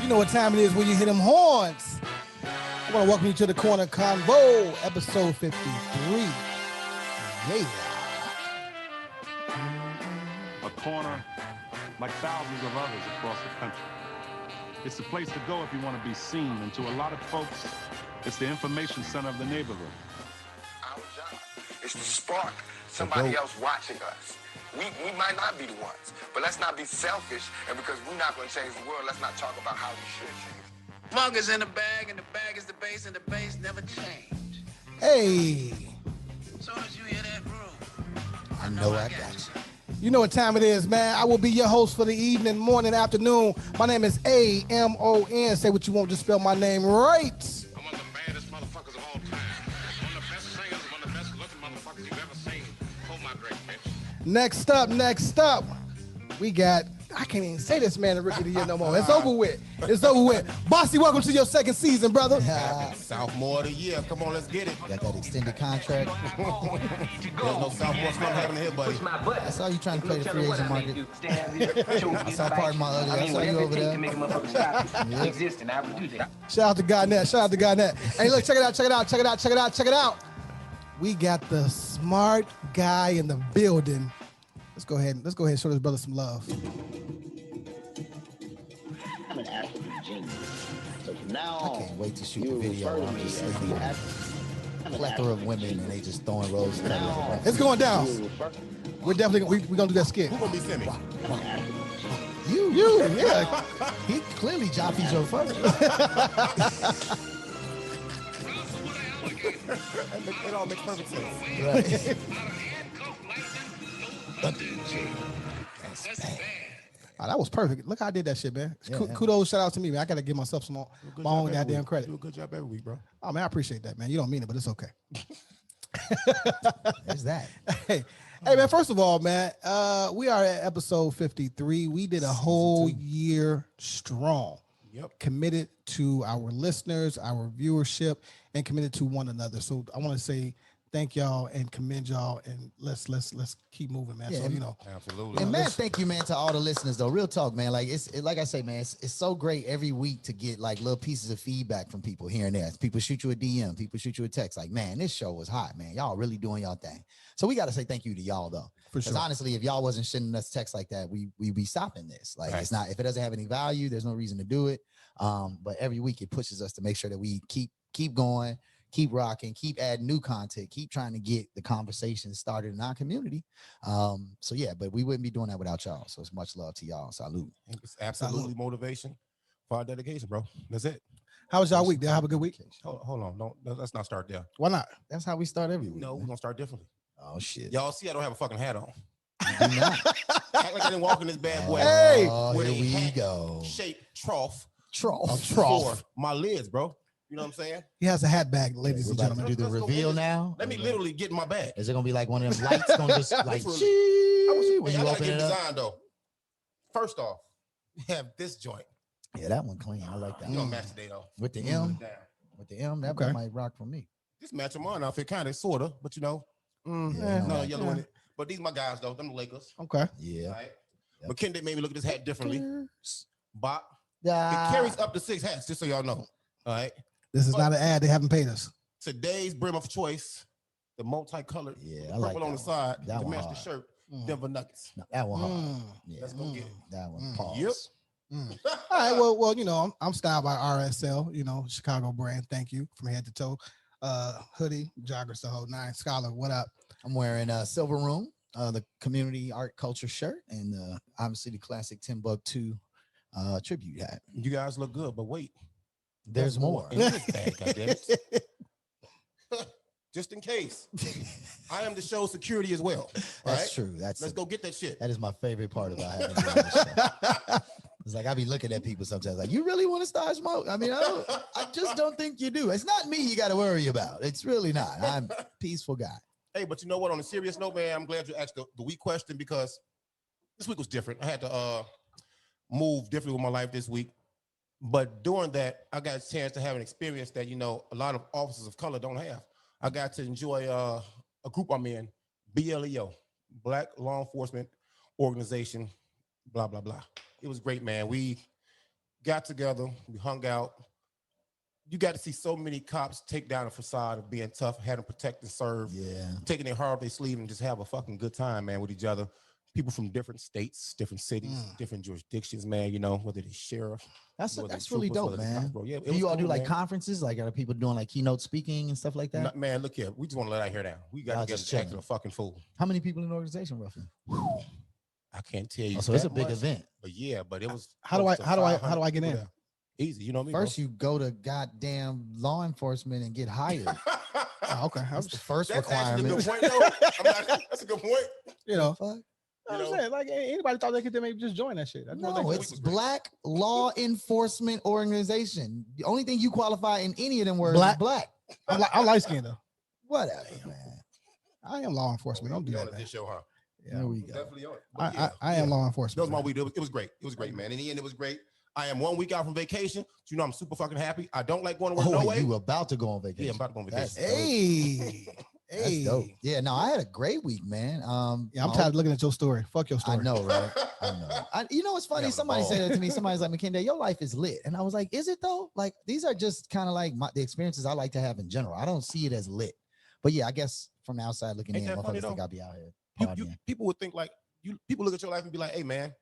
You know what time it is when you hit them horns. I want to welcome you to the Corner Convo, episode 53. Yeah. A corner like thousands of others across the country. It's the place to go if you want to be seen, and to a lot of folks, it's the information center of the neighborhood. Our job is to spark somebody else watching us. We might not be the ones, but let's not be selfish, and because we're not going to change the world, let's not talk about how we should change. Funk is in the bag, and the bag is the bass, and the bass never change. Hey. As soon as you hear that groove, I know I got you. You know what time it is, man. I will be your host for the evening, morning, afternoon. My name is A-M-O-N. Say what you want, just spell my name right. I'm one of the baddest motherfuckers of all time. One of the best singers, one of the best looking motherfuckers you've ever seen. Hold my great bitch. Next up, we got, I can't even say this man the rookie of the year no more. It's over with. Bossy, welcome to your second season, brother. Sophomore of the year. Come on, let's get it. Got that extended contract. There's no sophomore slump happening here, buddy. I saw you trying to play the free agent market. I saw part of my other. I saw you over there. Shout out to Garnett. Hey, look, check it out. We got the smart guy in the building. Let's go ahead and show this brother some love. I'm an African genius. So from now I on, can't wait to shoot you the video. refer to I'm me just as seeing the a African. plethora of women and they just throwing roses. From now on, It's going down. you refer- We're definitely gonna do that skit. Who gonna be semi? I'm an African genius. You, yeah. He clearly Joffy's your first. It all makes perfect sense. Right. Oh, that was perfect. Look how I did that shit, man. Yeah, yeah. Kudos, shout out to me, man. I gotta give myself some more, Do a good my job own every goddamn week. credit. Do a good job every week, bro. Oh man, I appreciate that, man. You don't mean it, but it's okay. There's that. Hey, man. First of all, man, we are at episode 53. We did a whole year strong. Yep. Committed to our listeners, our viewership, and committed to one another. So I want to say thank y'all and commend y'all, and let's keep moving, man. Yeah, So and- you know, Absolutely. And man, thank you, man, to all the listeners though. Real talk, man. Like like I say, man, it's so great every week to get like little pieces of feedback from people here and there. People shoot you a DM, people shoot you a text, like, man, this show was hot, man. Y'all really doing y'all thing. So we got to say thank you to y'all though. For Because sure. honestly, if y'all wasn't sending us texts like that, we be stopping this. Like Right. it's not, if it doesn't have any value, there's no reason to do it. But every week it pushes us to make sure that we keep going, keep rocking, keep adding new content, keep trying to get the conversation started in our community. So yeah, but we wouldn't be doing that without y'all. So it's much love to y'all. Salute. It's absolutely motivation for our dedication, bro. That's it. how was y'all week? Did y'all have a good week? Hold on. Let's not start there. Why not? That's how we start every week. No, we're man. gonna start differently. Oh shit. Y'all see, I don't have a fucking hat on. Do not. Act like I didn't walk in this bad boy. Hey! Oh, with here a we hat go. Shaped trough Trough. for my lids, bro. You know what I'm saying? He has a hat bag, ladies We're and about to gentlemen. do the Let's go reveal in. now. Let me literally get in my bag. Is it gonna be like one of them lights gonna just like Literally. chee when Hey, you I gotta open get it up? design though. First off, we have this joint. Yeah, that one clean. I like that. You don't match today though. With the M, Down. that Okay. might rock for me. This matching mine outfit, kind of, sorta, but you know, Yeah, no yeah. yellow in it. But these my guys though, them the Lakers. Okay. All Yeah. right. But Kendrick made me look at this hat differently. Bop. It Yeah. carries up to 6 hats, just so y'all know. All right. This is not an ad. They haven't paid us. Today's brim of choice, the multicolored, Yeah, the I like purple on the that side That to one match the hard. shirt. Mm. Denver Nuggets. No, that one hard. Mm. Yeah. Let's go get it. That one. Mm. Pause. Yep. Mm. All right. Well, you know, I'm styled by RSL. You know, Chicago brand. Thank you from head to toe. Hoodie, joggers, the whole nine. Scholar, what up? I'm wearing a Silver Room, the community art culture shirt, and obviously the classic Timbuktu tribute hat. You guys look good, but wait. There's more. In this bag, goddammit. Just in case. I am the show's security as well. All That's right? true. Let's go get that shit. That is my favorite part about having you on the show. It's like I be looking at people sometimes like, you really want to start smoke? I mean, I just don't think you do. It's not me you got to worry about. It's really not. I'm a peaceful guy. Hey, but you know what? On a serious note, man, I'm glad you asked the week question because this week was different. I had to move differently with my life this week. But during that, I got a chance to have an experience that, you know, a lot of officers of color don't have. I got to enjoy a group I'm in, BLEO, Black Law Enforcement Organization, blah, blah, blah. It was great, man. We got together, we hung out. You got to see so many cops take down a facade of being tough, had them protect and serve, taking their heart off their sleeve and just have a fucking good time, man, with each other. People from different states, different cities, different jurisdictions, man, you know, whether they're sheriff. That's whether that's they're really troopers, dope, whether they're man. cops, bro. Yeah, Do you all do cool, like man. conferences? Like, are people doing like keynote speaking and stuff like that? No, man, look here. We just want to let our hair down. We got Y'all to get just acting chilling. a fucking fool. How many people in the organization roughly? I can't tell you. Oh, so it's a that big much, event. But yeah, but it was. How do I close to 500 get in? people there. Easy, you know me. First, you go to goddamn law enforcement and get hired. Oh, okay. That's the first That's actually a requirement. good point, though. that's a good point. You know, Fuck. I'm know? saying, like, anybody thought they could maybe just join that shit. That's what No, they it's Black Law Enforcement Organization. The only thing you qualify in any of them words Black? is black. I'm light skinned though. Whatever, man. I am law enforcement. Don't do We on that, man. this show, huh? Yeah. There we go. Definitely on it. But I am law That enforcement. was my week. It was great. It was great, man. In the end, it was great. I am 1 week out from vacation. So you know I'm super fucking happy. I don't like going to work no way. You about to go on vacation? Yeah, I'm about to go on That's vacation. dope. Hey, That's dope. Yeah, no, I had a great week, man. Yeah, I'm my- tired of looking at your story. Fuck your I story. know, right? I know. You know what's funny? Having a Somebody ball. said that to me. Somebody's like, McKinney, your life is lit. And I was like, is it though? Like, these are just kind of like the experiences I like to have in general. I don't see it as lit. But yeah, I guess from the outside looking Ain't in, that funny, motherfuckers think though? I'll be out here partying. People would think like people look at your life and be like, hey man,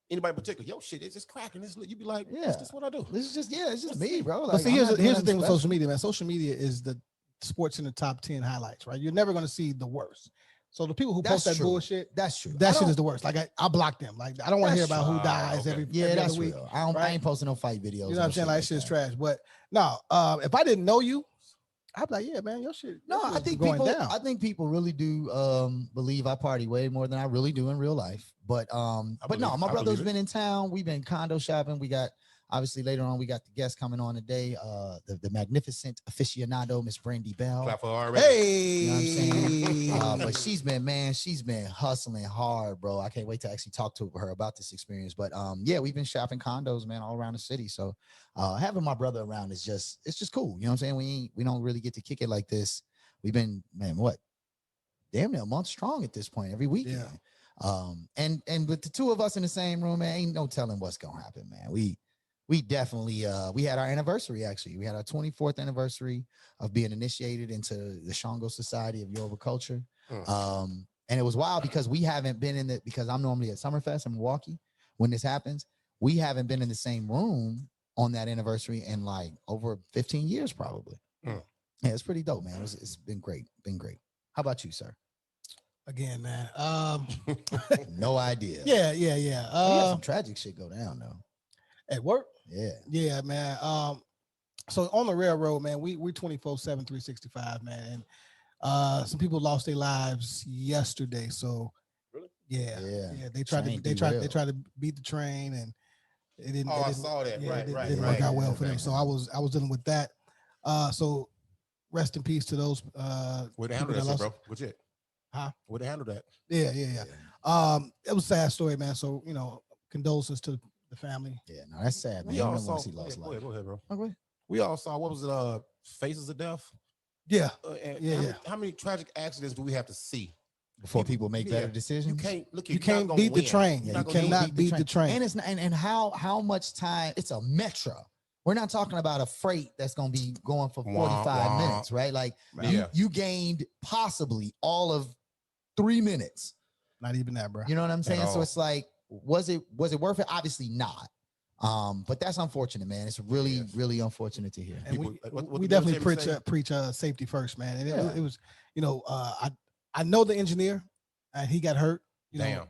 anybody in particular, yo shit, it's just cracking. You be like, Yeah. that's just what I do. This is just, it's just me, bro. But Like, see, I'm here's not the doing thing nothing with special. social media, man. Social media is the sports in the top 10 highlights, right? You're never going to see the worst. So the people who That's post that true. bullshit, That's true. that I shit don't- is the worst. Like I block them. Like I don't want to hear That's about true. who dies Okay. every Yeah, every that's other week. real. I right? ain't posting no fight videos. You know what I'm saying? Like shit shit's that. trash. But no, if I didn't know you, I'd be like, yeah, man, your shit. No, your I shit's think going people. down. I think people really do believe I party way more than I really do in real life. But no, believe- my I brother's believe it. been in town. We've been condo shopping. We got obviously later on. We got the guest coming on today. The magnificent aficionado, Miss Brandy Bell. Clap for her already. Hey, You know what I'm saying? But she's been hustling hard, bro. I can't wait to actually talk to her about this experience. But yeah, we've been shopping condos, man, all around the city. So having my brother around it's just cool. You know what I'm saying? We don't really get to kick it like this. We've been, man, what? Damn near a month strong at this point, every weekend. And with the two of us in the same room, man, ain't no telling what's gonna happen, man. We definitely we had our anniversary actually. We had our 24th anniversary of being initiated into the Shango Society of Yoruba Culture. And it was wild because we haven't been in because I'm normally at Summerfest in Milwaukee when this happens. We haven't been in the same room on that anniversary in like over 15 years, probably. Yeah, it's pretty dope, man. It's been great. How about you, sir? again, man. No idea. Yeah. We had some tragic shit go down though. At work. Yeah. Yeah, man. So on the railroad, man, we 24/7, 365, man. And some people lost their lives yesterday. So Really? yeah. They Train tried derailed. to beat the train and it didn't. Oh, it I didn't- saw that. yeah, Right, it right, didn't right. work out well for Okay. them. So I was dealing with that. So rest in peace to those. Where'd they people handle that shit, lost- bro? Legit. Huh? Where'd they handle that? Yeah. It was a sad story, man. So condolences to the family. Yeah, no, that's sad, man. We You all don't saw. want to see lost Go life. ahead, go ahead, bro. Oh, go ahead. We all saw, what was it? Faces of Death. Yeah. And Yeah, how many tragic accidents do we have to see? Before people make yeah, better decisions. You can't look. You can't beat the train. Yeah, You can't cannot beat the train. And it's not, and how much time? It's a metro. We're not talking about a freight that's going to be going for 45 wah. minutes, right? Like Yeah. you gained possibly all of 3 minutes. Not even that, bro. You know what I'm saying? So all. it's like, was it worth it? Obviously not. But that's unfortunate, man. It's really, really unfortunate to hear. And People- what we the definitely military preach say? safety first, man. And Yeah. it was, I know the engineer, and he got hurt. Damn.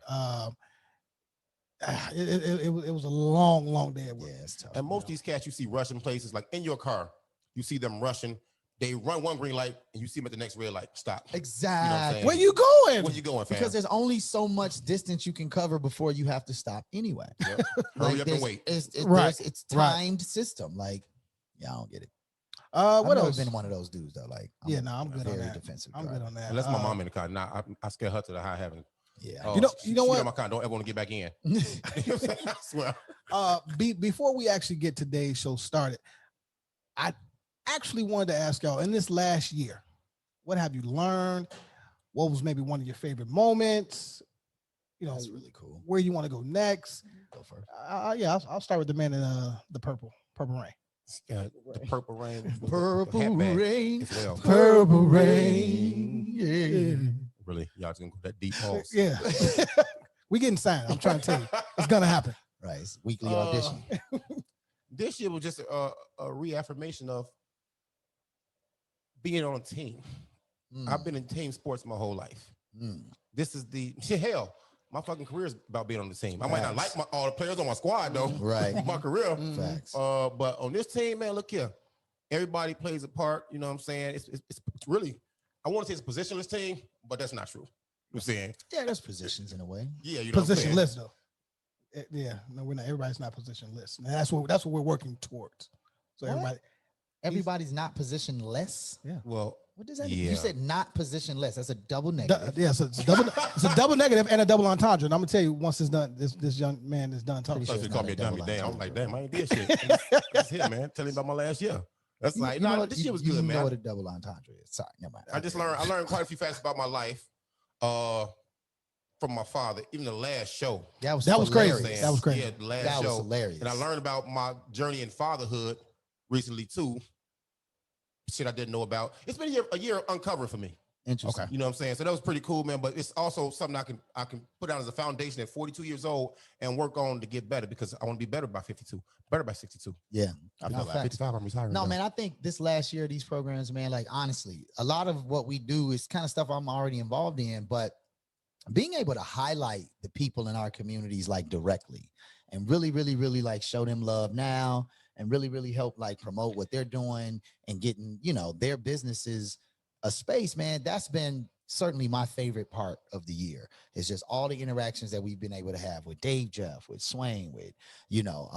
It was a long day at work. Yeah, it's tough. And most of these cats you see rushing places, like in your car, you see them rushing. They run one green light, and you see them at the next red light. Stop. Exactly. saying? Where you going? Where you going, fam? Because there's only so much distance you can cover before you have to stop anyway. Yep. Hurry up and wait. Right, It's right. timed system. Like, yeah, I don't get it. What I've never else? been one of those dudes though. Like, I'm good on very that. defensive. I'm good driver. on that. Unless my mom in the car. Nah, I scare her to the high heaven. Yeah. Oh, You know she what? got my car. Don't ever want to get back in. I swear. Before we actually get today's show started, I actually wanted to ask y'all in this last year, what have you learned? What was maybe one of your favorite moments? you know, That's really cool. where you want to go next. Go first. Yeah, I'll start with the man in the purple rain. Yeah, the purple rain. with the Purple hat bag rain. as well. Purple rain. Yeah. Really, y'all just gonna go that deep pause. Yeah. We getting signed. I'm trying to tell you. It's gonna happen. Right. It's weekly audition. This year was just a reaffirmation of being on a team. I've been in team sports my whole life. This is the hell. My fucking career is about being on the team. I might not like all the players on my squad though. Right. My career. Facts. But on this team, man, look here. Everybody plays a part. You know what I'm saying? It's really, I want to say it's a positionless team, but that's not true. You know what I'm saying? Yeah, there's positions in a way. Yeah, you know what I'm saying? Positionless though. Yeah, no, we're not. Everybody's not positionless. And that's what we're working towards. So What? Everybody's not positionless. Well, What does that mean? yeah. You said not positionless. That's a double negative. Yeah, so it's a double negative and a double entendre. And I'm gonna tell you, once it's done, this young man is done talking. Pretty First sure they called it's me a not a dummy. double Damn, I'm entendre. like, damn, I ain't did shit. That's it, man. Tell me about my last year. That's like, You know nah, what- this you- year was you good, know man. what a double entendre is. Sorry, never mind. I learned quite a few facts about my life from my father. Even the last show. That was crazy. hilarious. That was crazy. Yeah, the last That was show. hilarious. And I learned about my journey in fatherhood recently too. Shit I didn't know about. It's been a year uncovering for me. Interesting. You know what I'm saying? So that was pretty cool, man. But it's also something I can put down as a foundation at 42 years old and work on to get better because I want to be better by 52, better by 62. Yeah. I No, feel like facts. 55, I'm retiring. No, though. man, I think this last year, these programs, man, like honestly, a lot of what we do is kind of stuff I'm already involved in, but being able to highlight the people in our communities like directly and really, really, really like show them love now and really, really help like promote what they're doing and getting, you know, their businesses a space, man, that's been certainly my favorite part of the year. It's just all the interactions that we've been able to have with Dave Jeff, with Swain, with, you know,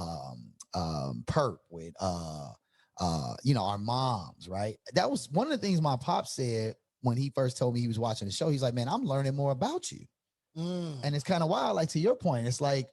Perp, with, you know, our moms, right? That was one of the things my pop said when he first told me he was watching the show. He's like, man, I'm learning more about you. And it's kind of wild. Like to your point, it's like,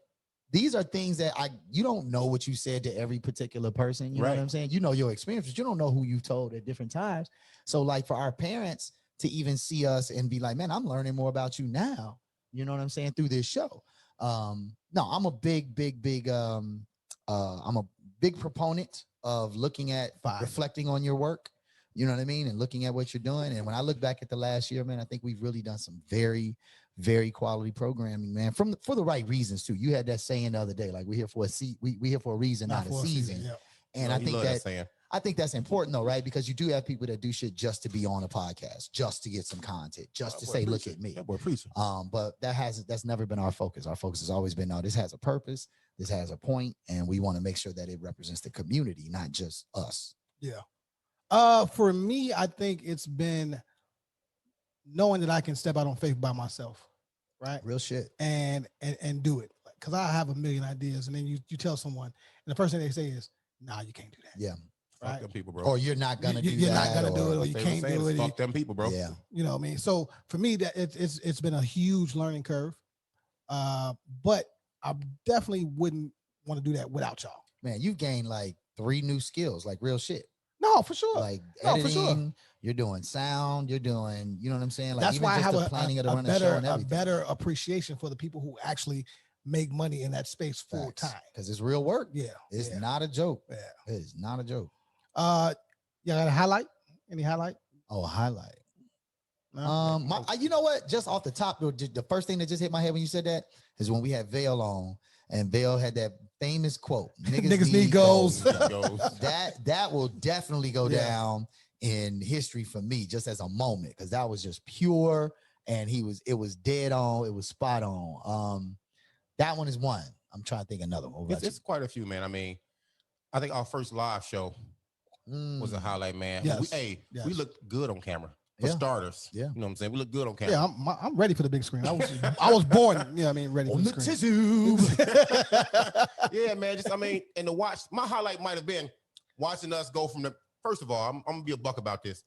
these are things that you don't know what you said to every particular person. You know what I'm saying? You know your experiences. You don't know who you've told at different times. So like for our parents to even see us and be like, man, I'm learning more about you now. You know what I'm saying? Through this show. No, I'm a big I'm a big proponent of looking at reflecting on your work. You know what I mean? And looking at what you're doing. And when I look back at the last year, man, I think we've really done some very, very quality programming, man, for the right reasons too. You had that saying the other day, like we're here for we here for a reason, not a season. And I think that's important though, right? Because you do have people that do shit just to be on a podcast, just to get some content, just to say, look at me. But that's never been our focus. Our focus has always been, no, this has a purpose, this has a point, and we want to make sure that it represents the community, not just us. Yeah. For me, I think it's been knowing that I can step out on faith by myself, right? Real shit. And do it. Because I have a million ideas, and then you tell someone, and the first thing they say is, nah, you can't do that. Yeah. Fuck Right? them people, bro. Or you're not gonna do that. You're not gonna do it, or you They can't were saying do it. Fuck them people, bro. Yeah. You know what I mean? So for me, that it's been a huge learning curve. But I definitely wouldn't want to do that without y'all. Man, you've gained like 3 new skills, like real shit. No, for sure. Like No, editing, for sure. you're doing sound, you're doing, you know what I'm saying? Like That's even why I just have the planning of the a run of the show and better everything. appreciation for the people who actually make money in that space full time. Because it's real work. Yeah. It's yeah, not a joke. Yeah. It's not a joke. You got a highlight? Any highlight? Oh, a highlight. No? You know what? Just off the top, the first thing that just hit my head when you said that is when we had Vale on, and Vale had that famous quote: Niggas need goals. That will definitely go down in history for me, just as a moment, because that was just pure, and it was dead on, it was spot on. That one is one. I'm trying to think another one. What about It's quite a few, man. I mean, I think our first live show you? was a highlight, man. Yes. We looked good on camera. For Yeah. starters, Yeah. you know what I'm saying? We look good on camera. Yeah, I'm ready for the big screen. I was born, you know what I mean, ready for On the the screen. tissue. Yeah, man. And to watch, my highlight might have been watching us go from the. First of all, I'm gonna be a buck about this.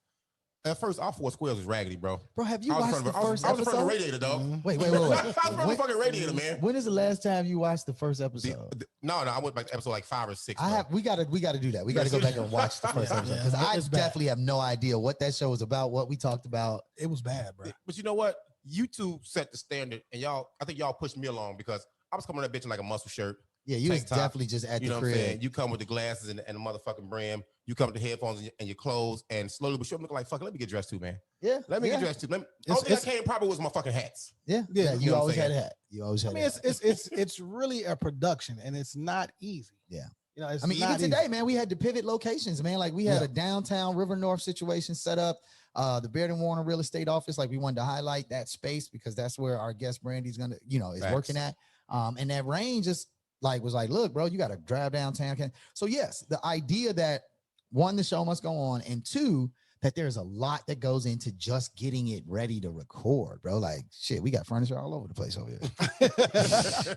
At first, our 4 squares was raggedy, bro. Bro, have you I was watched in the front of, first I was in front of a episode? radiator, dog. Mhm. Wait. I was in front of a fucking radiator, man. When is the last time you watched the first episode? No, I went back to episode like 5 or 6. I bro. have. We gotta do that. We gotta go back and watch the first episode because I it's bad. definitely have no idea what that show was about, what we talked about. It was bad, bro. But you know what? you two set the standard, and I think y'all pushed me along because I was coming on that bitch in like a muscle shirt. Yeah, you was tank top, definitely just at You the know what I'm saying? crib. You come with the glasses and the motherfucking brim. You come with the headphones and your clothes, and slowly but surely, I'm looking like, fuck, let me get dressed too, man. Yeah, Let me yeah. get dressed too. Only thing I came probably was my fucking hats. Yeah, Yeah, yeah. you You know what I'm always had a saying? hat. You always I had. mean, a hat. it's really a production, and it's not easy. Yeah. You know, it's I mean, not even today, easy. man, we had to pivot locations, man. Like we had Yeah. a downtown River North situation set up. The Baird and Warner real estate office, like we wanted to highlight that space because that's where our guest Brandy's gonna, is Facts. working at. And that range just was like, look, bro, you got to drive downtown. So yes, the idea that one, the show must go on, and two, that there's a lot that goes into just getting it ready to record, bro. Like shit, we got furniture all over the place over here.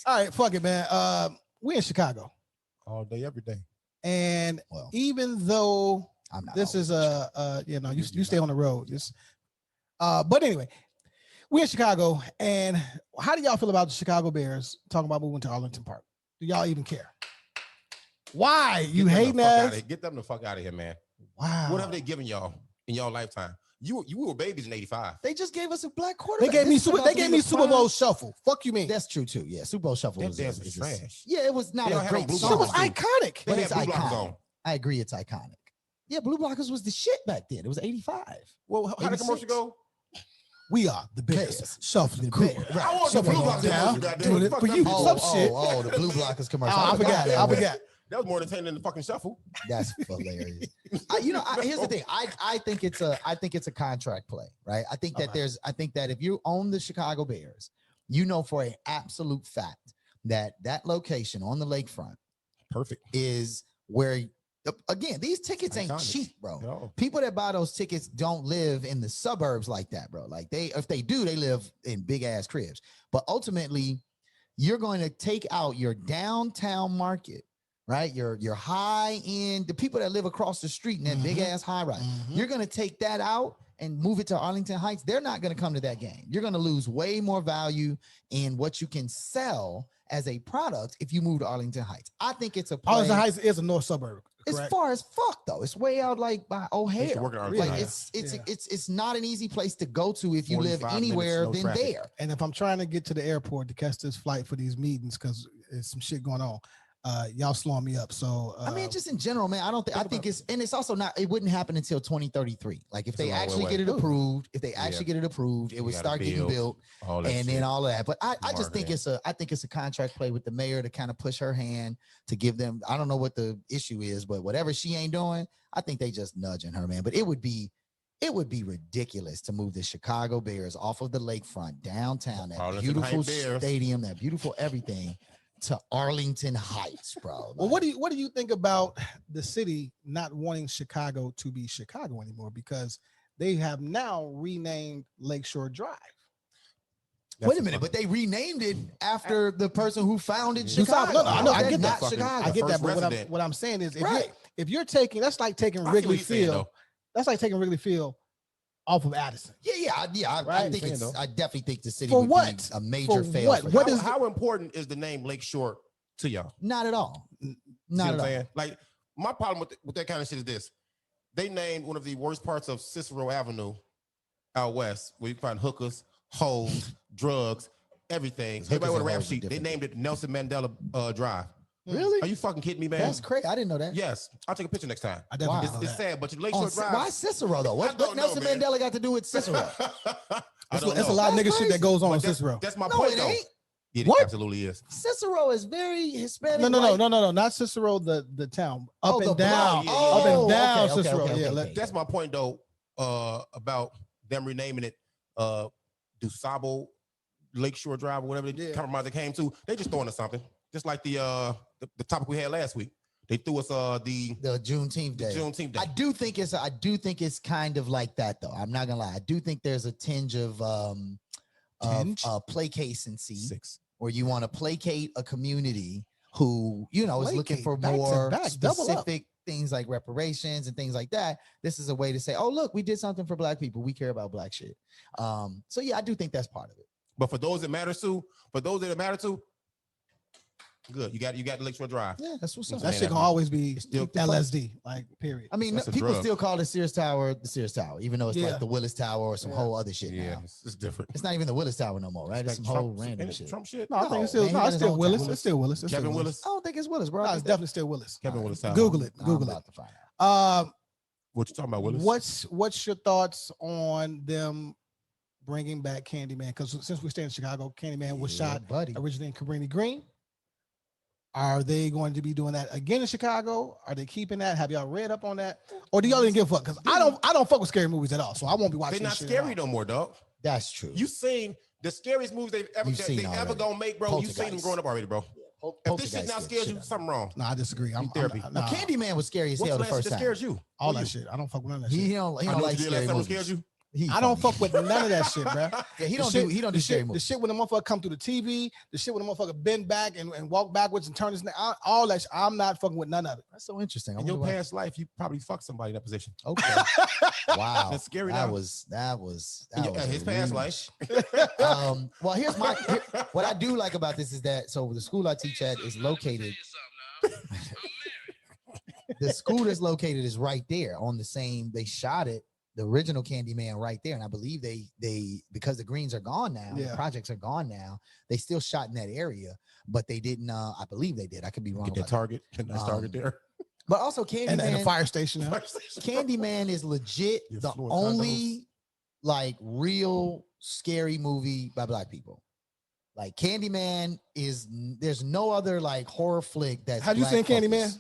All right, fuck it, man. We in Chicago, All day, every day. and Well, even though I'm not. this always is in Chicago. you stay on the road. Just, but anyway, we're in Chicago, and how do y'all feel about the Chicago Bears talking about moving to Arlington Park? Do y'all even care? Why you hating us? Get them the fuck out of here, man. Wow. What have they given y'all in y'all lifetime? You were babies in '85. They just gave us a black They quarterback. gave me This is Super. about They to gave be me a Super prime- Bowl shuffle. Fuck you mean? That's true too. Yeah, Super Bowl shuffle That was, dance was is- trash. Yeah, it was not They a all had great on blue Shit song, was blockers, too. iconic. They but had it's blue blockers iconic. on. I agree, it's iconic. Yeah, Blue Blockers was the shit back then. It was 85. Well, how did the commercial 86. go? We are the Bears. Bears. Shuffle the The crew. Bears, right. I want the Shuffle blue on blockers down. commercial, goddamn. Doing it Fuck for them you. blue Some blockers. shit. The Blue Blockers commercial. I forgot. that I one. forgot. That was more entertaining than the fucking shuffle. That's hilarious. Here's the thing. I think it's a contract play, right? I think that Okay. I think that if you own the Chicago Bears, you know for an absolute fact that location on the lakefront Perfect. is where, again, these tickets ain't Iconic. cheap, bro. No. People that buy those tickets don't live in the suburbs like that, bro. Like if they do, they live in big ass cribs. But ultimately, you're going to take out your downtown market, right? Your high end, the people that live across the street in that big ass high rise. You're going to take that out and move it to Arlington Heights. They're not going to come to that game. You're going to lose way more value in what you can sell as a product if you move to Arlington Heights. I think it's a play. Arlington Heights is a north suburb. It's Correct? far as fuck though. It's way out like by O'Hare. work in Arlington Like Heights. it's not an easy place to go to if you live 45 anywhere minutes, no than traffic. there. And if I'm trying to get to the airport to catch this flight for these meetings, because there's some shit going on, y'all slowing me up. So I mean, just in general, man. I think it's also not. It wouldn't happen until 2033. Like if It's a they long way actually away. get it approved, it would gotta start getting build built, all that and shit. then all of that. But I just think Marketing. I think it's a contract play with the mayor to kind of push her hand to give them. I don't know what the issue is, but whatever she ain't doing, I think they just nudging her, man. But it would be ridiculous to move the Chicago Bears off of the lakefront downtown, that Arlington beautiful Heights Bears. stadium, that beautiful everything, to Arlington Heights, bro. well, Like, what do you think about the city not wanting Chicago to be Chicago anymore, because they have now renamed Lakeshore Drive? wait a minute, but they renamed it after the person who founded You Chicago. saw- no, I know, I That's get not that. Chicago. I get that, first but resident. what I'm saying is, Right. if you're taking, that's like taking I see what Wrigley you're saying, Field. though. That's like taking Wrigley Field off of Addison. I Right. think Saying, though. I definitely think the city For would what? be a major For fail. what? for What that. is- How important is the name Lakeshore to y'all? Not at all. See Not what at I'm all. saying? Like my problem with that kind of shit is this: they named one of the worst parts of Cicero Avenue out west, where you can find hookers, hoes, drugs, everything. Hookers Everybody with a and rap hoes are sheet. They different. named it Nelson Mandela Drive. Really? Are you fucking kidding me, man? That's crazy. I didn't know that. Yes, I'll take a picture next time. I definitely Wow. know It's that. sad, but your Lakeshore Drive. Why Cicero though? I What don't know, Nelson man. Mandela got to do with Cicero? I don't It's a know. lot of That's nigga shit that crazy. goes on But in that's, Cicero. that's my No, point, it though. ain't. It What? absolutely is. Cicero is very Hispanic. No, not Cicero, the town. Up Oh, the and down. block. Up and down, okay, Cicero. okay, Yeah, okay, let- okay. That's my point, though, about them renaming it DuSable Lakeshore Drive or whatever the compromise they came to. They just throwing us something. Just like the topic we had last week. They threw us the Juneteenth day. Juneteenth day. I do think it's kind of like that though. I'm not gonna lie. I do think there's a tinge of placacency, 6. where you want to placate a community who is looking Placate, for back to more back, double up. specific things like reparations and things like that. This is a way to say, oh look, we did something for black people. We care about black shit. So yeah, I do think that's part of it. But for those that matter to, Good. You got the Lakeshore Drive. Yeah, that's what's up. That shit gonna always be still- LSD, like period. I mean, That's a people drug. still call the Sears Tower the Sears Tower, even though it's Yeah. like the Willis Tower or some whole other shit Yeah, now. it's different. It's not even the Willis Tower no more, right? It's some Like whole Trump, random ain't it shit. Trump shit. No, I think No, it's still man, he no, got it's his still own Willis. tower. It's still Willis. It's Kevin still Willis. I don't think it's Willis, bro. I No, think it's that- definitely still Willis. Kevin Willis. Tower. Google it. I'm Google it. about to find out. What you talking about, Willis? What's your thoughts on them bringing back Candyman? Because since we stay in Chicago, Candyman was Yeah, shot buddy. originally in Cabrini Green. Are they going to be doing that again in Chicago? Are they keeping that? Have y'all read up on that? Or do y'all even give a fuck? Because I don't fuck with scary movies at all. So I won't be watching. They're not this shit scary at all. no more, dog. That's true. You seen the scariest movies they've ever You've seen they ever already. gonna make, bro. You seen them Poltergeist. growing up already, bro. If this shit not scares you, something wrong. No, I disagree. I'm therapy. nah, Candyman was scary as What's hell the the last first shit that time. scares you? all Who that you? shit. I don't fuck with none of that He shit. don't I know what like you did scary last time movies. scares you. He I don't funny. fuck with none of that shit, bro. Yeah, he The don't shit- do he don't the do scary shit, the movies. shit when the motherfucker come through the TV, the shit when the motherfucker bend back and walk backwards and turn his neck, all that shit. I'm not fucking with none of it. That's so interesting. I In your wonder why- past life, you probably fucked somebody in that position. Okay. Wow. That's scary That now. was Yeah, was his a past reach. life. Well, here's what I do like about this is that so the school I teach at is located. The school that's located is right there on the same. They shot it, the original Candyman, right there, and I believe they because the greens are gone now, Yeah. the projects are gone now. They still shot in that area, but they didn't. I believe they did. I could be wrong. Get that about target. Get that target there. But also Candyman. And the fire station. Candyman is legit Your the Floyd only like real scary movie by black people. Like Candyman is there's no other like horror flick that's Have you seen black Candyman? focused.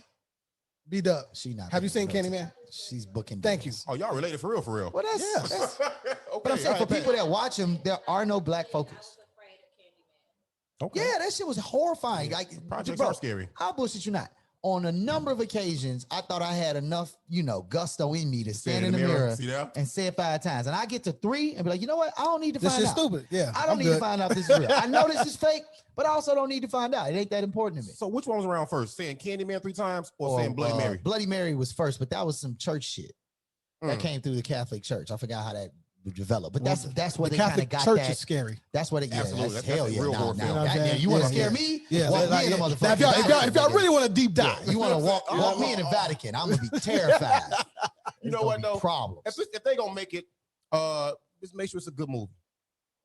B Dub. She not. Have you paying seen attention. Candyman? She's booking. Thank you. deals. Oh, y'all related for real? Well, that's, Yes. that's Okay, but I'm saying all for right, people that watch him, there are no black focus. okay. Yeah, that shit was horrifying. Like, Projects bro, are scary. I'll bullshit you not. On a number of occasions, I thought I had enough, gusto in me to stand in the mirror See that? and say it 5 times. And I get to 3 and be like, you know what? I don't need to This find shit's out. stupid. Yeah. I don't need to find out this is real. I know this is fake, but I also don't need to find out. It ain't that important to me. So which one was around first? Saying Candyman 3 times or saying Bloody Mary? Bloody Mary was first, but that was some church shit that Mm. came through the Catholic Church. I forgot how that developed, but that's where The they kind of Catholic got Church that. is scary. That's what it. Yeah, Absolutely. that's That's hell a yeah. real Nah, horror nah, film. You know what I'm goddamn, saying? you want to Yeah, scare me? Yeah. Walk like, me in the now, motherfucking if y'all Vatican. really want to deep dive, You want to walk me in the Vatican? I'm gonna be terrified. You know It's what, gonna be though? Problems. If they gonna make it, just make sure it's a good movie.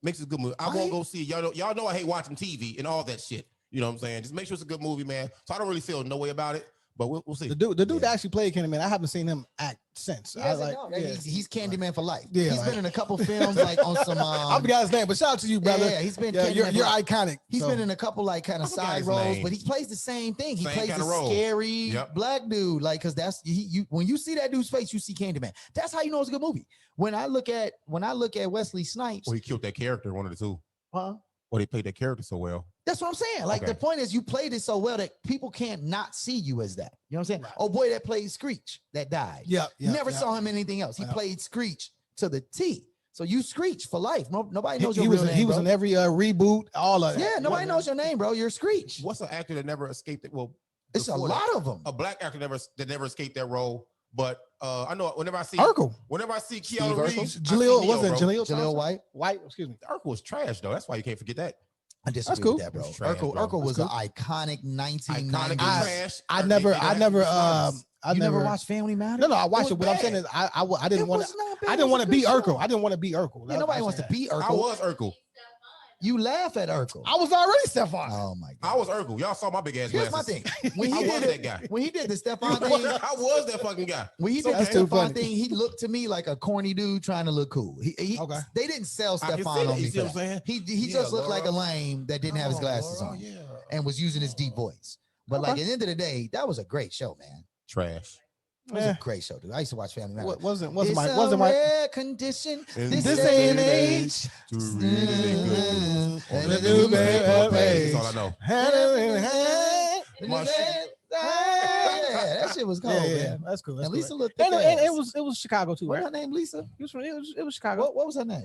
Makes it a good movie. I Right. won't go see it. Y'all know I hate watching TV and all that shit. You know what I'm saying? Just make sure it's a good movie, man. So I don't really feel no way about it, but we'll see. the dude Yeah. that actually played Candyman, I haven't seen him act since. He I hasn't like, known. yeah. He's Candyman for life. Yeah, He's like- been in a couple films like on some. I forgot his name, but shout out to you, brother. Yeah, he's been. Yeah, you're Candyman for life. iconic. He's so. been in a couple like kind I of forgot side his roles, name. but he plays the same thing. He Same plays kinda the role. scary Yep. black dude, like because that's you. When you see that dude's face, you see Candyman. That's how you know it's a good movie. When I look at Wesley Snipes, Or he killed that character, one of the two. huh? Or they played that character so well. That's what I'm saying. Like Okay. the point is, you played it so well that people can't not see you as that. You know what I'm saying? Right. Oh boy, that played Screech that died. Yeah, yeah. Never yeah. saw him in anything else. He Yeah. played Screech to the T. So you Screech for life. Nobody He, knows he your was real name. he was bro. in every reboot, all of that. Yeah, nobody knows your name, bro. You're Screech. What's an actor that never escaped it? Well, It's a before that, lot of them. a black actor that never escaped that role. But I know whenever I see Urkel. Keanu Urkel? Reeves, I see Jaleel, Neo, wasn't it bro. Jaleel? Jaleel Thompson? White. White, excuse me. Urkel was trash though. That's why you can't forget that. I disagree cool. with that, bro. It's trash, Urkel, bro. Urkel was an That's iconic Iconic 1990s. trash. I They never, did I that. never, Honest. I You never never watched Family Matters? No, no, I watched It it. What I'm saying was is, I didn't It want was not bad. I It didn't was want a to be good Urkel. show. I didn't want to be Urkel. Yeah, nobody wants to be Urkel. I was Urkel. You laugh at Urkel. I was already Stefan. Oh my I god. was Urkel. Y'all saw my big ass Here's glasses. my thing. When I he was did that guy. when he did the Stefan I thing, was that fucking guy. when he did That's the too Stefan funny. thing, he looked to me like a corny dude trying to look cool. Okay. They didn't sell I can see Stefan that. on You me. see For what I'm that. saying? He Yeah, just looked like a Laura. lame that didn't have his glasses on Yeah. and was using his deep voice. But like Okay. at the end of the day, that was a great show, man. Trash. It was Eh. a great show, dude. I used to watch Family Matters. What wasn't It's my a wasn't my rare condition. In This this day ain't and age. To really good. And the the new newspaper baby page. That's all I know. My shit. Yeah, that shit was cold, Yeah, yeah, man. that's cool. That's And cool. Lisa looked And, thick and ass. it was Chicago too, What's right? her name, Lisa? It was Chicago. What was her name?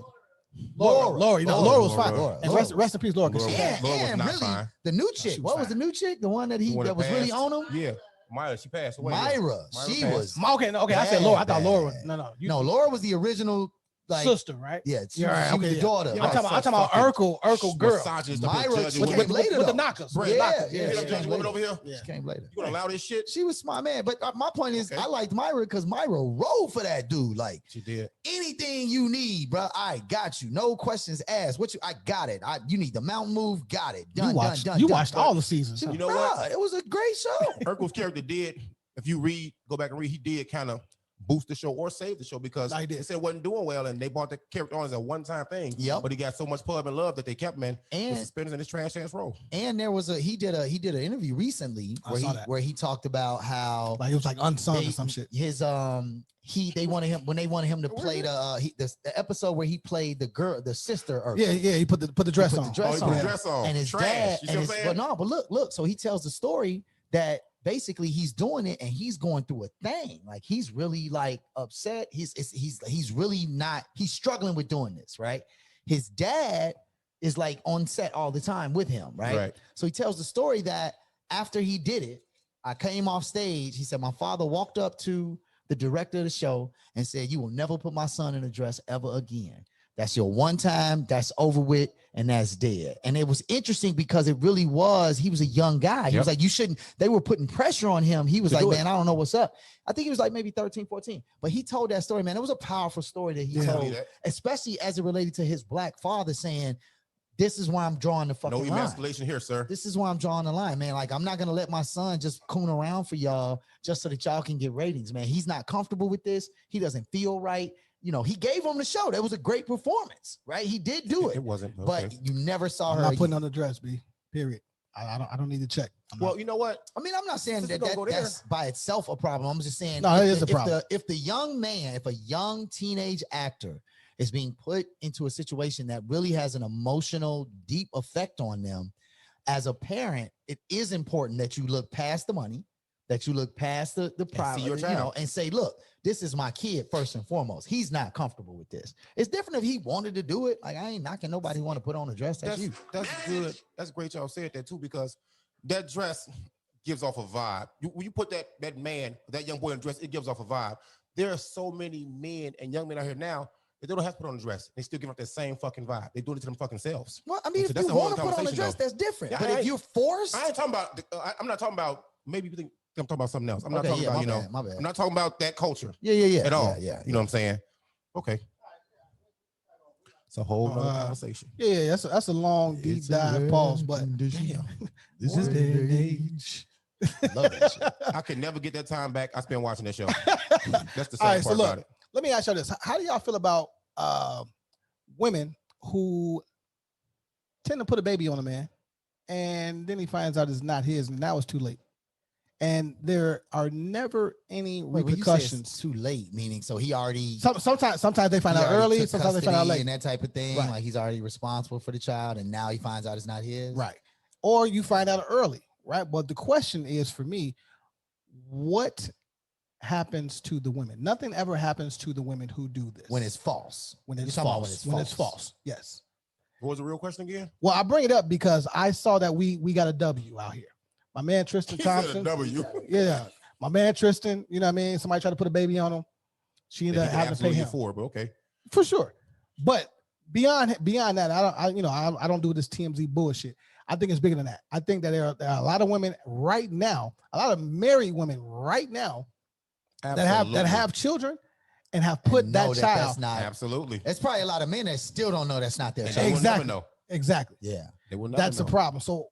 Laura. You know, Laura was fine. Laura. And rest in peace, Laura. 'cause Laura. she And, Laura was and not really, fine. the new she chick. was What was fine. the new chick? The one that The one that was really passed. on him? Yeah. Myra, she passed away. Myra. Myra She passed. was. Okay, I said Bad, Laura. I thought Laura was bad. no. No, Laura was the original like sister, right? yeah, she, You're right, she was okay, the yeah. daughter. I'm Yeah, talking right? about, Urkel girl. Misogynist up Myra here judging came women. later, with the though. knockers. With Yeah, the knockers. yeah, You she know, came judging women later. over here. Yeah. She came later. You gonna allow this shit? She was smart, man. But my point is, Okay. I liked Myra because Myra rolled for that dude. Like She did. anything you need, bro, I got you. No questions asked. I got it. You need the mountain move, got it. Done, You watched, done. you done. watched all the seasons. She- huh? You know what? Bruh, it was a great show. Urkel's character did, if you go back and read, he did kind of boost the show or save the show because No, he did. they said it wasn't doing well and they brought the character on as a one-time thing. Yep. But he got so much pub and love that they kept him in And the suspenders in his trash ass role. and there was he did an interview recently I where saw that. where he talked about how Like it was like unsung they- or some shit. his they wanted him when they wanted him to play the episode where he played the sister Urkel. Yeah, yeah. He put the dress put on. the dress Oh, he put on. the dress on. And his Trash. dad You see and what I'm his, saying? but look, so he tells the story that basically he's doing it and he's going through a thing. Like he's really like upset. He's really not, he's struggling with doing this, right? His dad is like on set all the time with him, right? So he tells the story that after he did it, I came off stage. He said, my father walked up to the director of the show and said, you will never put my son in a dress ever again. That's your one time, that's over with, and that's dead. And it was interesting because it really was, he was a young guy. He was like, you shouldn't, they were putting pressure on him. He was To like, do it. man, I don't know what's up. I think he was like maybe 13, 14. But he told that story, man. It was a powerful story that he Yeah. told, especially as it related to his black father saying, this is why I'm drawing the fucking No line. emasculation here, sir. This is why I'm drawing the line, man. Like, I'm not gonna let my son just coon around for y'all just so that y'all can get ratings, man. He's not comfortable with this. He doesn't feel right. You know, he gave him the show. That was a great performance, right? He did do it, It wasn't. but Okay. you never saw I'm her. not putting on the dress, B. Period. I don't need to check. I'm not- Well, you know what? I mean, I'm not saying Sister that, don't go there. that's by itself a problem. I'm just saying, No, if it is the- a problem. If the young man, if a young teenage actor is being put into a situation that really has an emotional, deep effect on them, as a parent, it is important that you look past the money, that you look past the private, your you know, child. and say, look, this is my kid first and foremost. He's not comfortable with this. It's different if he wanted to do it. Like, I ain't knocking nobody who want to put on a dress. That's you. That's good. That's great y'all said that too, because that dress gives off a vibe. When you put that young boy in a dress, it gives off a vibe. There are so many men and young men out here now that they don't have to put on a dress. They still give off that same fucking vibe. They do it to them fucking selves. Well, I mean, So if that's you a whole want to other put on a conversation, dress, though. that's different. Yeah, But I if ain't- you're forced, I ain't talking about. I'm not talking about. Maybe you think I'm talking about something else. I'm not Okay, talking yeah, about. my You know, bad, my bad. I'm not talking about that culture yeah, at all. yeah. You know what I'm saying? Okay. It's a whole other Uh, conversation. Yeah, that's a long deep It's a dive rare pause, but condition. this is day and age. Love that shit. I could never get that time back. I spent watching that show. That's the All sad right, so part look, about it. let me ask y'all this: how do y'all feel about women who tend to put a baby on a man, and then he finds out it's not his, and now it's too late, and there are never any Wait, when you say it's repercussions. too late, meaning so he already Sometimes they find he out already early, took sometimes they find out custody late. and that type of thing. Right. Like he's already responsible for the child, and now he finds out it's not his. Right. Or you find out early, right? But the question is for me, what happens to the women? Nothing ever happens to the women who do this. When it's false. when You're it's talking about false. When it's false. Yes. What was the real question again? Well, I bring it up because I saw that we got a W out here. My man Tristan He said a Thompson. W. Yeah. My man Tristan, you know what I mean? Somebody tried to put a baby on him. She ended That up he could having to pay absolutely him. afford, but okay. For sure. But beyond that, I don't do this TMZ bullshit. I think it's bigger than that. I think that there are a lot of women right now, a lot of married women right now that have children and have put And that know child. that's not. Absolutely. There's probably a lot of men that still don't know that's not their And child. they will Exactly. never know. Exactly. Yeah. They will never That's the know. problem. So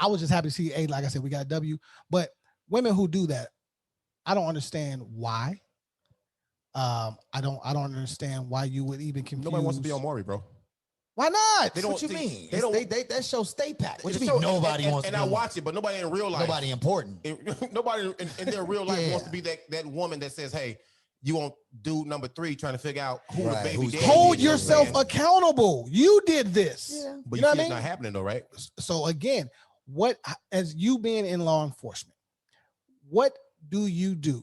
I was just happy to see, hey, like I said, we got a W. But women who do that, I don't understand why. I don't understand why you would even confuse. Nobody wants to be on Maury, bro. Why not? They don't What you see- mean? they don't- That show stay packed. What The you show- mean nobody wants and to I be watch it, but nobody in real life. nobody important. Nobody in their real life Yeah. wants to be that woman that says, hey, you on dude number 3 trying to figure out who Right, the baby who's daddy Hold is, you know what I'm yourself saying? accountable. You did this. Yeah. But You know what I see it's mean? not happening though, right? So again, what, as you being in law enforcement, what do you do,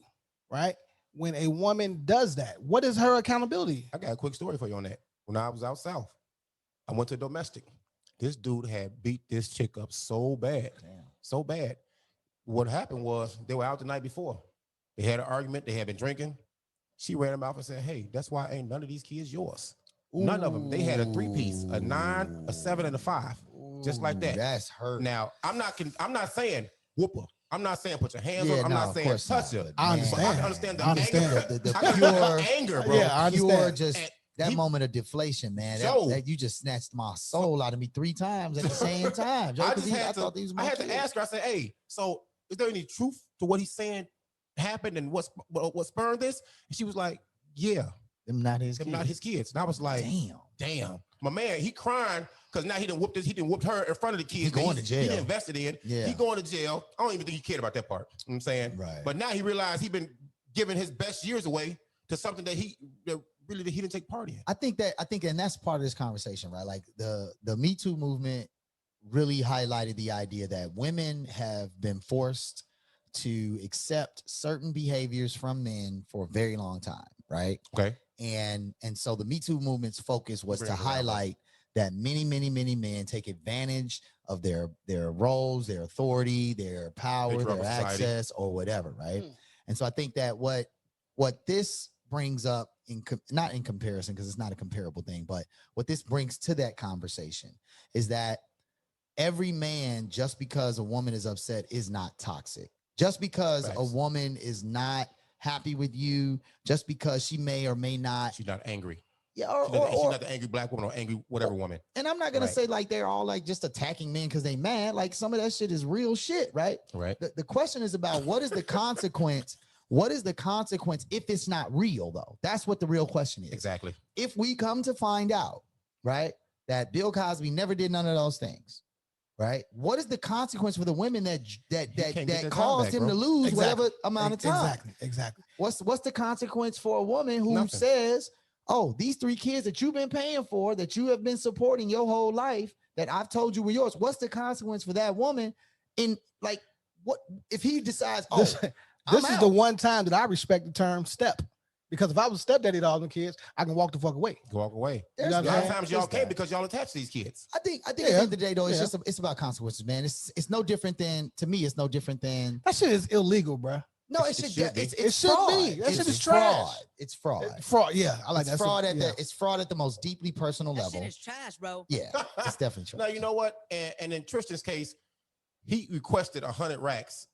right? When a woman does that, what is her accountability? I got a quick story for you on that. When I was out south, I went to domestic. This dude had beat this chick up so bad, Damn. so bad. What happened was they were out the night before. They had an argument. They had been drinking. She ran her mouth and said, "Hey, that's why ain't none of these kids yours. None of them. They had a 3-piece, a 9, a 7, and a 5, just like that." That's hurt. Now, I'm not saying whoop her. I'm not saying put your hands Yeah, on her. I'm no, not of saying course touch not, her. but I man, But I can understand the I understand anger. the I can understand the pure- anger, bro. Yeah, I Pure understand. just And that he- moment of deflation, man. Joe. That you just snatched my soul out of me 3 times at the same time. Joe, I 'cause just I had thought these were I my had to kids. ask her. I said, "Hey, so is there any truth to what he's saying happened and what spurred this?" And she was like, "Yeah, Them not his them kids. not his kids." And I was like, Damn. my man, he crying because now he done whooped her in front of the kids. He going to He jail. done invested in. Yeah. He going to jail. I don't even think he cared about that part. You know what I'm saying? Right. But now he realized he been giving his best years away to something that he didn't take part in. I think, and that's part of this conversation, right? Like the Me Too movement really highlighted the idea that women have been forced to accept certain behaviors from men for a very long time, right? Okay. And so the Me Too movement's focus was Bring to it around, bro. highlight that many men take advantage of their roles, their authority, their power, They their trouble society. access, or whatever, right? And so I think that what this brings up not in comparison, because it's not a comparable thing, but what this brings to that conversation is that every man, just because a woman is upset, is not toxic. Just because a Facts. woman is not happy with you, just because she may or may not, She's not angry. yeah, She's not the angry black woman or angry whatever woman. and I'm not gonna Right. say like they're all like just attacking men because they mad. Like some of that shit is real shit, right? Right. The question is about what is the consequence? What is the consequence if it's not real, though? That's what the real question is. Exactly. If we come to find out, right, that Bill Cosby never did none of those things, right? What is the consequence for the women that can't get that time caused back, him bro. to lose Exactly. whatever amount of time? Exactly. What's the consequence for a woman who Nothing. says, "Oh, these 3 kids that you've been paying for, that you have been supporting your whole life, that I've told you were yours"? What's the consequence for that woman? In like, what if he decides, "Oh, This I'm is the out." one time that I respect the term step. Because if I was stepdaddy to all them kids, I can walk the fuck away. Walk away. There's You know A what lot I'm of saying? times y'all There's can't that. because y'all attach these kids. I think at the Yeah, end of the day, though, it's yeah. just it's about consequences, man. It's no different than, to me, it's no different than That shit is illegal, bruh. no, It should be. it's It should fraud. be. That It's shit is fraud. trash. It's fraud. Fraud. Yeah, I like It's that. fraud Yeah. it's fraud at the most deeply personal That level. shit is trash, bro. Yeah, it's definitely Now trash. you know what? And in Tristan's case, he requested 100 racks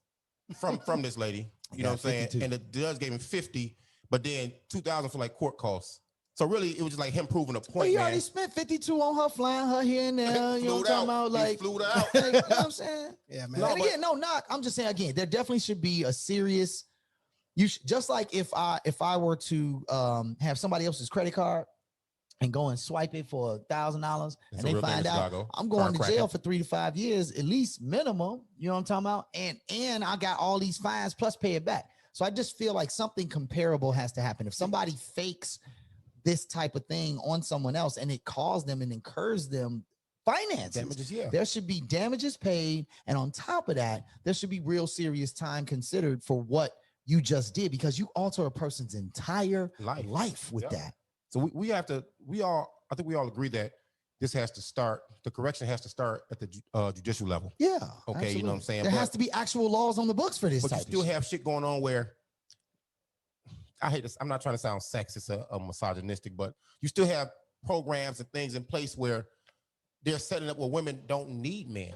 from this lady. You know got what I'm saying? 52. And the judge gave him 50, but then 2,000 for like court costs. So really, it was just like him proving a Well, point, he man. already spent 52 on her, flying her here and there. You know what I'm talking about? He Like, flew her out. like, you know what I'm saying? Yeah, man. No, And but- again, no knock. I'm just saying again, there definitely should be a serious. Just like if I were to have somebody else's credit card and go and swipe it for $1,000 It's and a they real thing in find out Chicago. I'm going to Firecracker. jail for 3 to 5 years, at least minimum. You know what I'm talking about? And I got all these fines plus pay it back. So I just feel like something comparable has to happen. If somebody fakes this type of thing on someone else and it caused them and incurs them finances, Damages, yeah. there should be damages paid. And on top of that, there should be real serious time considered for what you just did, because you alter a person's entire life with Yep. that. So I think we all agree that this has to start, the correction has to start at the judicial level. Yeah. Okay, you know what I'm saying? There has But- to be actual laws on the books for this But you type still of shit. have shit going on where I hate this. I'm not trying to sound sexist or misogynistic, but you still have programs and things in place where they're setting up where women don't need men.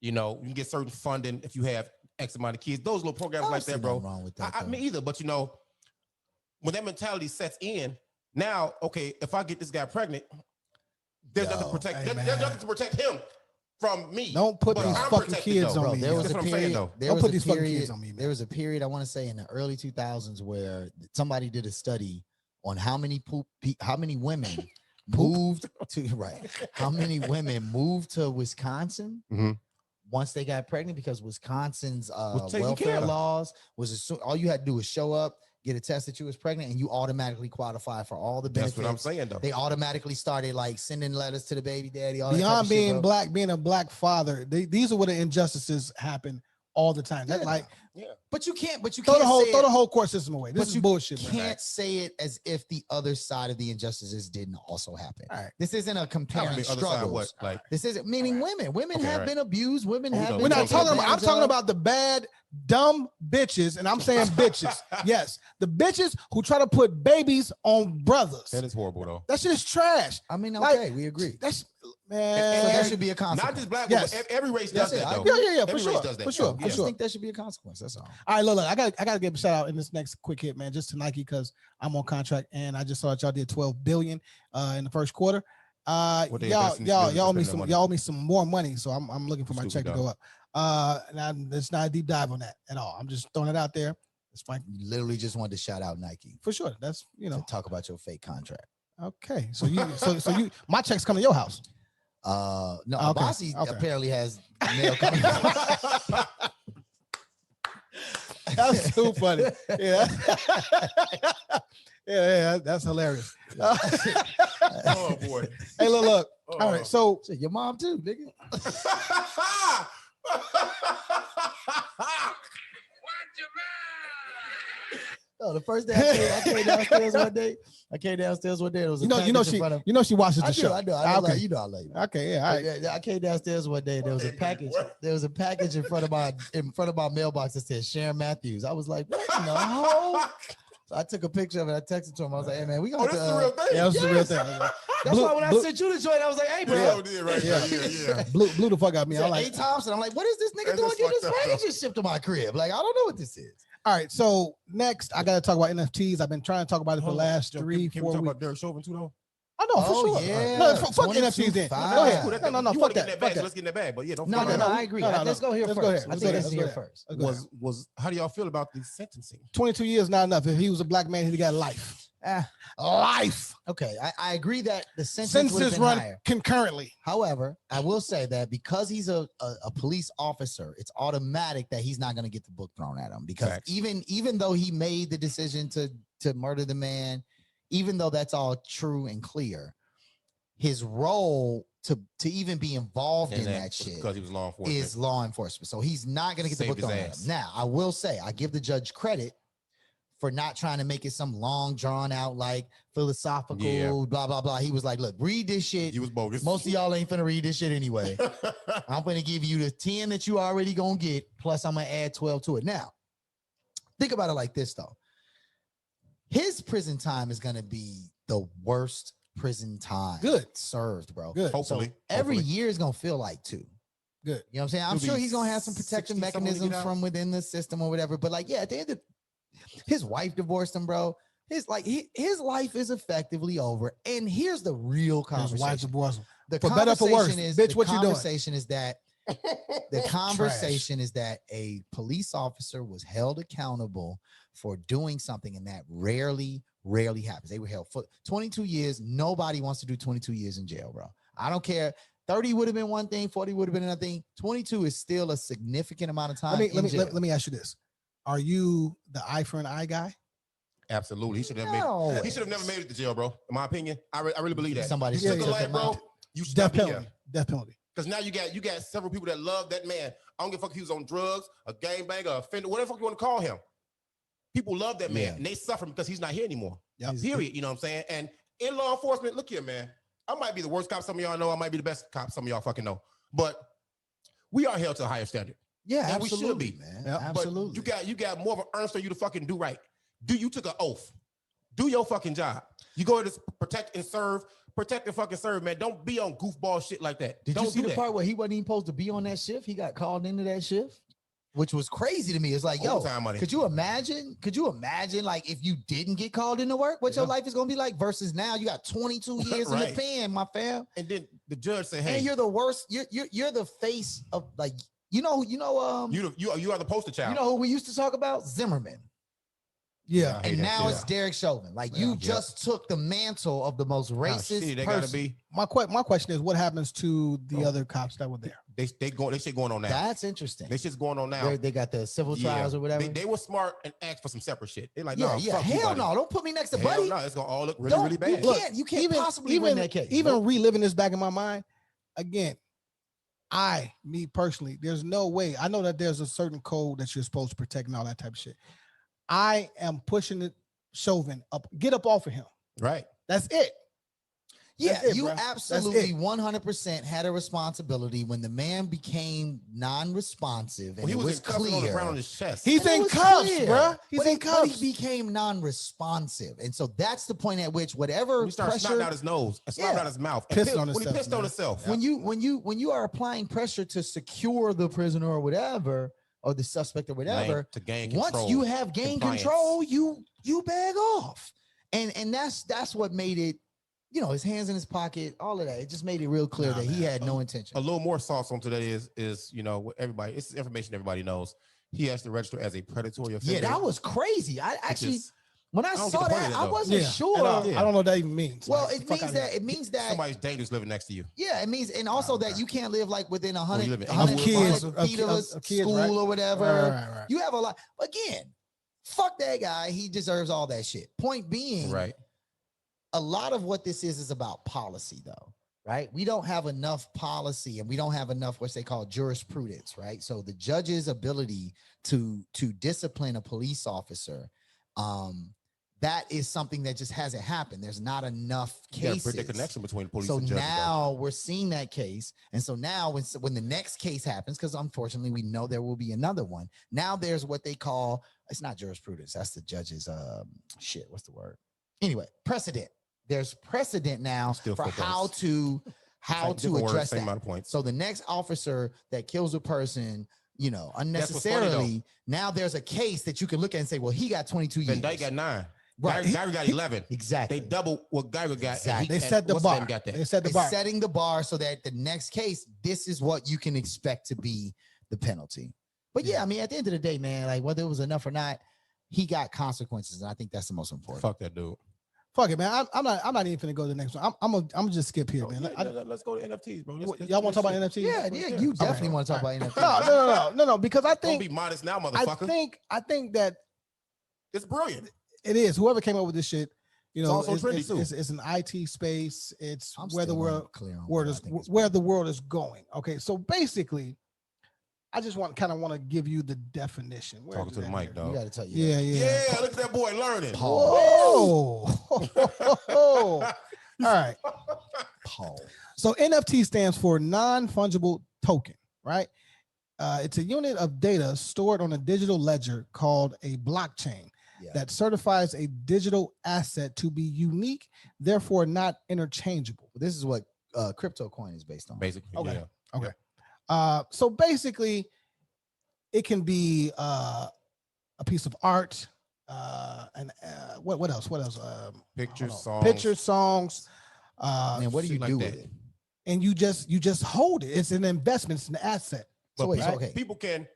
You know, you can get certain funding if you have X amount of kids. Those little programs I don't like see that, bro. nothing wrong with that, I though. me either, but you know, when that mentality sets in, now, okay, if I get this guy pregnant, there's nothing to Yo, protect. hey, There's man. nothing to protect him from me. Don't put But these I'm fucking protected, kids though. on Bro, me. there man. was That's a what I'm saying, period. though. There Don't was put a these fucking period. kids on me, man. There was a period, I want to say, in the early 2000s where somebody did a study on how many women moved to how many women moved to Wisconsin Mhm. once they got pregnant, because Wisconsin's Was taking care welfare of them. laws was all you had to do was show up, get a test that you was pregnant, and you automatically qualify for all the benefits. That's what I'm saying, though. They automatically started like sending letters to the baby daddy. All that type Beyond of shit, being bro. black, being a black father, these are where the injustices happen all the time. That's Yeah. like But you can't throw say the it- whole court system away. This but is you bullshit, man. can't say it as if the other side of the injustices didn't also happen. All right. This isn't a I comparing mean, other side, struggles. what? Like, This isn't meaning women. Women Okay, have right. been abused. Women Oh, we have know. been We're not taken talking about. I'm advantage talking of. about the bad dumb bitches, and I'm saying bitches. Yes, the bitches who try to put babies on brothers. That is horrible though. That shit is trash. I mean, Like, okay, we agree. That's So man. there should be a consequence. Not just black Yes. women. Every race does That's it. that I though. agree. Yeah, for Every sure, race does that. for sure, Yeah. for I just sure. think there should be a consequence. That's all. All right, look, I gotta give a shout out in this next quick hit, man, just to Nike because I'm on contract and I just saw that y'all did 12 billion in the first quarter. What they Y'all investing in business owe me to spend that some money. y'all owe me some more money, so I'm looking for my Stupid check to dog. go up. It's not a deep dive on that at all. I'm just throwing it out there. It's fine You literally just wanted to shout out Nike for sure. That's to talk about your fake contract. okay. So you my check's coming to your house. No, Okay, Abasi okay. apparently has mail coming. That's too funny. Yeah. yeah, that's hilarious. Oh boy. Hey, look. Oh. All right, so Shit, your mom too, nigga. Oh, the first day I came downstairs one day. There was a you know package in she front of. watches the I show. do. I know. Ah, okay. Like, you know I love you. Okay, yeah, all right. I came downstairs one day. There was a package. There was a package in front of my mailbox that said Sharon Matthews. I was like, what in the hell? So I took a picture of it. I texted to him. I was like, hey man, we Oh, got this to. is the real thing. Yeah, this is the real Yes. thing. That's Blue- why when I blue- sent you the joint, I was like, hey bro. Yeah, did right Yeah. there. Yeah. Blew the fuck out of me. I'm like, A Thompson. I'm like, what is this nigga That's doing? just Get this fucked up, package just shipped to my crib. Like, I don't know what this is. all right. So next, I got to talk about NFTs. I've been trying to talk about it for the last Can 3-4 we talk weeks. about Derek Chauvin too though? I know for Oh, sure. yeah. No, fuck NFTs then. 22.5. Go ahead. Cool, No, You fuck wanna get in that. bag, Fuck so that. let's get in that bag. But yeah, don't No, forget. I agree. Let's go here Let's first. go ahead. I Let's think go let's ahead. hear Let's go ahead. first. Let's go ahead. Was how do y'all feel about the sentencing? 22 years not enough. If he was a black man, he'd got life. Life. Okay, I agree that the sentence would have Sentences been run higher. concurrently. However, I will say that because he's a police officer, it's automatic that he's not going to get the book thrown at him because Facts. even though he made the decision to murder the man, even though that's all true and clear, his role to even be involved in that shit because he was law enforcement. is law enforcement. So he's not going to get the Saved book his thrown at ass. him. Now, I will say, I give the judge credit for not trying to make it some long, drawn out, like philosophical, Yeah. blah, blah, blah. He was like, look, read this shit. He was bogus. Most of y'all ain't finna read this shit anyway. I'm gonna give you the 10 that you already gonna get, plus I'm gonna add 12 to it. Now, think about it like this though. His prison time is gonna be the worst prison time Good. served, bro. Good. Hopefully. So every Hopefully. year is gonna feel like 2. Good. You know what I'm saying? I'm It'll sure be he's gonna have some protection 60 something when he get mechanisms out. from within the system or whatever. But like, yeah, at the end of his wife divorced him, bro. His life is effectively over. And here's the real His conversation. wife's divorce. The For better or for worse, conversation is bitch, the what you doing? conversation is that the conversation is that a police officer was held accountable for doing something, and that rarely happens. They were held for 22 years. Nobody wants to do 22 years in jail, bro. I don't care. 30 would have been one thing, 40 would have been another thing. 22 is still a significant amount of time. Let me ask you this. Are you the eye for an eye guy? Absolutely. He should have No. he should have never made it to jail, bro. In my opinion. I really believe that. Somebody You should took a have life, him bro. out. You should Death not be penalty. here. Death penalty. Because now you got several people that love that man. I don't give a fuck if he was on drugs, a gangbanger, a offender, whatever the fuck you want to call him. People love that man, Yeah. and they suffer because he's not here anymore. Yep. Period. You know what I'm saying? And in law enforcement, look here, man. I might be the worst cop some of y'all know. I might be the best cop some of y'all fucking know. But we are held to a higher standard. Yeah, And we should absolutely, be. man. Yep. Absolutely. But you got more of an earnest on you to fucking do right. You took an oath. Do your fucking job. You go to protect and serve. Protect and fucking serve, man. Don't be on goofball shit like that. Did Don't you see do the that. part where he wasn't even supposed to be on that shift? He got called into that shift, which was crazy to me. It's like, yo, Overtime money. could you imagine like if you didn't get called into work, what your Yeah. life is gonna be like versus now you got 22 years in Right. the pen, my fam. And then the judge said, "Hey, And you're the worst. You're the face of like you know you are the poster child." you know who we used to talk about? Zimmerman. Yeah. I hate And that now shit. it's Derek Chauvin. Like Yeah. you just took the mantle of the most How racist shitty they person. gotta be. My question is, what happens to the Oh. other cops that were there? They shit going on now. That's interesting. They shit's going on now. They got the civil Yeah. trials or whatever. They were smart and asked for some separate shit. They're like, yeah, no, yeah. fuck you, Hell buddy. no! Don't put me next to Hell Buddy. no, it's gonna all look really, Don't- really bad. You can't possibly win that case. Even Nope. reliving this back in my mind, again, me personally, there's no way. I know that there's a certain code that you're supposed to protect and all that type of shit. I am pushing it, Chauvin up, get up off of him. Right. That's it. Yeah, That's it, you bruh. That's absolutely it. 100% had a responsibility when the man became non-responsive and Well, he it was was in cuffs and on the clear. ground on his chest. He's And it in was cuffs, clear. bruh. He's but in he, but cuffs. he became non-responsive, and so that's the point at which whatever When he started snotting pressure, out his nose and snotting Yeah. out his mouth. And Pissing on when he himself, pissed on man. himself. when you are applying pressure to secure the prisoner or whatever, or the suspect or whatever, To gain once control. you have gained compliance. control, you bag off, and that's what made it. You know, his hands in his pocket, all of that. It just made it real clear Nah, that he man. had no intention. A little more sauce on today is you know what everybody. It's information everybody knows. He has to register as a predatory offender. Yeah, that was crazy. I which actually, is when I don't get saw the point of that, that, I though. wasn't Yeah. sure. And, I don't know what that even means. Well, Like, it fuck means outta that here. it means that somebody's dangerous living next to you. yeah, it means and also that you can't live like within you 100, live in 100 Inglewood, kids, 100 feet of a kids, school right? or whatever. Right. You have a lot. Again, fuck that guy. He deserves all that shit. Point being, Right. a lot of what this is about policy, though, right? We don't have enough policy and we don't have enough what they call jurisprudence, right? So the judge's ability to discipline a police officer, that is something that just hasn't happened. There's not enough You gotta cases. break the connection between police So and judges. now we're seeing that case, and so now when the next case happens, because unfortunately we know there will be another one. Now there's what they call, it's not jurisprudence. That's the judge's shit. What's the word? Anyway, precedent. There's precedent now Still for fuck how us. to Different words, address same that. amount of points. So the next officer that kills a person, you know, what's funny, though. unnecessarily, now there's a case that you can look at and say, well, he got 22 years. Van Dyke got 9. Right. Gary got 11. Exactly. They double what Gary got. Exactly. They set the bar. Got that. They set the It's bar. setting the bar so that the next case, this is what you can expect to be the penalty. But yeah, I mean, at the end of the day, man, like whether it was enough or not, he got consequences, and I think that's the most important. Fuck that dude. Fuck it, man. I'm not even gonna go to the next one. I'm gonna just skip here, man. Let's go to NFTs, bro. Y'all want to talk about NFTs? Yeah, you definitely want to talk about NFT. No, because I Don't think be modest now, I motherfucker. think that It's brilliant. it is whoever came up with this shit. You It's know, also trendy, too. it's an IT space. It's I'm where the still world not clear on where what I is think is where the world is going. Okay, so basically, I just want to give you the definition. Where Talking is to the that mic, here? dog. You got to tell you. Yeah, that. yeah. Yeah, look at that boy learning. Paul. All right. Paul. So NFT stands for non-fungible token, right? It's a unit of data stored on a digital ledger called a blockchain Yeah. that certifies a digital asset to be unique, therefore not interchangeable. This is what crypto coin is based on. Basically, Okay. yeah. So basically, it can be a piece of art, and what else? What else? Pictures, hold on. songs. Pictures, songs. And what do you shit like do that. with it? And you just hold it. It's an investment. It's an asset. So But wait, people, okay. people can,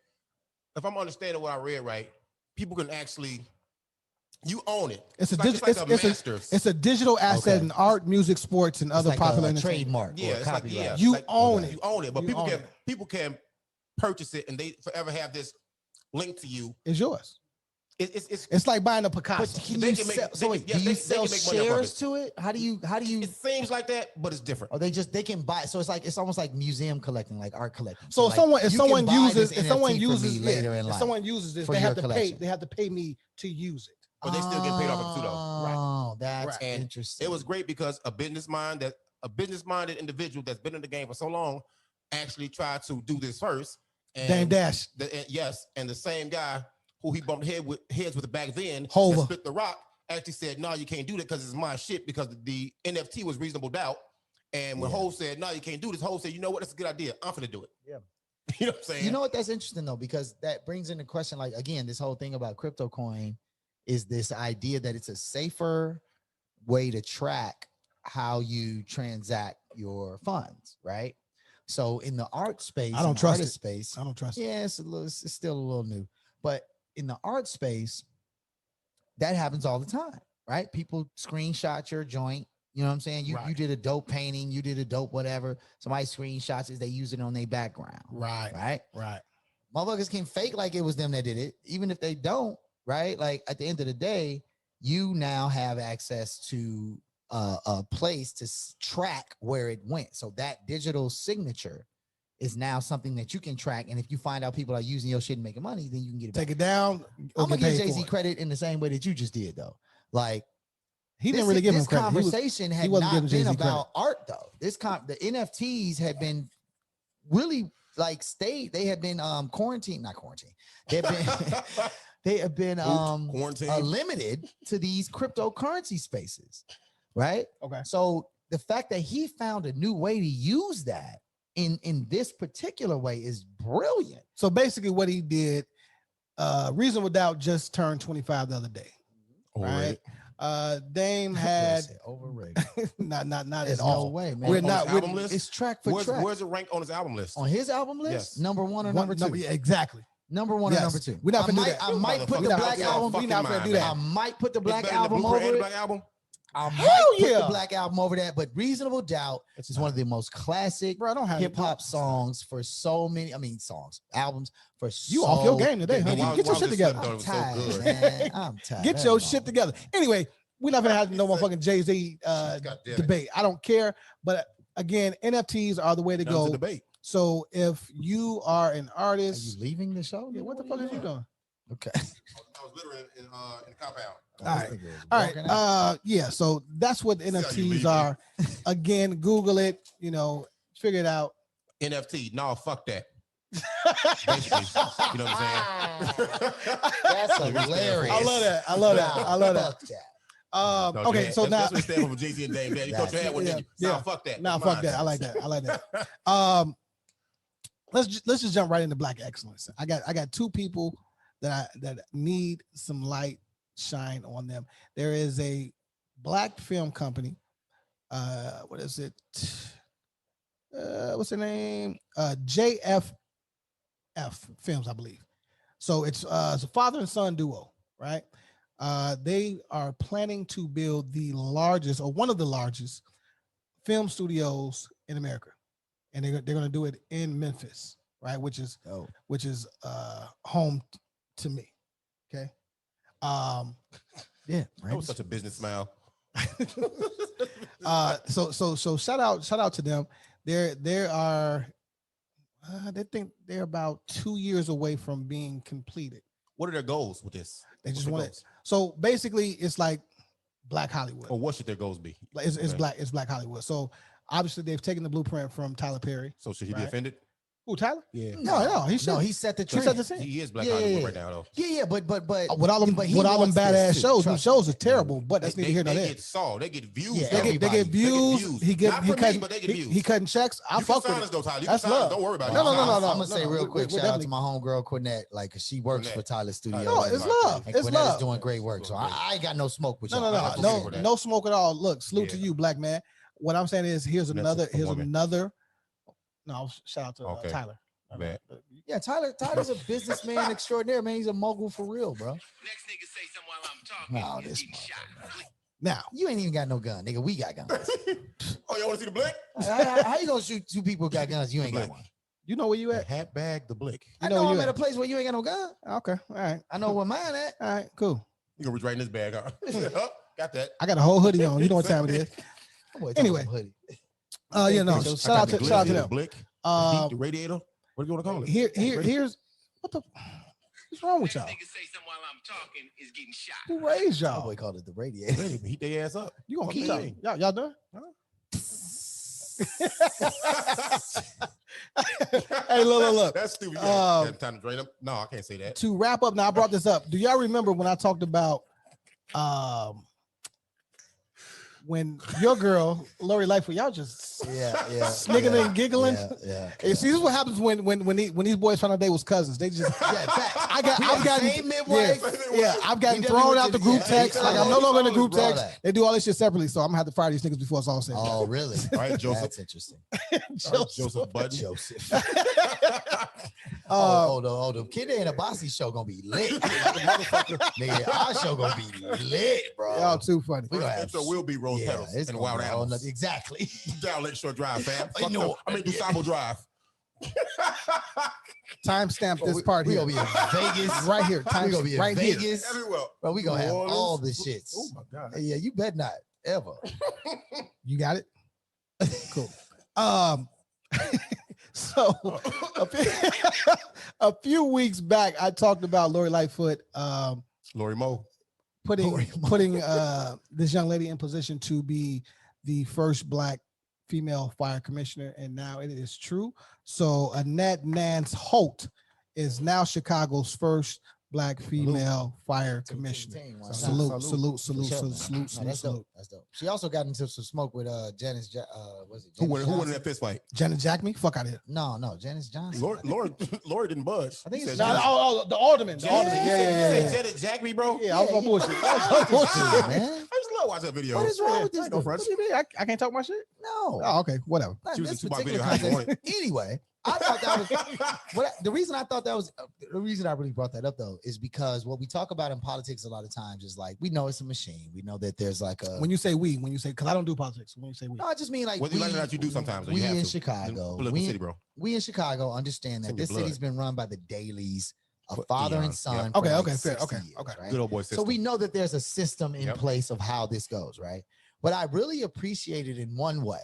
if I'm understanding what I read right, people can actually, you own it. It's a like, digital. it's like a master's. It's a digital asset Okay. in art, music, sports, and It's other like popular a entertainment. trademark. yeah, or a it's like copyright. yeah, You it's like- own it. You own it, but You people own can it. people can purchase it and they forever have this link to you. It's yours. It's It's like buying a But Picasso. can They you can make- sell? they So can- wait, yes, do they- you they can sell make money off of shares it. to it? How do you? it seems like that, but it's different. Or they can buy. So it's like it's almost like museum collecting, like art collecting. So like, if you someone can buy uses this if someone NFT from uses me later in if life. someone uses this, for they your have to pay. collection. They have to pay me to use it. But they still get paid off of it too, though. Oh, that's Right. And interesting. it was great because a business-minded individual that's been in the game for so long actually tried to do this first. And Dame Dash. Yes, and the same guy who he bumped heads with back then, Hova. that split the rock, actually said, "No, you can't do that because it's my shit." Because the NFT was reasonable doubt, and when Yeah. Hov said, "No, you can't do this," Hov said, "You know what? That's a good idea. I'm gonna do it." Yeah. You know what I'm saying? You know what? That's interesting though, because that brings into question, like again, this whole thing about crypto coin is this idea that it's a safer way to track how you transact your funds, right? So in the art space, I don't in the trust artist it. space, I don't trust it. yeah, it's still a little new, but in the art space, that happens all the time, right? People screenshot your joint. You know what I'm saying? You Right. did a dope painting, you did a dope whatever. Somebody screenshots it, they use it on their background, Right. right? Right. Motherfuckers can fake like it was them that did it, even if they don't, right? Like at the end of the day, you now have access to a place to track where it went. So that digital signature is now something that you can track. And if you find out people are using your shit and making money, then you can get it back. Take it down. I'm gonna get give paid Jay-Z for it. credit in the same way that you just did, though. Like he didn't really give him this credit. conversation had wasn't not giving been Jay-Z credit. about art though. The NFTs had been really like they had been quarantined, not quarantined. They have been they have been quarantine. limited to these cryptocurrency spaces, right? Okay. So the fact that he found a new way to use that in this particular way is brilliant. So basically, what he did, Reasonable Doubt just turned 25 the other day. Right. Dame had Overrated. not There's at all. no way, man. We're On not. his album list? It's track for track. Where's it ranked on his album list? On his album list, Yes. number one or number two? Yeah, exactly. Number one Yes. or number two? We're not I gonna do might, that. I might put the We're not Black gonna- album. we're not gonna do I that. might put the It's Black better than album Blueprint over and the it. Black album. I Hell might put yeah. the Black album over that, but Reasonable Doubt is one of the most classic Bro, I don't have hip hop songs for so many. I mean, albums for You so off your game today, Yeah, huh? why- Get your why shit was together. this I'm so tired, good? man. I'm tired. Get your shit together. Anyway, we're not gonna have no motherfucking Jay-Z God damn it. debate. I don't care. But again, NFTs are the way to None to go. debate. So if you are an Are artist, you leaving the show? yeah, what the fuck is you doing? Okay. I was literally in the compound. All right. All right. Yeah. So that's what how you NFTs leave are. Again, Google it. Figure it out. NFT. No, fuck that. Basically, you know what I'm saying? That's hilarious. I love that. I love that. I love that. Fuck that. No, Okay. Jay, So now, that's what it stands for Jay-Z and Dame. Man. You thought you had one, didn't you? Yeah. Nah, fuck that. nah, That's fuck mine. that. I like that. I like that. Let's just jump right into Black excellence. I got two people that need some light shine on them. There is a Black film company. What is it? What's the name? JFF Films, I believe. So it's a father and son duo, right? They are planning to build the largest or one of the largest film studios in America, and they're going to do it in Memphis, right? Which is home to me. Okay. Yeah. That was such a business smile. So shout out to them. They are they think they're about 2 years away from being completed. What are their goals with this? They What's just their want it. goals? So basically, it's like Black Hollywood. Or what should their goals be? Like it's Okay. Black Hollywood. So obviously they've taken the blueprint from Tyler Perry. So should he be Right. offended? Who, Tyler? Yeah. No, he should. He set the He trend. set the scene. He is Black Yeah, Hollywood yeah, right now, though. Yeah, but With all them, but he with all them wants this badass too, shows, them trust shows me. are terrible. But that's neither here nor they there. get saw. They get views. Yeah, They though. get everybody. views. He Not for me, cutting. but they get views. He cutting checks. I You can fuck sign with us it. though, Tyler. You That's can sign us. love. Don't worry about it. No, no, You can no, sign no, us. I'm gonna say no, real we- quick, we're shout out to definitely- my homegirl Quinette. Like, 'cause she works Quinette. for Tyler Studios. No, it's and- love. And It's Quinette love. is doing great work. So I ain't got no smoke with No, y'all. no, I no, have to no, say that. no smoke at all. Look, salute to Yeah. you, Black man. What I'm saying is, here's That's another. a woman. No, shout out to Okay. Tyler. Man. Yeah, Tyler's a businessman extraordinaire, man. He's a mogul for real, bro. Next nigga say something while I'm talking. Wow, he's this getting shot. Now, You ain't even got no gun, nigga. We got guns. Oh, you want to see the blick? how you gonna shoot two people who got guns? You ain't got one. you know where you The at? hat bag, the blick. I know know where I'm you at at. a place where you ain't got no gun. Okay, all right, I know where mine at. all right, cool. You can reach right in this bag, huh? Got that. I got a whole hoodie on. You know what time it is. My boy talking Anyway. about hoodie. So I shout out to The them. blick, the heat, Um, the radiator. What do you want to call it? here's what the what's wrong with Next y'all? nigga say something while I'm talking is getting shot. Who raised My y'all? boy called it the radiator. Heat their ass up. You gonna Fuck keep you talking? mean? Y'all done? Hey, look. That's stupid. Time to drain them. No, I can't say that. To wrap up, now I brought this up. Do y'all remember when I talked about when your girl Lori Lightfoot, y'all just Yeah. sniggering and giggling? Yeah. And see, this is what happens when these boys found out they was cousins. They just I've gotten same midwife. I've gotten We thrown definitely out the went group to- text. Like I'm no longer in the group Bro, text. that. They do all this shit separately, so I'm gonna have to fire these niggas before it's all said. Oh, really? All right, Joseph. That's interesting. Joseph Budden. Joseph. Um, The Kid and a Bossy show gonna be lit. Nigga, our show gonna be lit, bro. Y'all too funny. We gonna have So will be Rose Petals it's and gonna Wild be all Animals. nothing- Exactly. Down Lakeshore Drive, fam. I Fuck know. them. I mean, DuSable Drive. Timestamp this we, part we here. gonna be in Vegas. Right here. We gonna be in right here. Vegas. Everywhere. Bro, we gonna New have Orleans. all the shits. Oh my God. Yeah, you bet not ever. You got it? Cool. So a few weeks back, I talked about Lori Lightfoot Lori Moe. putting this young lady in position to be the first Black female fire commissioner, and now it is true. So Annette Nance Holt is now Chicago's first Black female fire To the commissioner. team, why not? Salute, salute, For salute, sure, salute, man. salute, No, salute, that's salute. dope. That's dope. She also got into some smoke with Janice. Was it Who Janice won in Johnson? that fist fight? Janet Jack me? Fuck out of here. No, Janice Johnson. Lori didn't budge. I think He it's said, No, Janet- the alderman. The alderman. Yeah, Yeah. Janet Jack me, bro. Yeah, I was Yeah, on yeah. bullshit. I was on bullshit. Wow, man. I just love watching that video. What is wrong with this Ain't no dude? front. What do you mean? I can't talk my shit? No. Oh, okay, whatever. Not She was this in Tupac particular video, how you context. Anyway, I thought that was the reason I thought that was the reason I really brought that up though is because what we talk about in politics a lot of times is like we know it's a machine. We know that there's like a When you say because I don't do politics. When you say we, no, I just mean like Whether you like it or not, you do sometimes, though. We You have in to. Chicago, Political we, city, bro. we in Chicago understand It's that in your this city's blood. been run by the Dailies, a For father and eons, son. yep. for Okay, like okay, fair, 60 okay, years, okay. right? Good old boy system. So we know that there's a system in Yep. place of how this goes, right? But I really appreciate it in one way.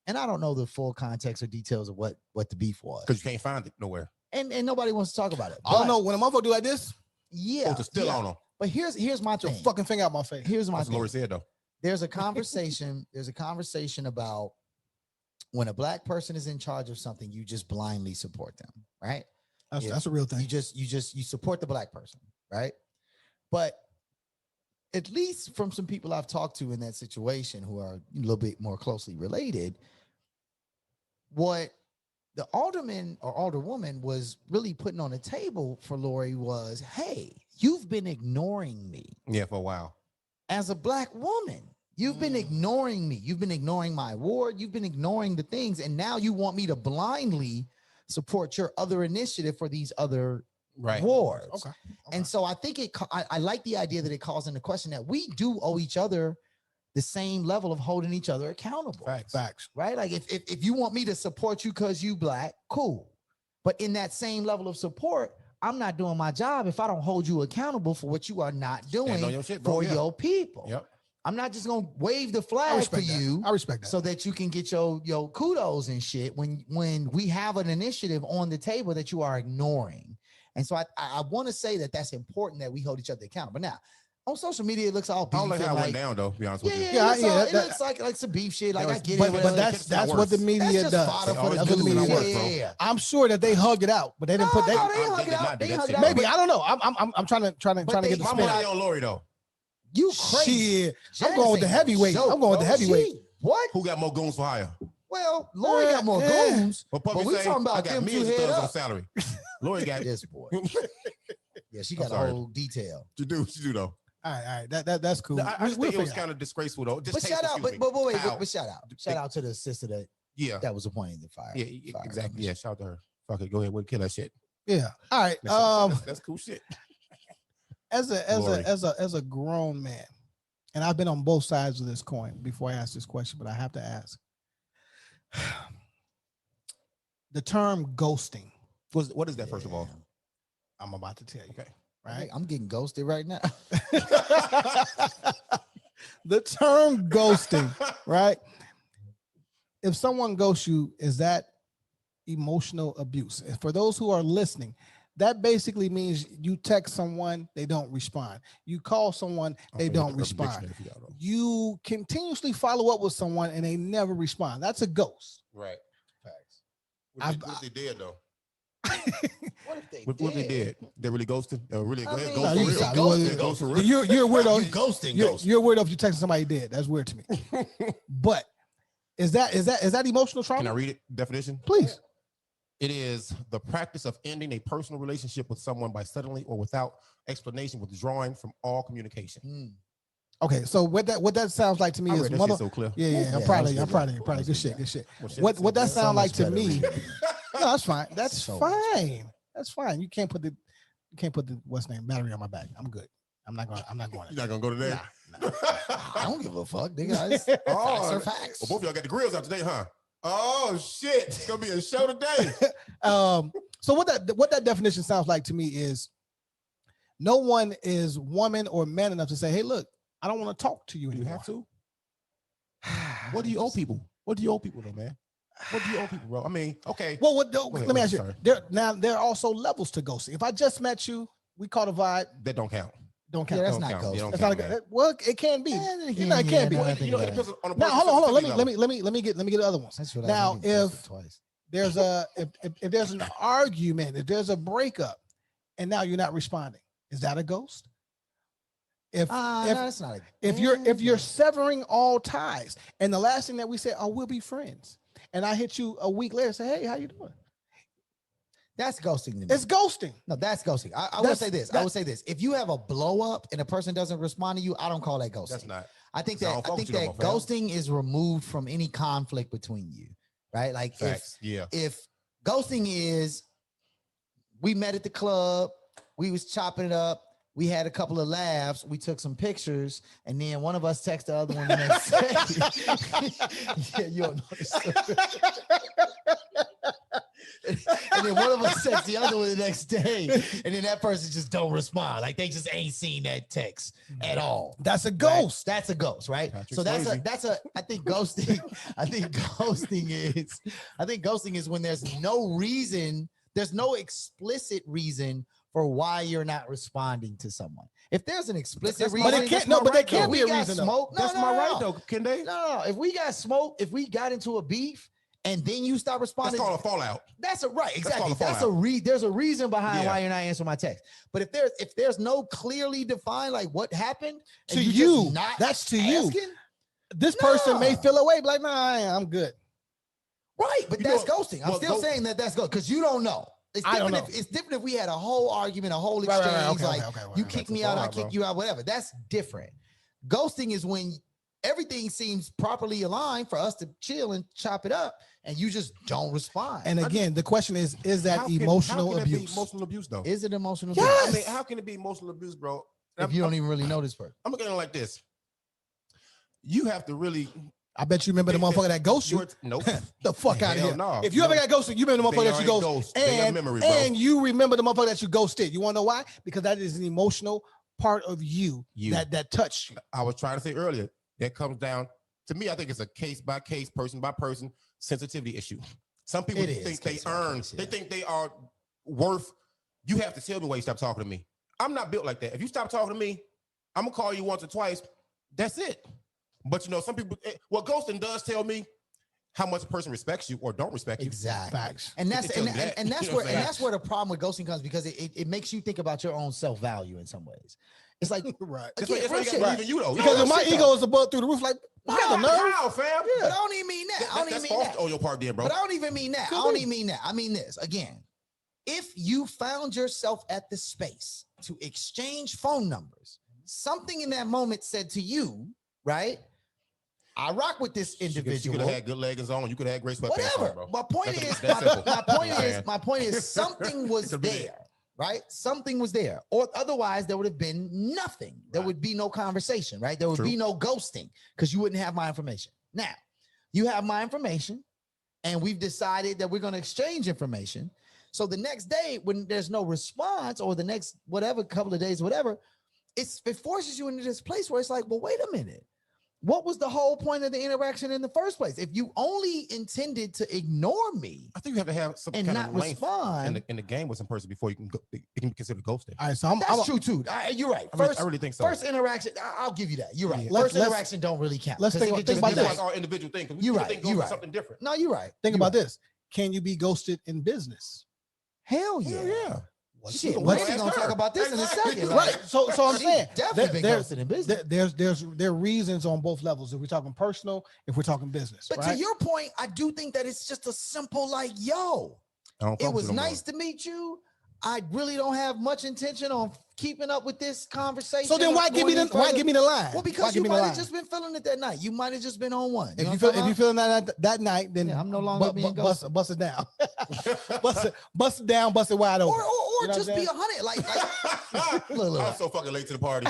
And I don't know the full context or details of what the beef was. because you can't find it nowhere. And nobody wants to talk about it. I don't But, know when a motherfucker do like this, Yeah. It's still yeah. on them. But here's my get your thing. fucking finger out my face. Here's my That's what thing. Lori said, though. There's a conversation. There's a conversation about when a Black person is in charge of something, you just blindly support them, right? Yeah. That's a real thing. You support the Black person, right? But at least from some people I've talked to in that situation who are a little bit more closely related, what the alderman or alderwoman was really putting on the table for Lori was, hey, you've been ignoring me Yeah, for a while. as a Black woman. You've been ignoring me. You've been ignoring my award. You've been ignoring the things. And now you want me to blindly support your other initiative for these other Right. wards. Okay. And so I think I like the idea that it calls into question that we do owe each other the same level of holding each other accountable. Facts. Right? Like if you want me to support you because you Black, cool. But in that same level of support, I'm not doing my job if I don't hold you accountable for what you are not Stand on doing your shit, bro. for Yeah. your people. Yep. I'm not just gonna wave the I flag for respect that. you I respect that. so that you can get your kudos and shit when we have an initiative on the table that you are ignoring. And so I want to say that that's important that we hold each other accountable. Now, on social media, it looks all I beef don't like and how it like, went down, though, to be honest with you. Yeah, it that- looks like some beef shit. Like Yeah, I get but it. but whatever. that's what the That's media just does. fodder They for the always do media. that work, bro. Yeah. I'm sure that they hugged it out, but they didn't put No, that. they hug did it not out. do They that hug it shit. out. Maybe But I don't know. I'm trying to get the they- spin. My out. money on Lori, though. you crazy. Shit, I'm Janice going with the ain't no heavyweight. joke, I'm going with the bro. heavyweight. She- What? Who got more goons for hire? Well, Lori got more Yeah. goons. Well, Puppy But we say, talking about I got them two millions of head thugs on up. salary. Lori got This boy. Yeah, she I'm got a sorry. whole detail. She do, though. All right. That's cool. I just We'll think it was figure kind of disgraceful, though. But shout out, but wait, How? but shout out. Shout out to the sister Yeah. that was appointed to fire. Yeah, fire exactly. commission. Yeah, shout out to her. Fuck it, go ahead, we'll kill that shit. Yeah. All right. That's cool shit. As Lori. a grown man, and I've been on both sides of this coin before I ask this question, but I have to ask. The term ghosting, What is that, first of all? Yeah. I'm about to tell you. Okay. Right? I'm getting ghosted right now. The term ghosting, right? If someone ghosts you, is that emotional abuse? And for those who are listening, that basically means you text someone, they don't respond. You call someone, they don't respond. You continuously follow up with someone and they never respond. That's a ghost. Right. Facts. What if they did, though? What if they What if they did? They really ghosted? They really I mean, ghost No, for you real? stop. Ghost for real? You're a weirdo. ghosting You're a weirdo if you text somebody dead. That's weird to me. But is that emotional Can I trauma? read it? Definition? Please. It is the practice of ending a personal relationship with someone by suddenly or without explanation withdrawing from all communication. Mm. Okay, so what that sounds like to me I is read that mother. shit so clear. Yeah, I'm Yeah, proud that of you. I'm was proud good. of you. Proud of you. Good shit. Good shit. Well, shit, What it's that so sound like much to better me? than- No, that's fine. That's So much better. fine. That's fine. You can't put the what's name battery on my back. I'm good. I'm not going. You're not gonna go today? I don't give a fuck, nigga. It's facts are facts. Well, both of y'all got the grills out today, huh? Oh shit! It's gonna be a show today. So what that definition sounds like to me is no one is woman or man enough to say, "Hey, look, I don't want to talk to you You anymore." have to. What do you owe people? What do you owe people, though, man? What do you owe people, bro? I mean, okay. Well, ahead, let me ask you. sorry. There are also levels to ghosting. If I just met you, we caught a vibe. That don't count. Don't Yeah, count. that's Don't not count. Yeah, ghost. don't That's count, not man. well. It can be. Yeah, It can be. now that I think You know, it about depends on a Now, person's hold on. Let sensitivity me get the other ones. That's what Now, I was thinking, if ghosted twice. there's a if there's an argument, if there's a breakup, and now you're not responding, is that a ghost? If No, if that's not. if you're severing all ties, and the last thing that we said, oh, we'll be friends, and I hit you a week later, say, hey, how you doing? that's ghosting to me. It's ghosting. No, that's ghosting. I would That's- say this. I that- would say this. If you have a blow up and a person doesn't respond to you, I don't call that ghosting. That's not. I think I that don't fuck with you no more, fam. ghosting is removed from any conflict between you, right? Like Facts. Yeah. if ghosting is, we met at the club, we was chopping it up, we had a couple of laughs, we took some pictures, and then one of us texted the other one the next day. Yeah, you don't know this story. And then one of us texts the other one the next day, and then that person just don't respond. Like they just ain't seen that text at all. That's a Right? ghost. That's a ghost, right? Patrick So that's Swayze. I think ghosting, I think ghosting is when there's no reason, there's no explicit reason for why you're not responding to someone. If there's an explicit That's my reason, But it can't. No, but there can't we be a got reason. Though. smoke. No, That's no, my no, right no. though, Kende. No, if we got smoke, if we got into a beef and then you stop That's responding, called a fallout. that's a right, exactly. called a That's a fallout. there's a reason behind Yeah. why you're not answering my text. But if there's no clearly defined like what happened and To just you, not that's to you. asking, This person may Nah. feel away, like, nah, I'm good. right? But You that's know, ghosting. I'm well, still saying that's ghosting because you don't know. It's I don't different. know. It's different if we had a whole argument, a whole Right, exchange. right, right. Okay, like okay, okay, you okay. kick That's a me out, I fallout, kick bro. you out, whatever. That's different. Ghosting is when everything seems properly aligned for us to chill and chop it up, and you just don't respond. And again, the question is that How can emotional it be abuse? emotional abuse though. is it emotional? Yes. I mean, how can it be emotional abuse, bro? If you don't even really know this person. I'm looking at it like this. You have to really. I bet you remember the motherfucker that ghosted you. Nope. The fuck out of Hell here. no. If you ever got ghosted, you remember the They motherfucker that you already ghosted. ghost. They got And, memory, bro. and you remember the motherfucker that you ghosted. You want to know why? Because that is an emotional part of you, You. that touched you. I was trying to say earlier, that comes down to me. I think it's a case by case, person by person sensitivity issue. Some people It is think they case by earn, case, they yeah. think they are worth. You have to tell me why you stop talking to me. I'm not built like that. If you stop talking to me, I'm gonna call you once or twice. That's it. But you know, some people, well, ghosting does tell me how much a person respects you or don't respect you. Exactly. Facts. And that's It tells and, you and, that. and that's You know where what I'm and saying? that's where the problem with ghosting comes because it makes you think about your own self-value in some ways. It's like Right. That's again, why real you shit. got to believe in you though. Because real if my shit, ego is above through the roof, like, you got the nerve. Wow, fam. But I don't even mean that. I don't even That's mean false that. on your part, then, bro. But I don't even mean that. I Could don't be. even mean that. I mean this again. If you found yourself at the space to exchange phone numbers, something in that moment said to you, right? I rock with this You individual. could have had good leggings on. You could have had great sweatpants on, Whatever. bro. My point That's is, that simple. my point is, Man. my point is, something was Could be there, right? Something was there, or otherwise there would have been nothing. There Right. would be no conversation, right? There would True. be no ghosting because you wouldn't have my information. Now, you have my information, and we've decided that we're going to exchange information. So the next day, when there's no response, or the next whatever couple of days, whatever, it forces you into this place where it's like, well, wait a minute. What was the whole point of the interaction in the first place? If you only intended to ignore me I think you have to have some and kind not of length respond, in the game with some person before you can go, it can be considered ghosting. All right, so I'm that's true too. You're right. I really think so. First interaction, I'll give you that. You're right. Yeah. First Let's- interaction don't really count. let's 'cause think it about- could think just about be this. That's like- our individual thing. 'Cause we You're people right, think you're ghosting right. is something different. No, you're right. think You're about right. this. Can you be ghosted in business? Hell yeah. Hell yeah. Shit, Well, Wendy ask gonna her. talk about this Exactly. in a second. Right. Like, So I'm she's saying definitely been there- ghosted in business. there are reasons on both levels. If we're talking personal, if we're talking business. But right? to your point, I do think that it's just a simple like, yo, I don't it fuck with was you no more. nice to meet you. I really don't have much intention on keeping up with this conversation. So then or why give me going the any why further. give me the line? Well, Why because you give me the might line? have just been feeling it that night. You might have just been on one. If know you what I'm feel talking that night, then Yeah, I'm no longer being bust it down, bust it down, bust it wide about? open. Or You know just what I'm be 100. Like look. I'm so fucking late to the party.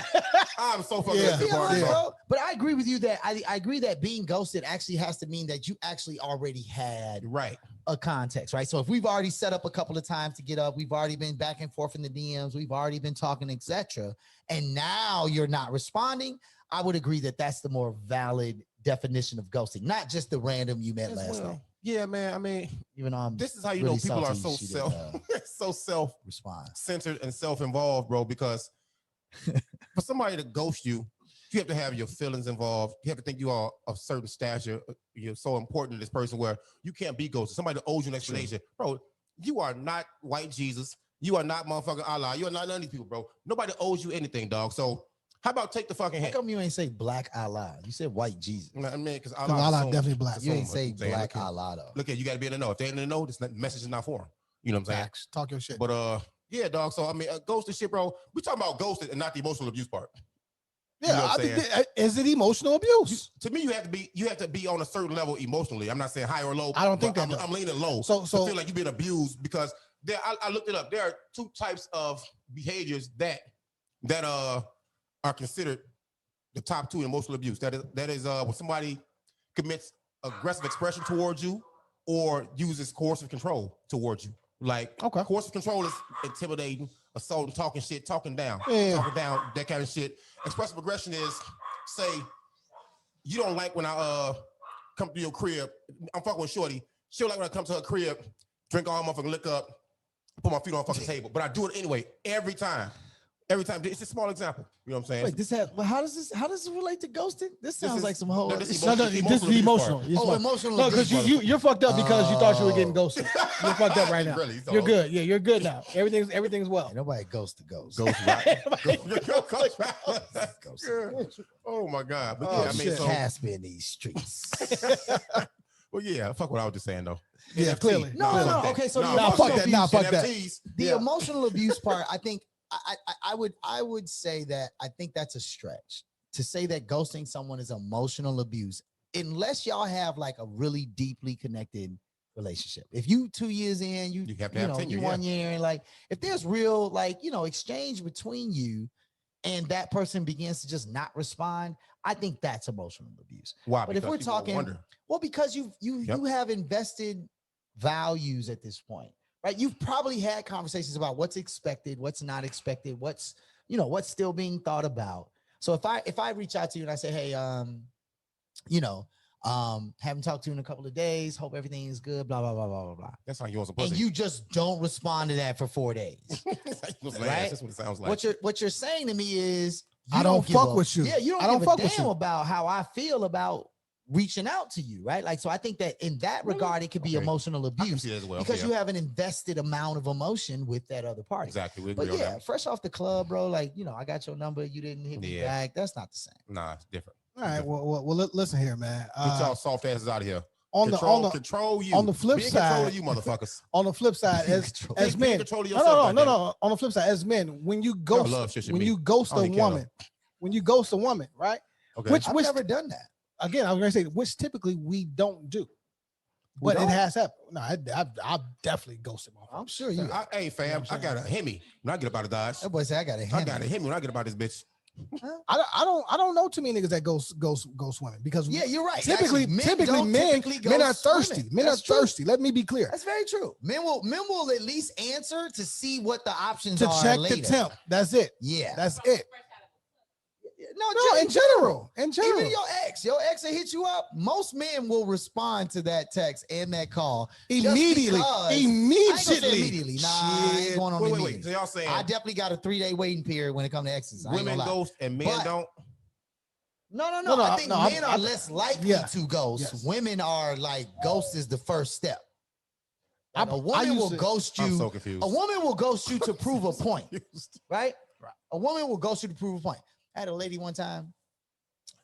I'm so fucking Yeah. late to be the party, 100, bro. bro. But I agree with you that I agree that being ghosted actually has to mean that you actually already had Right. a context, right? So if we've already set up a couple of times to get up, we've already been back and forth in the DMs, we've already been talking, etc., and now you're not responding, I would agree that that's the more valid definition of ghosting, not just the random you met As last well. night. Yeah, man. I mean, Even though I'm this is how you really know people are salty so she didn't, so self respond. centered and self involved, bro. Because for somebody to ghost you, you have to have your feelings involved. You have to think you are of certain stature. You're so important to this person where you can't be ghosted. Somebody that owes you an explanation. Bro, you are not white Jesus. You are not motherfucking Allah. You are not none of these people, bro. Nobody owes you anything, dog. So how about take the fucking How hand? come you ain't say black Allah? You said white Jesus. I mean, because Allah definitely black. You ain't say Damn, black look at- Allah though. Look at you got to be in the know. If they in the know, this message is not for them. You know what I'm saying? Facts. Talk your shit. But yeah, dog. So I mean, ghosted shit, bro. We talking about ghosted and not the emotional abuse part. yeah, you know what I I'm think is it emotional abuse? To me, you have to be on a certain level emotionally. I'm not saying high or low. I don't think but that, I'm leaning low. So- I feel like you've been abused because I looked it up. There are two types of behaviors that are considered the top two in emotional abuse. That is when somebody commits aggressive expression towards you or uses coercive control towards you. Like Okay. coercive control is intimidating, assaulting, talking shit, talking down, that kind of shit. Expressive aggression is, say, you don't like when I come to your crib. I'm fucking with Shorty. She don't like when I come to her crib, drink all motherfucking liquor up, put my feet on the fucking table. But I do it anyway, every time. Every time. It's a small example. You know what I'm saying? Wait, well, how does this relate to ghosting? This sounds is- like some whole. no, this is No, emotional- this is emotional. abuse It's oh, fine. emotional. No, because abuse. you're fucked up because you thought you were getting Oh. ghosted. You're fucked up right now. Really, so- You're good. Yeah, you're good now. Everything's well. Ain't nobody ghost to ghost. Ghost right. Ghost. Oh my God. But Oh, yeah, I mean, shit. so, Casper in these streets. well, yeah, fuck what I was just saying though. Yeah, NFT. clearly. No, Clearly. no, okay, so the Nah, fuck that. Nah, fuck that. NFTs. The Yeah. emotional abuse part, I think I would say that I think that's a stretch to say that ghosting someone is emotional abuse, unless y'all have like a really deeply connected relationship. If you 2 years in, you have to have know, tenure, you 1 year, and like if there's real like exchange between you, and that person begins to just not respond, I think that's emotional abuse. Why? But if Because we're people talking, wonder. well, because you have invested values at this point, right? You've probably had conversations about what's expected, what's not expected, what's still being thought about. So if I reach out to you and I say, hey, haven't talked to you in a couple of days, hope everything is good, blah blah blah blah blah blah, That's how you want some and pussy. you just don't respond to that for 4 days, Right? right? That's what it sounds like. what you're saying to me is I don't give fuck a- with you. Yeah, you don't I don't give a fuck with damn you. about how I feel about reaching out to you, right? Like, so I think that in that regard, it could be Okay. emotional I can abuse see that as well. because yeah. you have an invested amount of emotion with that other party. Exactly. We agree But on yeah, that. fresh off the club, bro, like, I got your number, you didn't hit me Yeah. back. That's not the same. Nah, it's different. All right. Well, listen here, man. Get y'all soft asses out of here. on Control you. on the flip Be in control side- of you motherfuckers. on the flip side, as Control. as Be in men, control of no, yourself. no. On the flip side, as men, when you ghost, love shit, when me. you ghost I a don't care, though. woman, when you ghost a woman, right? Okay. Which I've never done that. again, I was gonna say, which typically we don't do, but it don't? has happened. No, I've definitely ghosted my. I'm sure you. Hey fam, what I'm I got a Hemi when I get about a Dodge. That boy said I got a I hand. got a Hemi when I get about this bitch. I don't know too many niggas that ghost women because Yeah, you're right. typically Actually, men typically men are ghost thirsty. women. Men That's are true. thirsty. Let me be clear. That's very true. Men will at least answer to see what the options To are check later. the temp. That's it. Yeah. That's it. No, In general. In general. Even your ex will hit you up. Most men will respond to that text and that call Immediately. I ain't gonna say Immediately. immediately. Nah, I ain't Shit. going on Wait. immediately. So y'all saying I definitely got a 3-day waiting period when it comes to exes. I ain't women gonna lie. ghost and men But- don't? No. No, I think men are I'm- less likely yeah. to ghost. Yes. Women are like ghost is the first step. Like, I a woman used will to- ghost I'm you. so confused. A woman will ghost you to prove a point, right? Right. A woman will ghost you to prove a point. I had a lady one time.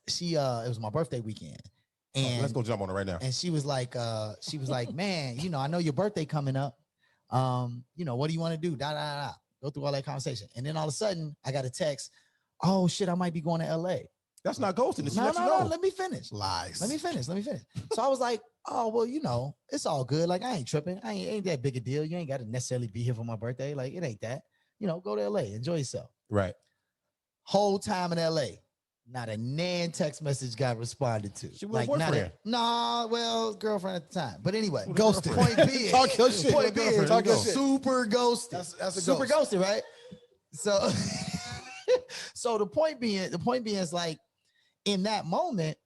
She it was my birthday weekend, and Let's go jump on it right now. and she was like, man, I know your birthday coming up. What do you want to do? Go through all that conversation, and then all of a sudden, I got a text. Oh shit, I might be going to L.A. That's not ghosting. It's No, let you know. let me finish. Lies. Let me finish. So I was like, oh, well, it's all good. Like, I ain't tripping. Ain't that big a deal. You ain't got to necessarily be here for my birthday. Like, it ain't that. Go to LA, enjoy yourself. Right. Whole time in LA, not a nan text message got responded to. She was a boyfriend. Girlfriend at the time. But anyway, Ghosted. Point being, Talk your shit. Point being, Girlfriend, talk your shit. super ghosted. That's a super ghost. ghosted, right? So, so the point being is like, in that moment,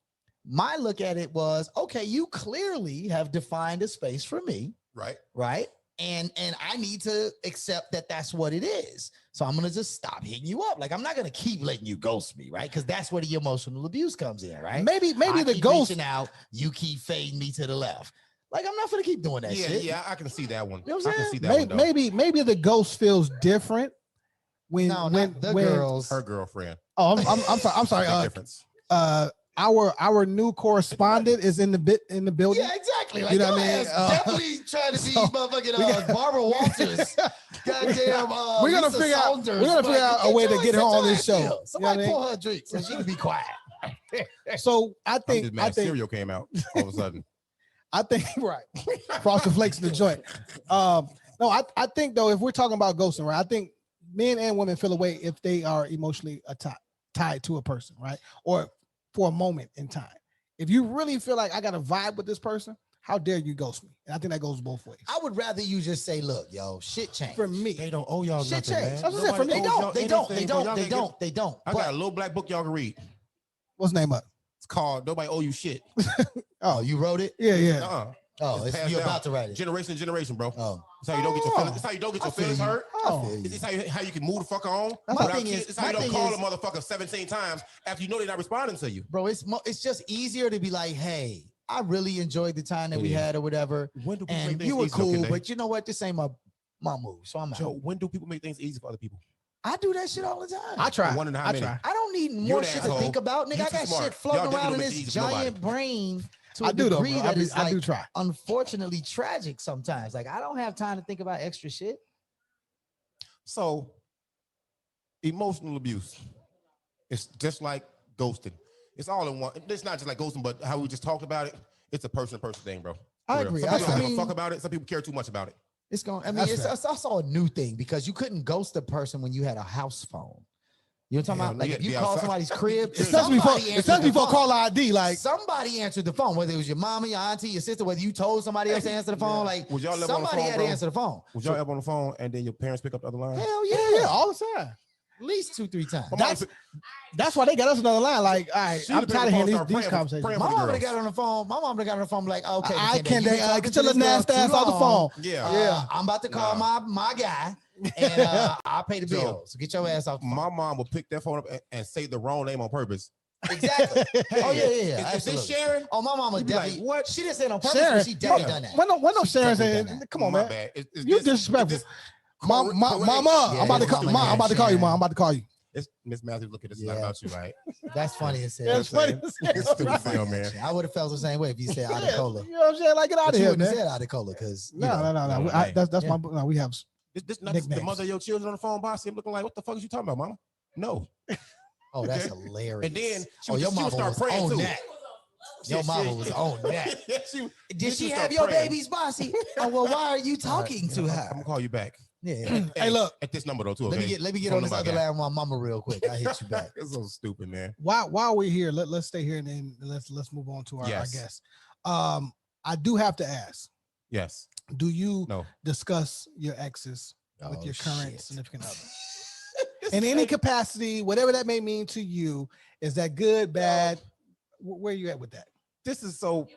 my look at it was, okay, you clearly have defined a space for me, Right. right? and I need to accept that that's what it is. So I'm gonna just stop hitting you up. Like I'm not gonna keep letting you ghost me, right? Because that's where the emotional abuse comes in, right? Maybe I the keep ghost. reaching out, you keep fading me to the left. Like I'm not gonna keep doing that Yeah, shit. yeah, I can see that one. You know what I'm I can saying? see that one. Though. Maybe the ghost feels different when No, when not the when. girls. Her girlfriend. Oh, I'm sorry. I'm sorry. Big difference. Our new correspondent is in the building. Yeah, exactly. Like You know your what I mean? ass definitely trying to be so motherfucking we got- Barbara Walters. Goddamn. We're gonna Lisa figure out. Saunders. We're gonna figure out a Get way your to get her ass- on sit this your show. ass You know still. what I Somebody mean? pour her a drink so she can be quiet. So I I'm think just mad cereal came out all of a sudden. I think right. Frosted Flakes in the joint. No, I think though, if we're talking about ghosting, right? I think men and women feel a way if they are emotionally tied to a person, right? Or for a moment in time. If you really feel like I got a vibe with this person, how dare you ghost me? And I think that goes both ways. I would rather you just say, look, yo, shit changed. For me, They don't owe y'all Shit nothing, changed. man. That's what I said, for Nobody me. owes y'all They don't. anything, bro. Y'all can get- They don't. I But got a little black book y'all can read. what's the name up? It's called Nobody Owe You Shit. oh, you wrote it? Yeah. Uh-uh. Oh, It's passed you're down. about to write it. Generation to generation, bro. Oh, It's how you don't get your feelings. It's how you don't get your feelings hurt. Oh, It's how you can move the fuck on. My without thing kids. is- It's how you my don't thing call is- a motherfucker 17 times after you know they're not responding to you. bro, it's just easier to be like, hey, I really enjoyed the time that we Yeah. had or whatever, When do people make and things you were easy, though, cool, Kinde? but you know what? This ain't my move, so I'm out. Joe, when do people make things easy for other people? I do that shit all the time. I try. One and how I many? try. I don't need You're more the shit asshole. to think about, nigga. You I too got smart. shit floating Y'all around in definitely make this it easy for nobody. giant brain to I a do though, degree bro. that is I like do try. unfortunately tragic sometimes. Like I don't have time to think about extra shit. So, emotional abuse. It's just like ghosting. It's all in one. It's not just like ghosting, but how we just talked about it. It's a person-to-person thing, bro. I For real. agree. Some I people don't give mean- a fuck about it. Some people care too much about it. It's going. I mean, That's it's fair. also a new thing because you couldn't ghost a person when you had a house phone. You know what I'm talking Yeah, about? Like yeah, if you yeah, call so- somebody's crib, Especially somebody before, answered especially the before phone. call ID. Like Somebody answered the phone, whether it was your mama, your auntie, your sister, whether you told somebody else to answer the phone. Like Was y'all ever on the somebody phone, had bro? to answer the phone. Was y'all ever on the phone and then your parents pick up the other line? Hell yeah, yeah, all the time. at least 2-3 times. My mom That's pick- that's why they got us another line. Like, all right, She I'm the tired of people hearing start these praying for- conversations. praying My for the mom would have girls. got on the phone. My mom would have got on the phone, like, okay, I McKinney, can you been talking get to your this girl nasty too ass off the long. phone. Yeah. Yeah. I'm about to call my guy, and I'll pay the Joe, bill. So get your ass off the phone. My mom would pick that phone up and say the wrong name on purpose. Exactly. Oh yeah, Is this absolutely. Sharon? Oh, my mama You be like, definitely. what? She didn't say it on purpose, Sharon, but she definitely done that. When no She Sharon definitely saying, done that. come on, My man. bad. Is You this- disrespectful. is this Mama, correct? I'm about to Yeah, call. mama Mom, I'm about to call you, named mom. I'm about to call you. It's Miss Matthews. Look at this. It's Yeah. not about you, right? That's funny as hell. That's funny. It's stupid for him, man. I would have felt the same way if you said Ada Cola. You know what I'm saying? Like, get out But of you here, wouldn't man. have said Ada Cola because No. No, That's yeah. my. No, we have. This not the Nicknames. mother of your children on the phone, boss. I'm looking like, what the fuck is you talking about, mama? No. Oh, that's Okay. hilarious. And then she oh, would your just- she would mama start was praying on too. that. Your mama was on that. Yeah, she, Did she would have start your praying. baby's bossy? Oh well, why are you talking to I'm her? gonna call you back. Yeah. Hey, look. At this number though, too. Let me okay? get Phone on this number other I got. line with my mama real quick. I hit you back. It's so stupid, man. While we're here, let's stay here and then let's move on to our Yes. guest. I do have to ask: Yes. do you No. discuss your exes with Oh, your current shit. significant other in any capacity, whatever that may mean to you? Is that good, bad? Where you at with that? This is so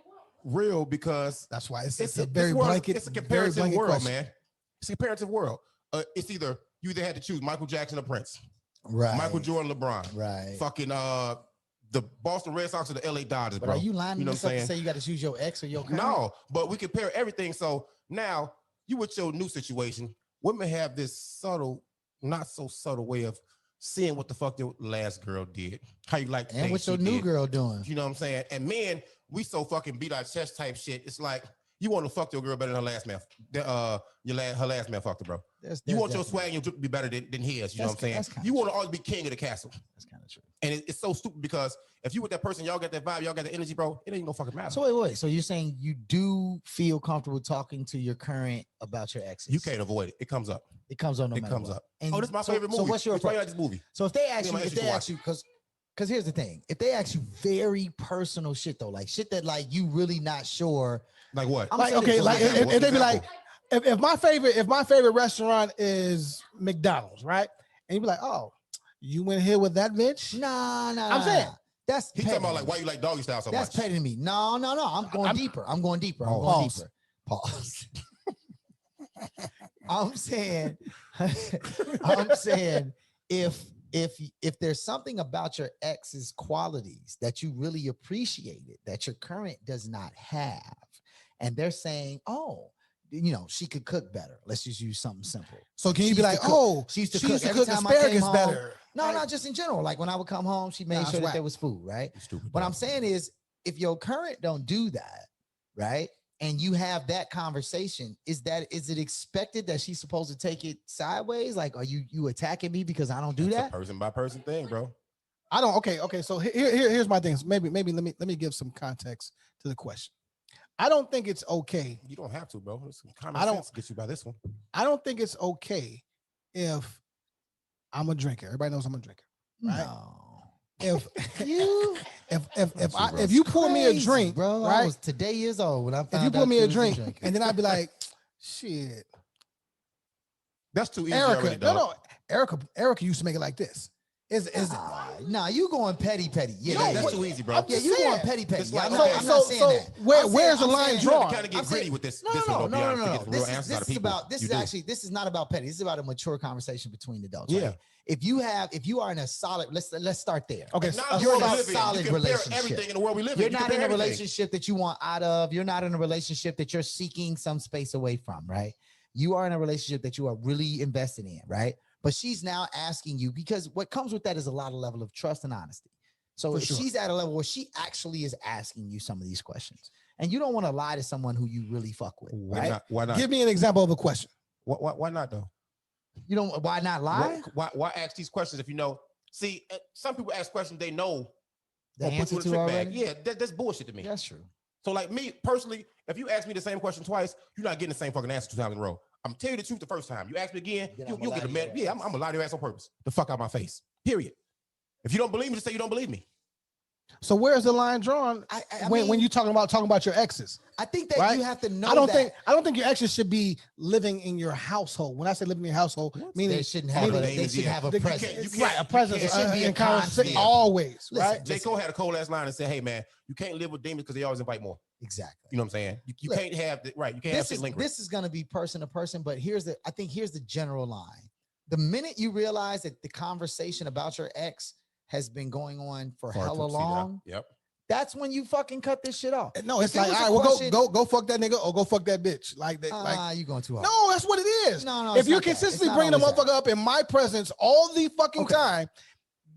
real because That's why it's it's a very this world- blanket. It's a very comparative blanket world, question. man. It's a comparative world. It's either you either had to choose Michael Jackson or Prince, Right. Michael Jordan, LeBron, Right. fucking the Boston Red Sox or the LA Dodgers, But bro. are you lining You know this what up I'm to say saying? you got to choose your ex or your current? No, but we compare everything. So now you with your new situation, women have this subtle, not so subtle way of seeing what the fuck your last girl did, how you like, the And things what your she new did. girl doing? You know what I'm saying? And men, we so fucking beat our chest type shit. It's like you want to fuck your girl better than her last man. Her last man fucked her, bro. You want your swag and your drip to be better than his. You know what I'm saying? That's kinda You want to always be king of the castle. That's kind of true. And it's so stupid because if you with that person, y'all got that vibe, y'all got the energy, bro. It ain't no fucking matter. So wait. So you're saying you do feel comfortable talking to your current about your exes? You can't avoid it. It comes up. It comes on no It matter comes what. up. And Oh, this is my so- favorite movie. So what's your Which one you approach? like this movie? So if they ask Me you, and my if ex they used to ask you, because here's the thing, if they ask you very personal shit though, like shit that like you really not sure. Like what? I'm Like, saying okay, this, like like, if they be like, if my favorite restaurant is McDonald's, right? And you be like, oh, you went here with that bitch? Nah. I'm saying. That's He talking about like why you like doggy style so that's much. petty to me. No. I'm going deeper. I'm going deeper. I'm going Pause. deeper. Pause. I'm saying, I'm saying, if there's something about your ex's qualities that you really appreciated that your current does not have, and they're saying, oh, you know, she could cook better. Let's just use something simple. So can you She be used like, to cook. oh, She used to she cook used to every cook time I came asparagus home. better? No, Like, not just in general. Like when I would come home, she made Nah, it's sure that whack. there was food, right? Stupid. What dog. I'm saying is, if your current don't do that, right, and you have that conversation, is it expected that she's supposed to take it sideways? Like, are you attacking me because I don't do It's that? a person by person thing, bro. I don't. Okay. So here's my things. Maybe let me give some context to the question. I don't think it's okay. You don't have to, bro. It's common I don't- sense gets you by this one. I don't think it's okay if I'm a drinker. Everybody knows I'm a drinker. Right. No. If You if you pour me a crazy, drink, bro. right? I was today years old when I found If you pour out me a was drink, drinker. and then I'd be like, shit, That's too easy Erica. already, dog. Erica used to make it like this. Nah, you going petty. Yeah, No, That's what- too easy, bro. I'm yeah, just you saying. going petty. It's Yeah, like, I'm not, okay, I'm not saying that. where's the I'm line saying- You have drawn? to kind of get I'm gritty saying- with this. No, this one, though, be honest, to get the real answer out of people. This You is do. this is not about petty. This is about a mature conversation between adults. Yeah. Right? If you are in a solid, let's start there. Okay, Now so the you're world in we a live in, solid you compare relationship. everything in the world we live in. You're You not in compare a everything. relationship that you want out of. You're not in a relationship that you're seeking some space away from, right? You are in a relationship that you are really invested in, right? But she's now asking you, because what comes with that is a lot of level of trust and honesty. So For if sure. she's at a level where she actually is asking you some of these questions, and you don't want to lie to someone who you really fuck with, Why right? not? Why not? give me an example of a question. Why not though? You don't. Why not lie? Why ask these questions if you know? See, some people ask questions they know The gonna put answer you in a to trick bag. already. Yeah, that's bullshit to me. That's true. So like me personally, if you ask me the same question twice, you're not getting the same fucking answer 2 times in a row. I'm telling you the truth the first time. You ask me again, Then you'll I'ma get lie the to man. your Yeah, ass. I'm gonna lie to your ass on purpose. The fuck out my face. Period. If you don't believe me, just say you don't believe me. So where's the line drawn I when mean, you talking about your exes? I think that right? you have to know. I don't that think your exes should be living in your household. When I say living in your household, meaning they shouldn't have. the A, name they is, should yeah. have a You can't- presence. right, a presence. It should be a in conversation constant. always, Listen, right? J. Cole had a cold ass line and said, "Hey man, you can't live with demons because they always invite more." Exactly. You know what I'm saying? You Look, can't have the, right. You can't have shit lingering. This is going to be person to person, but here's the general line. The minute you realize that the conversation about your ex has been going on for Hard to hella see that. long, Yep. that's when you fucking cut this shit off. No, it's If it like, was all a right, well, question- go fuck that nigga or go fuck that bitch. Like that, like You going too hard. no, that's what it is. No, If it's you not that. It's consistently not bring the always that. motherfucker up in my presence all the fucking Okay. time,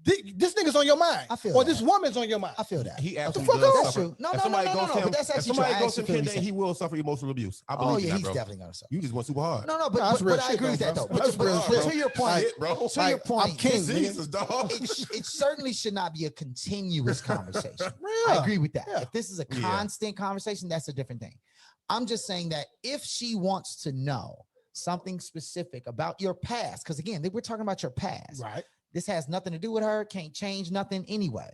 this nigga's on your mind. I feel or that. this woman's on your mind. I feel that. He Okay. absolutely fuck does up? That's suffer. true. No, If no, somebody no, goes no, to him- but that's if actually true. somebody I goes to actually him, feel what then you're he will suffer emotional abuse. I Oh believe yeah, that, he's bro. definitely gonna suffer. You just went super hard. No, No, that's but real I shit, agree with though, that bro. though. That's real But shit. to your point, Shit, bro. to your Like, point, I'm king, nigga. Jesus, dog. it certainly should not be a continuous conversation. Yeah. I agree with that. Yeah. If this is a Yeah. constant conversation, that's a different thing. I'm just saying that if she wants to know something specific about your past, because again, we're talking about your past. Right. This has nothing to do with her, can't change nothing anyway.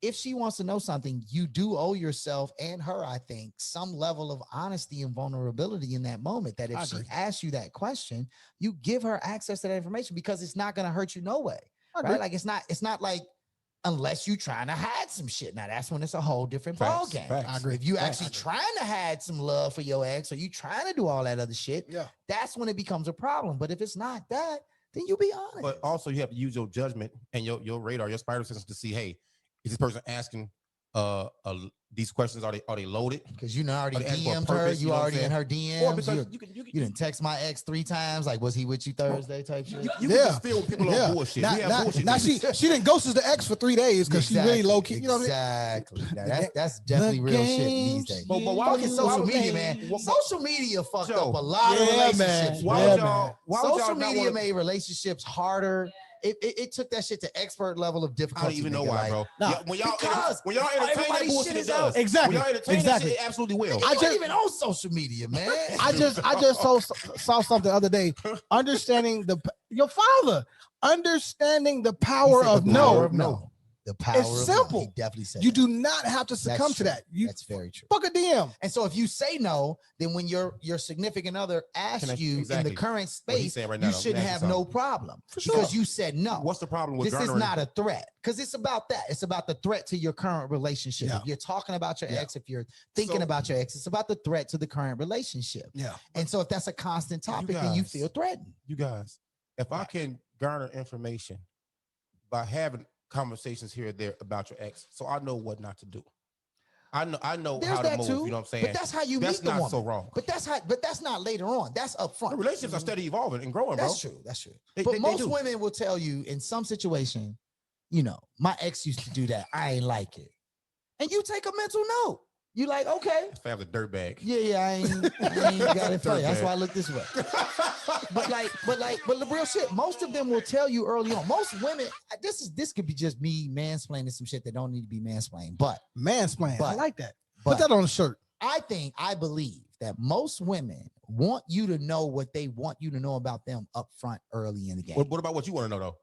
If she wants to know something, you do owe yourself and her, I think, some level of honesty and vulnerability in that moment. That I if she agree. asks you that question, you give her access to that information because it's not going to hurt you no way. I agree. Right? Like it's not like unless you trying to hide some shit. Now that's when it's a whole different ball Facts, game. facts. I agree. If you Facts. actually trying to hide some love for your ex or you trying to do all that other shit, Yeah. that's when it becomes a problem. But if it's not that, then you be honest. But also, you have to use your judgment and your radar, your spider sense to see, hey, is this person asking these questions? Are they loaded? Because you know already Or they ask for a DM'd her, purpose, you you know what already I'm in her Or DMs. because You, you can you didn't text my ex 3 times. Like, was he with you Thursday? Type shit. you Yeah. can just feel people on bullshit. Now, We have now, bullshit. now niggas. she didn't ghost the ex for 3 days because she really low key. You know what exactly. Now, The that's definitely the real shit these games days. But why Fucking would- why social would media, they- man. why- Social media fucked Joe, up a lot of yeah, relationships. man. Why man. would Yeah, y'all? man. Why would y'all Social not media wanna- made relationships harder. It took that shit to expert level of I difficulty. don't even know nigga, why, like, bro. Nah, Yeah, when y'all because when y'all entertain that everybody's bullshit, shit it is does. out. Exactly. When y'all entertain Exactly. that shit, it absolutely will. I I just just- even on social media, man. I just saw something the other day. Understanding your father, understanding the power He said of the no. power of no. The power It's of no. simple. He definitely said You that. do not have to That's succumb to true. that. You That's very true. fuck a DM. And so if you say no, then when your significant other asks Can I- you in exactly. the current What he's space, saying right now, you though. Let me shouldn't ask have you no something. problem For sure. because you said no. What's the problem with This is garnering? not a threat because it's about that. It's about the threat to your current relationship. Yeah. If you're talking about your Yeah. ex, if you're thinking So- about your ex, it's about the threat to the current relationship. Yeah. And so if that's a constant topic, then you guys- feel threatened. You guys, if I can garner information by having conversations here and there about your ex, so I know what not to do. I know There's how to that move. too. You know what I'm saying? But that's how you That's meet the not woman. so wrong. But that's not later on. That's up front. Relationships are steady evolving and growing, That's bro. true. That's true. They- But they most do. women will tell you in some situation, my ex used to do that. I ain't like it. And you take a mental note. You like, okay. Family dirtbag. Yeah, I ain't got it for you. That's Dirtbag. why I look this way. But the real shit, most of them will tell you early on. Most women, this could be just me mansplaining some shit that don't need to be mansplained. But Mansplain. I But- like that. but Put that on a shirt. I believe that most women want you to know what they want you to know about them up front early in the game. What about what you want to know though?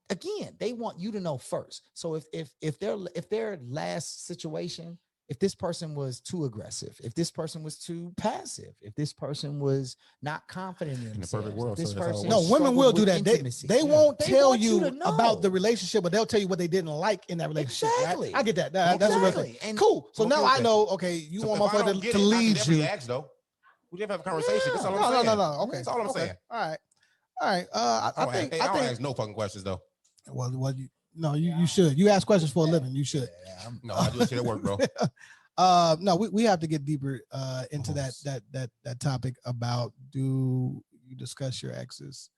Again, they want you to know first. So if their last situation, if this person was too aggressive, if this person was too passive, if this person was not confident in the themselves, perfect world, if this so that's how it person No, works. women struggled will do with that. intimacy. They won't They tell want you you to know. about the relationship, but they'll tell you what they didn't like in that relationship. right? Exactly. I get that. That's a real thing. Exactly. And Cool. So I'm now okay with I that. know. Okay, you So want if I my don't to get it, I lead can definitely you. ask, though. We didn't have a conversation. That's all I'm No, saying. no. Okay, That's all I'm okay. saying. All right. I think. I don't ask no fucking questions though. Well, you should. You ask questions for a living. You should. No, I do that shit at work, bro. No, we have to get deeper into course. that topic about do you discuss your exes?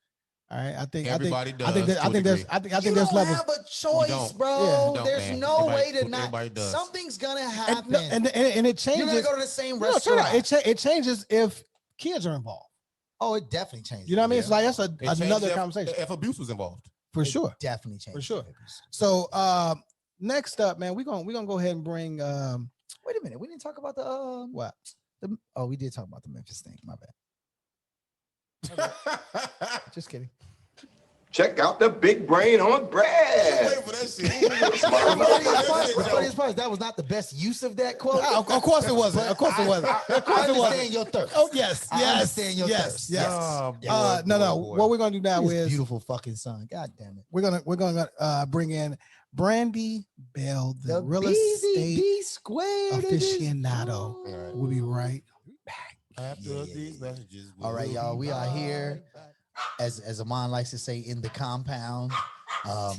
All right, I think Everybody I think does, that, to I a think there's degree. I think you there's don't levels. have a choice, don't. bro. Yeah. You don't, There's man. no way Everybody- to not. everybody does. Something's gonna And, happen. no, and it You're changes. gonna go to the same No, check it restaurant. out. It changes if kids are involved. Oh, it definitely changes. You know what I mean? It's like that's It changed another if- conversation If abuse was involved. for It sure. Definitely changes. sure. babies. So next up, man, we're gonna go ahead and bring Wait a minute. We didn't talk about the what? we did talk about the Memphis thing. My bad. Just kidding. Check out the big brain on Wait bread. for that shit. The funniest part is that was not the best use of that quote. Of course it wasn't. Of course it wasn't. Of course I it wasn't. understand your thirst. Oh yes, I yes, understand your yes, thirst. yes. Oh, No. boy. What we're gonna do now His is beautiful fucking son. God damn it. we're gonna bring in Brandy Bell, the real estate BZB squared. aficionado. All right. We'll be right back. After Yeah. these messages. All right, we'll y'all. be We are right here, back. as Amon likes to say, in the compound,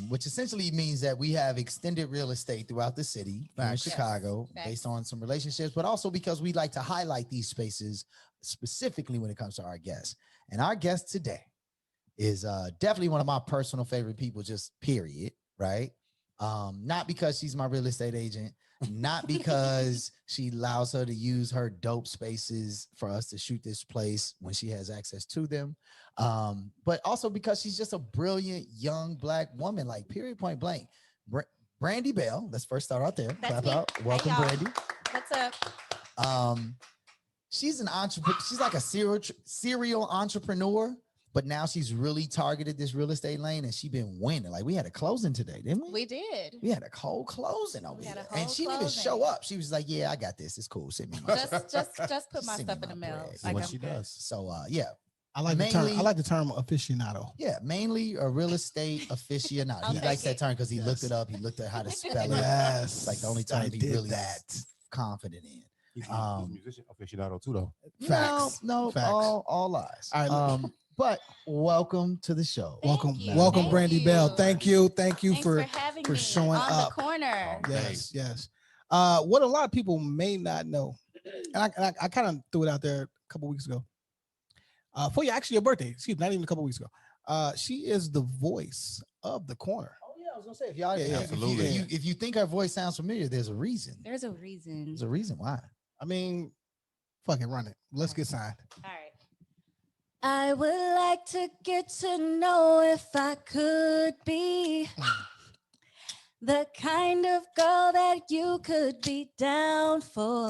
which essentially means that we have extended real estate throughout the city here in Facts. Chicago, Facts. based on some relationships, but also because we like to highlight these spaces specifically when it comes to our guests. And our guest today is definitely one of my personal favorite people, just period, right? Not because she's my real estate agent, not because she allows her to use her dope spaces for us to shoot this place when she has access to them, but also because she's just a brilliant young Black woman, like period, point blank. Brandy Bell, let's first start out there. That's Clap me. out. Hey, Welcome, y'all. Brandy. What's up? She's an entrepreneur. She's like a serial entrepreneur, but now she's really targeted this real estate lane, and she's been winning. Like we had a closing today, didn't we? We did. We had a whole closing over We had here, a and whole she didn't even show closing. up. She was like, "Yeah, I got this. It's cool. Send me my stuff." Just put my Send me stuff in the my mail. bread. Like what I'm she good. does. So yeah, I like the term. Mainly- I like the term aficionado. yeah, mainly a real estate aficionado. I'll He take likes that it. term because he Yes. looked it up. He looked at how to spell it. Yes, It's like the only I time he did really that. is confident in. He's Um, a musician aficionado too, though. Facts. No, Facts. all lies. All right. But welcome to the show. Thank Welcome, you. welcome, Thank Brandy you. Bell. Thank you Thanks for having for me showing on up. the corner. Oh, yes. What a lot of people may not know, and I kind of threw it out there a couple weeks ago. For your birthday, excuse me, not even a couple weeks ago. She is the voice of the corner. Oh yeah, I was gonna say if y'all, Yeah, absolutely. if you think her voice sounds familiar, there's a reason. There's a reason. There's a reason why. I mean, fucking run it. Let's get signed. All right. I would like to get to know if I could be the kind of girl that you could be down for.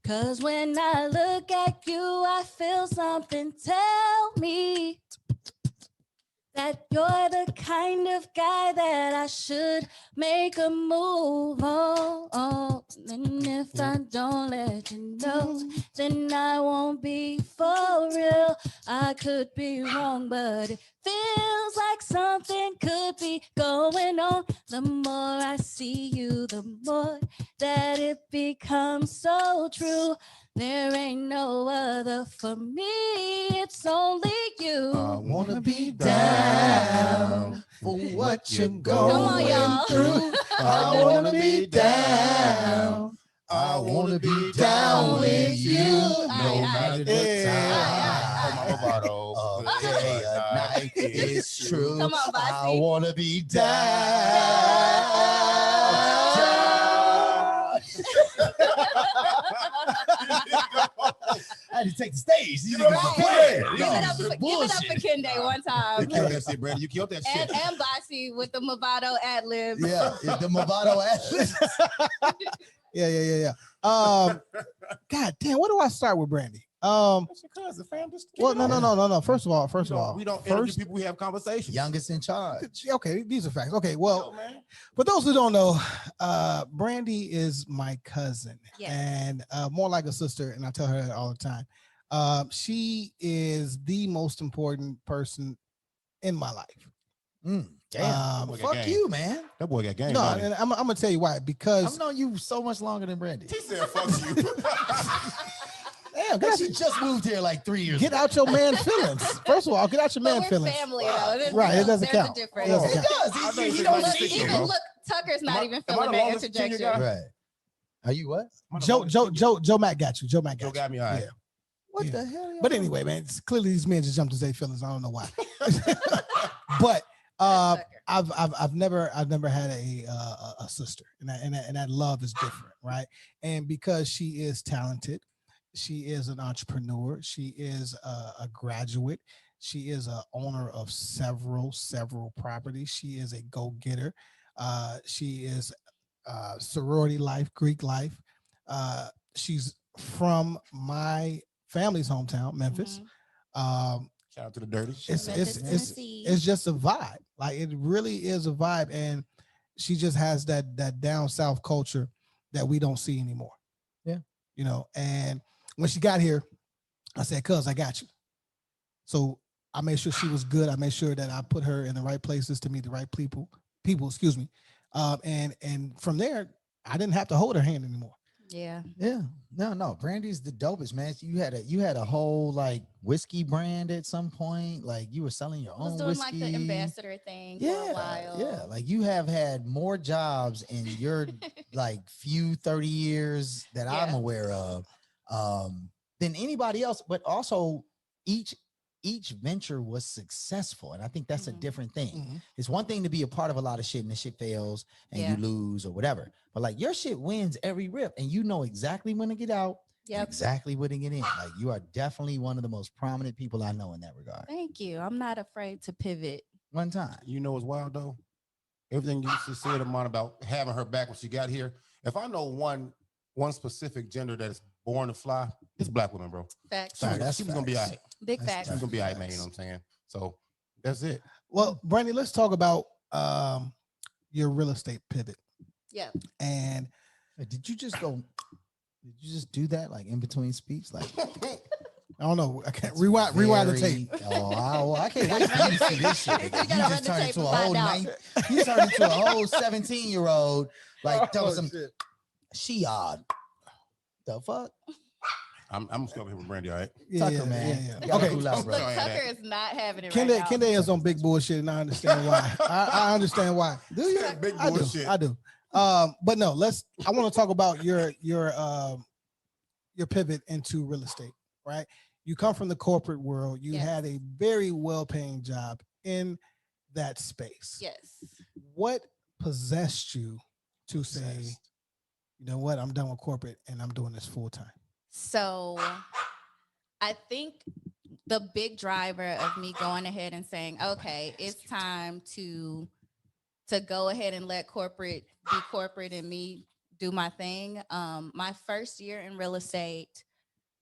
'Cause when I look at you, I feel something tell me that you're the kind of guy that I should make a move on. And if I don't let you know, then I won't be for real. I could be wrong, but it feels like something could be going on. The more I see you, the more that it becomes so true. There ain't no other for me, it's only you. I wanna be down for what you're going Come on, y'all. through. I wanna be down. I wanna be down with you. No matter the time. Okay, a night is true. Come on, I Bossy. wanna be I had to take the stage. These niggas are playing. Give it up for Kende one You time. killed that shit, Brandon. You killed that shit. And Bossy with the Movado ad lib. Yeah, it's the Movado ass. Yeah. God damn, where do I start with Brandy? That's your cousin, fam. Just Well, kick it off. no. First of all, We don't interview first, people. We have conversations. Youngest in charge. okay, these are facts. Okay, well, Yo, man. for those who don't know, Brandy is my cousin, Yes. and more like a sister, and I tell her that all the time. She is the most important person in my life. Damn. Boy got Fuck game. you, man. That boy got game. No, don't he? and I'm gonna tell you why. I've Because known you so much longer than Brandy. He said, "Fuck you." damn, Because she just moved here like 3 years get ago. out your man feelings. First of all, get out your But man we're feelings. family though. There's- Right, it doesn't there's count. A It difference. doesn't It count. does. I know He you don't said see my you. bro. Look, Tucker's not Am I- even am I feeling the that longest junior interjection. guy? Right. Are you what? Joe Matt got you. Joe Matt Joe got you. got me. All right. Yeah. What Yeah. the hell? y'all But doing? anyway, man, it's clearly these men just jumped to their feelings. I don't know why. But Tucker. I've never had a sister, and that love is different, right? And because she is talented, she is an entrepreneur, she is a graduate, she is a owner of several properties, she is a go-getter, she is sorority life, Greek life. She's from my family's hometown, Memphis. Um, Shout out to the dirty. it's Memphis, it's Tennessee. it's just a vibe. Like it really is a vibe, and she just has that down south culture that we don't see anymore. Yeah. You know, and when she got here, I said, "Cuz, I got you." So I made sure she was good. I made sure that I put her in the right places to meet the right people. Excuse me. And from there, I didn't have to hold her hand anymore. Yeah. Yeah. No. Brandy's the dopest, man. You had a whole like whiskey brand at some point. Like you were selling your I was own doing whiskey. like the ambassador thing for Yeah, a while. yeah. Like you have had more jobs in your like few 30 years that I'm Yeah. aware of than anybody else. But also each venture was successful. And I think that's a Mhm. different thing. Mhm. It's one thing to be a part of a lot of shit and the shit fails and Yeah. you lose or whatever. But like your shit wins every rip and you know exactly when to get out, Yep. exactly when to get in. Like you are definitely one of the most prominent people I know in that regard. Thank you. I'm not afraid to pivot. One time. You know what's wild though? Everything you just said about having her back when she got here. If I know one specific gender that is born to fly, it's black women, bro. Facts. She was, that's she was gonna be all facts. right. Big That's facts. She's gonna be all right, man. You know what I'm saying? So that's it. Well, Brandy, let's talk about your real estate pivot. Yeah. And Did you just do that like in between speech? Like I don't know. I can't rewind the very- tape. I can't wait for you to see this shit. You nigga. You gotta run just the turned tape into a and whole find you turned into a whole 17-year-old. Like tell Oh, us some shit. she odd. The fuck? I'm just gonna be with Brandy, all right? Yeah, Tucker, man. yeah. You gotta Okay. cool out, bro. Look, Sorry, Tucker that. is not having it Kende, right now. Kende is on big bullshit, and I understand why. I understand why. Do you? Big I bullshit. do. But no, I want to talk about your pivot into real estate, right? You come from the corporate world. You Yes. had a very well-paying job in that space. Yes. What possessed you to say, you know what, I'm done with corporate and I'm doing this full time? So I think the big driver of me going ahead and saying, okay, it's time to go ahead and let corporate be corporate and me do my thing. My first year in real estate,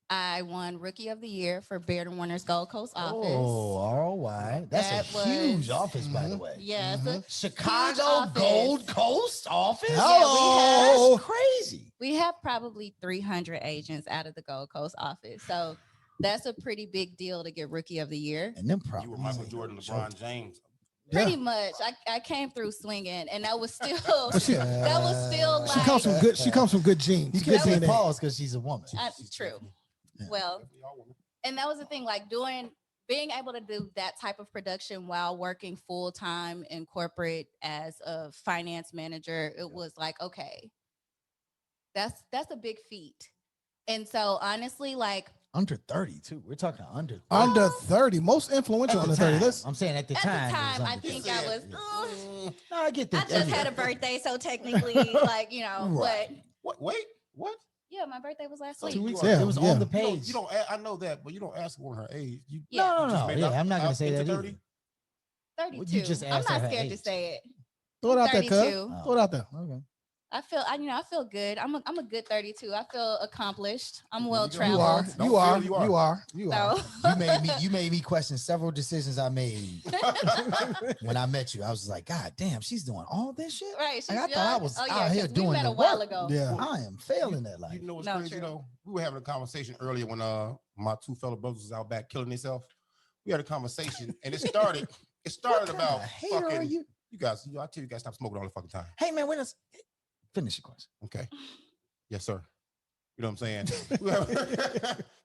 I won Rookie of the Year for Baird and Warner's Gold Coast office. Oh, all right. That's That a huge was- office, by the way. Yeah, it's a Chicago office. Gold Coast office? Hello. That's crazy. we have probably 300 agents out of the Gold Coast office. So that's a pretty big deal to get Rookie of the Year. And them You were properties Michael ain't Jordan, no LeBron joke. James. Pretty much. I came through swinging, and that was still But she- that was still like She comes from good. She comes from good genes. You Good can't say DNA. pause because she's a woman. true. Yeah. Well, and that was the thing, like being able to do that type of production while working full time in corporate as a finance manager, it was like, okay, that's a big feat. And so honestly, like Under 30 too. We're talking under 30. Under 30. Most influential At the under 30. time. Let's I'm saying at the at time. the it was time, I under think 30. I was. Yeah. No, I get I that. just had a birthday, so technically, like, Right. but What? Wait, what? yeah, my birthday was last So week. 2 weeks Yeah, ago. It was yeah. on the You page. don't, you don't. I know that, but you don't ask her her age. You, Yeah. No, you just no, made yeah. up I'm not gonna out say into that 30? either. 32. You just I'm asked her not her scared to age. say it. throw it out there, 32. cuz. Throw it out there. Okay. I feel good. I'm a good 32. I feel accomplished. I'm There well you go. You are. traveled. Don't You are. feel you You are. You are. So You made me question several decisions I made when I met you. I was like, God damn, she's doing all this shit. right. She's Like, I thought I young. was Oh, out yeah, here 'cause we doing met the a while work. ago. Yeah. I am failing that life. You know what's No, crazy true. though? We were having a conversation earlier when my two fellow brothers was out back killing themselves. We had a conversation and it started. It started What kind about of hater are fucking. You? You guys, I tell you guys stop smoking all the fucking time. Hey man, when us finish your question. Okay. Yes, sir. You know what I'm saying? We have-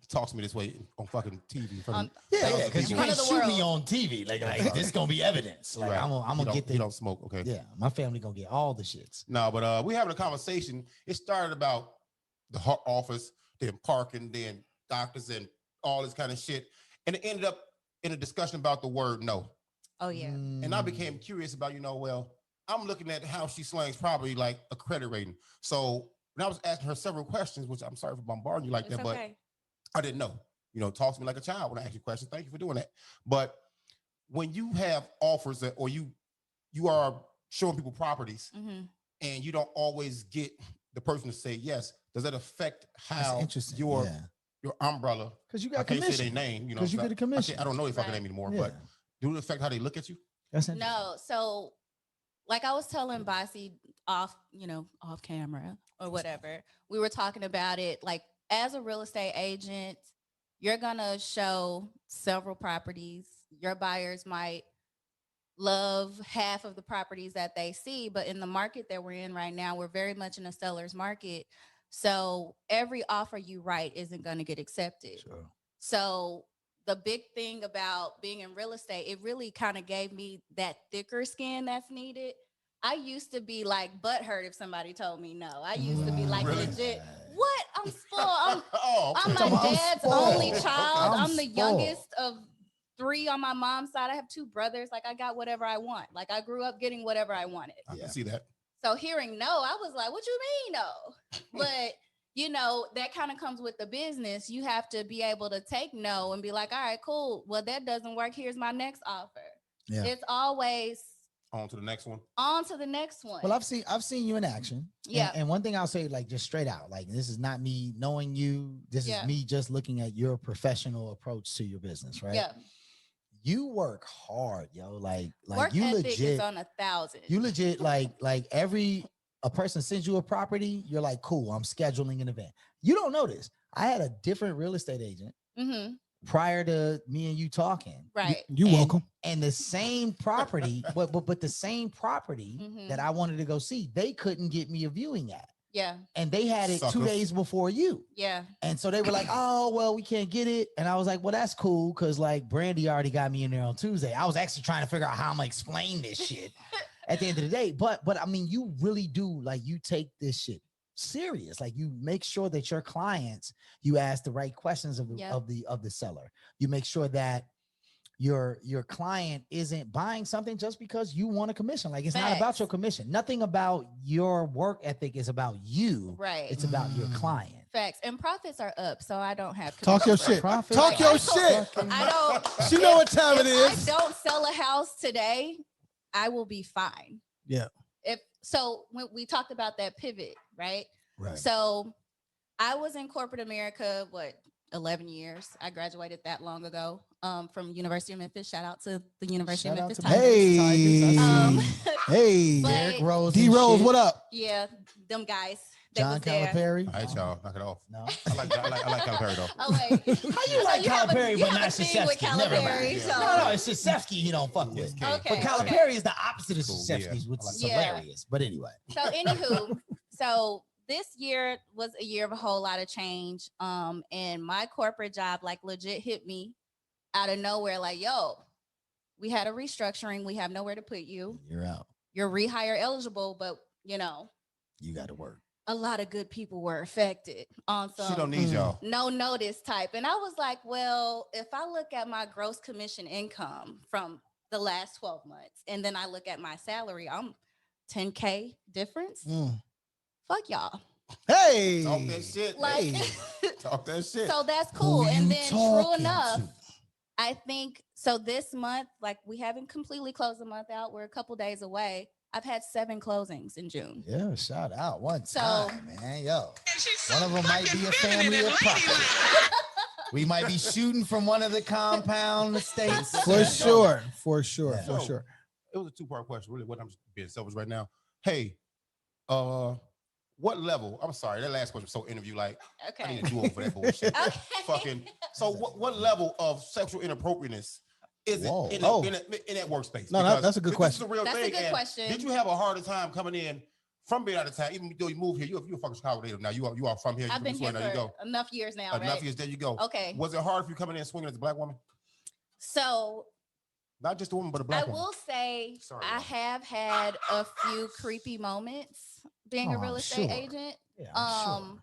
he talks to me this way on fucking TV. in front of Yeah, thousands yeah, of because you people. Front can't of the shoot me world. on TV. Like this gonna be evidence. Like Right. I'm You gonna don't- get You the don't smoke, okay? yeah. My family gonna get all the shits. No, but we having a conversation. It started about the office, then parking, then doctors, and all this kind of shit, and it ended up in a discussion about the word no. Oh yeah. And I became curious about, well, I'm looking at how she slangs probably like a credit rating. So when I was asking her several questions, which I'm sorry for bombarding you like It's that, but okay. I didn't know. Talk to me like a child when I ask you questions. Thank you for doing that. But when you have offers that, or you are showing people properties Mhm. and you don't always get the person to say yes, does that affect That's how interesting. your yeah. your umbrella? Because you I got can't say their commission. name, Because you so get a commission. I don't know their fucking Right. name anymore, Yeah. but do it affect how they look at you? That's interesting. No, so like I was telling Bossy off camera or whatever, we were talking about it. Like as a real estate agent, you're gonna show several properties. Your buyers might love half of the properties that they see, but in the market that we're in right now, we're very much in a seller's market. So every offer you write isn't going to get accepted. Sure. So the big thing about being in real estate, it really kind of gave me that thicker skin that's needed. I used to be like butthurt if somebody told me no. I used to be like Really? legit. What? I'm spoiled. Oh, I'm Talking my about I'm dad's spoiled. only Okay. child. I'm I'm the spoiled. youngest of 3 on my mom's side. I have 2 brothers. Like I got whatever I want. Like I grew up getting whatever I wanted. I Yeah. can see that. So hearing no, I was like, what you mean no? But that kind of comes with the business. You have to be able to take no and be like, all right, cool. Well, that doesn't work. Here's my next offer. Yeah. It's always On to the next one. on to the next one. Well, I've seen you in action. And- Yeah. And, one thing I'll say, like just straight out, like this is not me knowing you. This Yeah. is me just looking at your professional approach to your business, right? Yeah. You work hard, yo. Like Work you ethic legit. is on 1,000. You legit like a person sends you a property, you're like, cool, I'm scheduling an event. You don't know this. I had a different real estate agent Mm-hmm. prior to me and you talking. Right. You And- welcome. And the same property, but the same property Mhm. that I wanted to go see, they couldn't get me a viewing at. Yeah. And they had it 2 Suckers. days before you. Yeah. And so they were like, oh, well, we can't get it. And I was like, well, that's cool. Cause like Brandy already got me in there on Tuesday. I was actually trying to figure out how I'm gonna explain this shit at the end of the day. But I mean, you really do, like, you take this shit serious. Like you make sure that your clients, you ask the right questions of the Yep. of the seller. You make sure that your client isn't buying something just because you want a commission. Like it's not about Facts. your commission. Nothing about your work ethic is about you. Right. It's about your Mm. client. Facts. And profits are up. So I don't have Talk your commission. shit. Profit. Talk your shit. I don't. She know what time it if is. I don't sell a house today, I will be fine. Yeah. When we talked about that pivot, right? Right. So I was in corporate America, 11 years. I graduated that long ago from University of Memphis. Shout out to the University Shout of out Memphis to Tigers. Hey, Um, hey, but- Derrick Rose, D and Rose, shit. what up? Yeah, them guys. They John was there. Calipari. All right, y'all, knock it off. No. I like Calipari though. Oh wait, How you like Calipari but not thing with Krzyzewski? Never mind. Calipari, Yeah. so- No, it's Krzyzewski you don't fuck with. Okay. Okay. But Calipari is the opposite of Cool, Krzyzewski's, yeah. which I like is that. hilarious. But anyway, So anywho, so this year was a year of a whole lot of change. And my corporate job like legit hit me out of nowhere, like, yo, we had a restructuring. We have nowhere to put you. You're out. You're rehire eligible, but you know, You got to work. a lot of good people were affected on She some don't need y'all. no notice type. And I was like, well, if I look at my gross commission income from the last 12 months and then I look at my salary, I'm 10K difference. Mm. Fuck y'all. Hey, Talk that shit. Like, Hey. Talk that shit. so that's cool. Who And you then true talking enough, to? I think so this month, like we haven't completely closed the month out. We're a couple days away. I've had 7 closings in June. Yeah, shout out one So- time, man. Yo, one of them might be a family of property. We might be shooting from one of the compound estates. For sure, for sure, Yeah. for So, sure. It was a two-part question. Really, what I'm just being selfish right now. Hey, what level? I'm sorry, that last question was so interview like. I Okay. need to do over that bullshit. Okay. Fucking. So what level of sexual inappropriateness is Whoa. it in, Oh. in that workspace? No, Because that's a good this is question. a real That's a thing. good and question. Did you have a harder time coming in from being out of town, even though you moved here? You're a fucking Chicago native now. You are from here. You're I've from been this here way. There you for go. enough years now, Enough right? years. There you go. Okay. Was it hard for you coming in swinging as a black woman? So Not just a woman, but a I black woman. will say Sorry, I y'all. have had a few creepy moments being Oh, a real I'm estate sure. agent. Yeah, I'm sure. Um,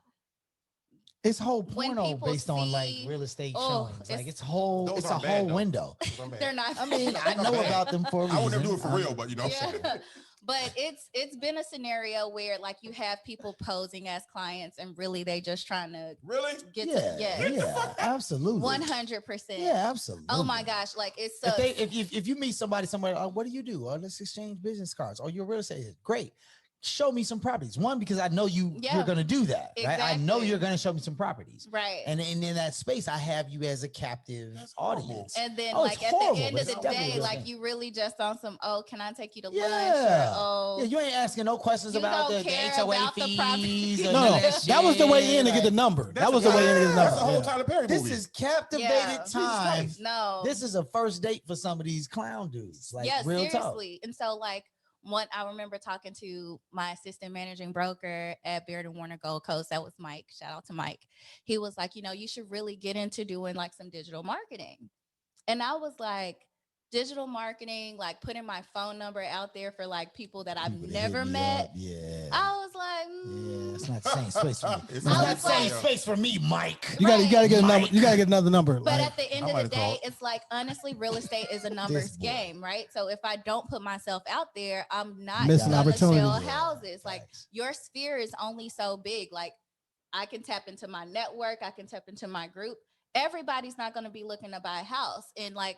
It's whole when porno people based on like see- real estate oh, showings. Like it's- it's whole, Those it's a aren't bad, whole though. window. Those aren't bad. they're not. I mean, I Not know bad. about them for a reason. I would never do it for real, but you know what I'm saying? Yeah. But it's been a scenario where like you have people posing as clients and really they just trying to Really? get Yeah, to yeah, yeah, absolutely. 100%. Yeah, absolutely. Oh my gosh, like it's if so they if you meet somebody somewhere, what do you do? Oh, let's exchange business cards. Oh, you're a real estate agent. Great. Show me some properties. One, because I know you're Yeah. gonna do that. Right? I know Exactly. you're gonna show me some properties. right. And in that space, I have you as a captive That's horrible. audience. And then Oh, it's like at horrible, the end but of it's the definitely a day, real like thing. you really just on some, oh, can I take you to lunch? Yeah. Or, oh, Yeah, you ain't asking no questions You about don't the care HOA about the property. fees. or No, none no, of that was the way in to shit, get the like, number. That's That was the way in to get the That's the number. whole Yeah. Tyler Perry This movie. is captivated Yeah. time. no. This is a first date for some of these clown dudes. Like yeah, real talk. seriously. And so like I remember talking to my assistant managing broker at Beard and Warner Gold Coast. That was Mike. Shout out to Mike. He was like, you should really get into doing like some digital marketing. And I was like, digital marketing, like putting my phone number out there for like people that I've People that hit never me met. up, Yeah. I was like, Yeah, it's not the same space for me. It's I Not was the same like- space for me, Mike. You gotta get a number. Mike. You gotta get another number. But Like, at the end I of might the have day, called. it's like honestly, real estate is a numbers boy. game, right? So if I don't put myself out there, I'm not Missing gonna opportunity. sell Yeah, houses. Like facts. your sphere is only so big. Like I can tap into my network, I can tap into my group. Everybody's not going to be looking to buy a house. And like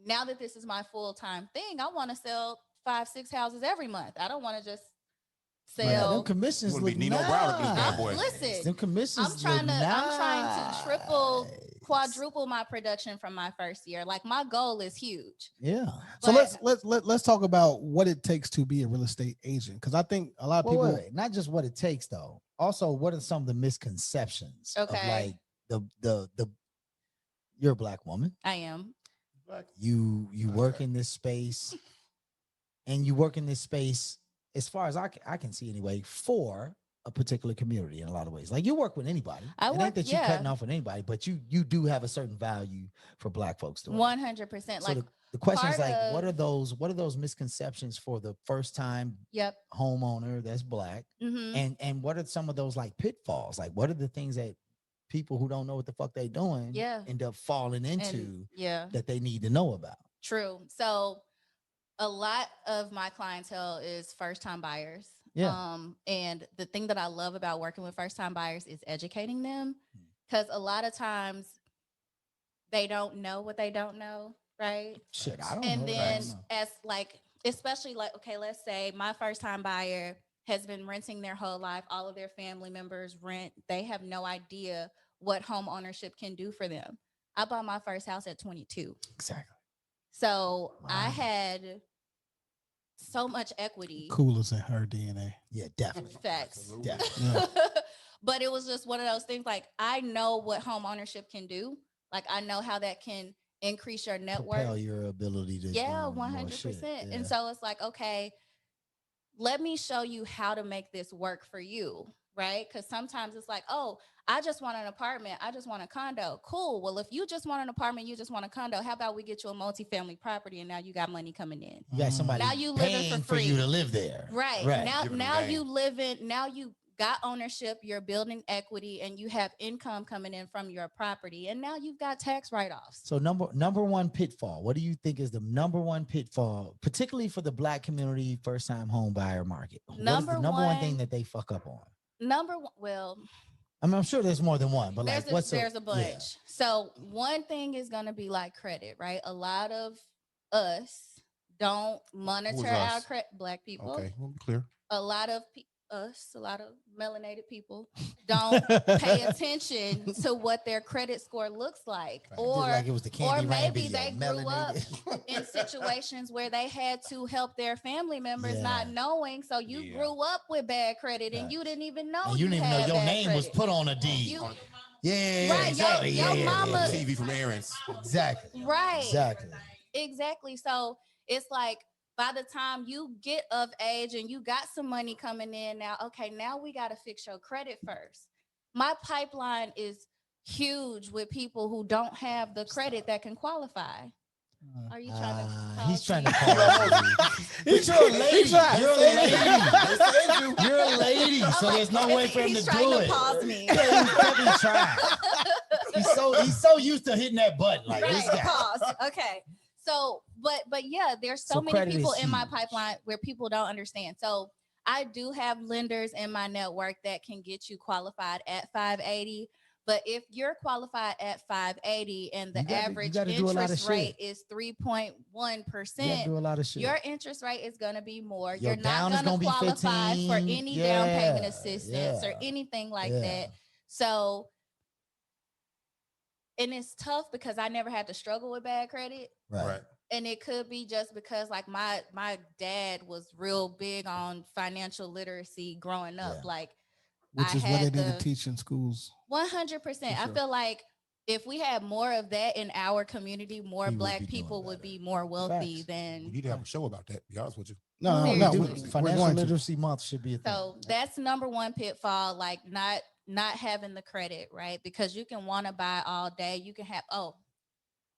now that this is my full-time thing, I want to sell 5-6 houses every month. I don't want to just Yeah, sell. them commissions You wanna be look Nino Brown up in this bad nice. boy. Listen, Them commissions I'm trying look to triple, nice. quadruple my production from my first year. Like my goal is huge. Yeah. so but- let's talk about what it takes to be a real estate agent, because I think a lot of Wait, people. wait, wait. Not just what it takes though. Also, what are some of the misconceptions of Okay. like the you're a black woman. I am. You work in this space, and you work in this space as far as I can see anyway for a particular community in a lot of ways. Like you work with anybody. I it work- ain't that you yeah. cutting off with anybody, but you do have a certain value for black folks. doing it. 100%. So Like, the question is part like, what of- are those misconceptions for the first time yep. homeowner that's black? hmm And what are some of those like pitfalls? Like what are the things that people who don't know what the fuck they doing Yeah. end up falling into And yeah, that they need to know about? true. So a lot of my clientele is first time buyers. Yeah. And the thing that I love about working with first time buyers is educating them, Hmm. because a lot of times they don't know what they don't know, right? Shit, I don't And know. that. I then don't know. as like, especially like, okay, let's say my first time buyer has been renting their whole life. All of their family members rent. They have no idea what home ownership can do for them. I bought my first house at 22. Exactly. So I Wow. had so much equity. Coolest in her DNA. Yeah, definitely. Facts. Absolutely. Definitely. But it was just one of those things like I know what home ownership can do. Like I know how that can increase your net Propel worth. your ability to Yeah, do more 100%. shit. And so it's like, okay, let me show you how to make this work for you, right? Because sometimes it's like, oh, I just want an apartment. I just want a condo. Cool. Well, if you just want an apartment, you just want a condo, how about we get you a multifamily property and now you got money coming in? You got somebody Now you living paying for for you free. to live there. Right. Right. Now, Give it a now game. you live in, now you got ownership, you're building equity, and you have income coming in from your property. And now you've got tax write-offs. So number one pitfall. What do you think is the number one pitfall, particularly for the Black community first time home buyer market? What is the Number number one thing one- that they fuck up on? Number one, well, I mean, I'm sure there's more than one, but there's like, a, what's there's a bunch. yeah. So one thing is going to be like credit, right? A lot of us don't monitor our us? credit. Black people. Okay, we'll be clear. A lot of us, a lot of melanated people don't pay attention to what their credit score looks like, Right. Just like it was the Candy Rain maybe video, they grew up melanated. in situations where they had to help their family members Yeah. not knowing. So you Yeah. grew up with bad credit and Right. you didn't even know And you didn't even know had your bad name was credit. put on a deed. You- yeah, Right, exactly. your yeah, mama- TV from Aaron's. Exactly. Right. Exactly. Exactly. So it's like by the time you get of age and you got some money coming in now, okay, now we got to fix your credit first. My pipeline is huge with people who don't have the credit that can qualify. Are you trying to? He's pause trying me? to pause you. But you're a lady. tried. You're a lady. You're a lady, so there's no way for him He's to trying do to it. pause me. Yeah, he's fucking trying. He's so used to hitting that button. Like this Right. guy. Pause. Okay. So, but yeah, there's so, So many credit people is in my huge. pipeline where people don't understand. So I do have lenders in my network that can get you qualified at 580. But if you're qualified at 580 and the You gotta- you average gotta do a lot of interest rate shit. is You gotta 3.1%, do a lot of shit. your interest rate is going to be more. Your You're down not is going to gonna be qualify for 15. any down payment Yeah, assistance or yeah, anything like yeah. that. So, and it's tough because I never had to struggle with bad credit. Right. And it could be just because like my dad was real big on financial literacy growing up. Yeah. Like Which I is what they had need the- to teach in schools. 100%. For I sure. feel like if we had more of that in our community, more We would Black be doing people would better. be more wealthy Facts. We than. need to have a show about that, to be honest with you. No, no, Very no. true. We're Financial going to. literacy month should be a thing. So that's number one pitfall, like not having the credit, right? Because you can want to buy all day. You can have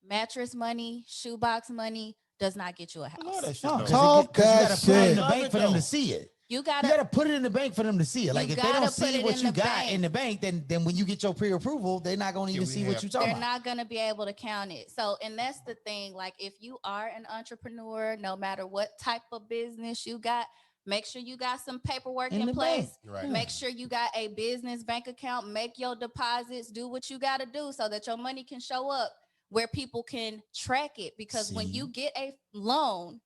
mattress money, shoebox money does not get you a I love that house. shit. No, though. 'cause Talk you that gotta put it in shit. the bank for them to Though. see it. You You gotta, gotta put it in the bank for them to see it. Like You if they gotta don't put see it what in you the got bank. in the bank, then when you get your pre-approval, they're not gonna even Can we see what have- you talking they're about. not gonna be able to count it. So, and that's the thing. Like, if you are an entrepreneur, no matter what type of business you got, make sure you got some paperwork In in the place. bank. Right. Make sure you got a business bank account. Make your deposits. Do what you got to do so that your money can show up where people can track it. Because when See? you get a loan,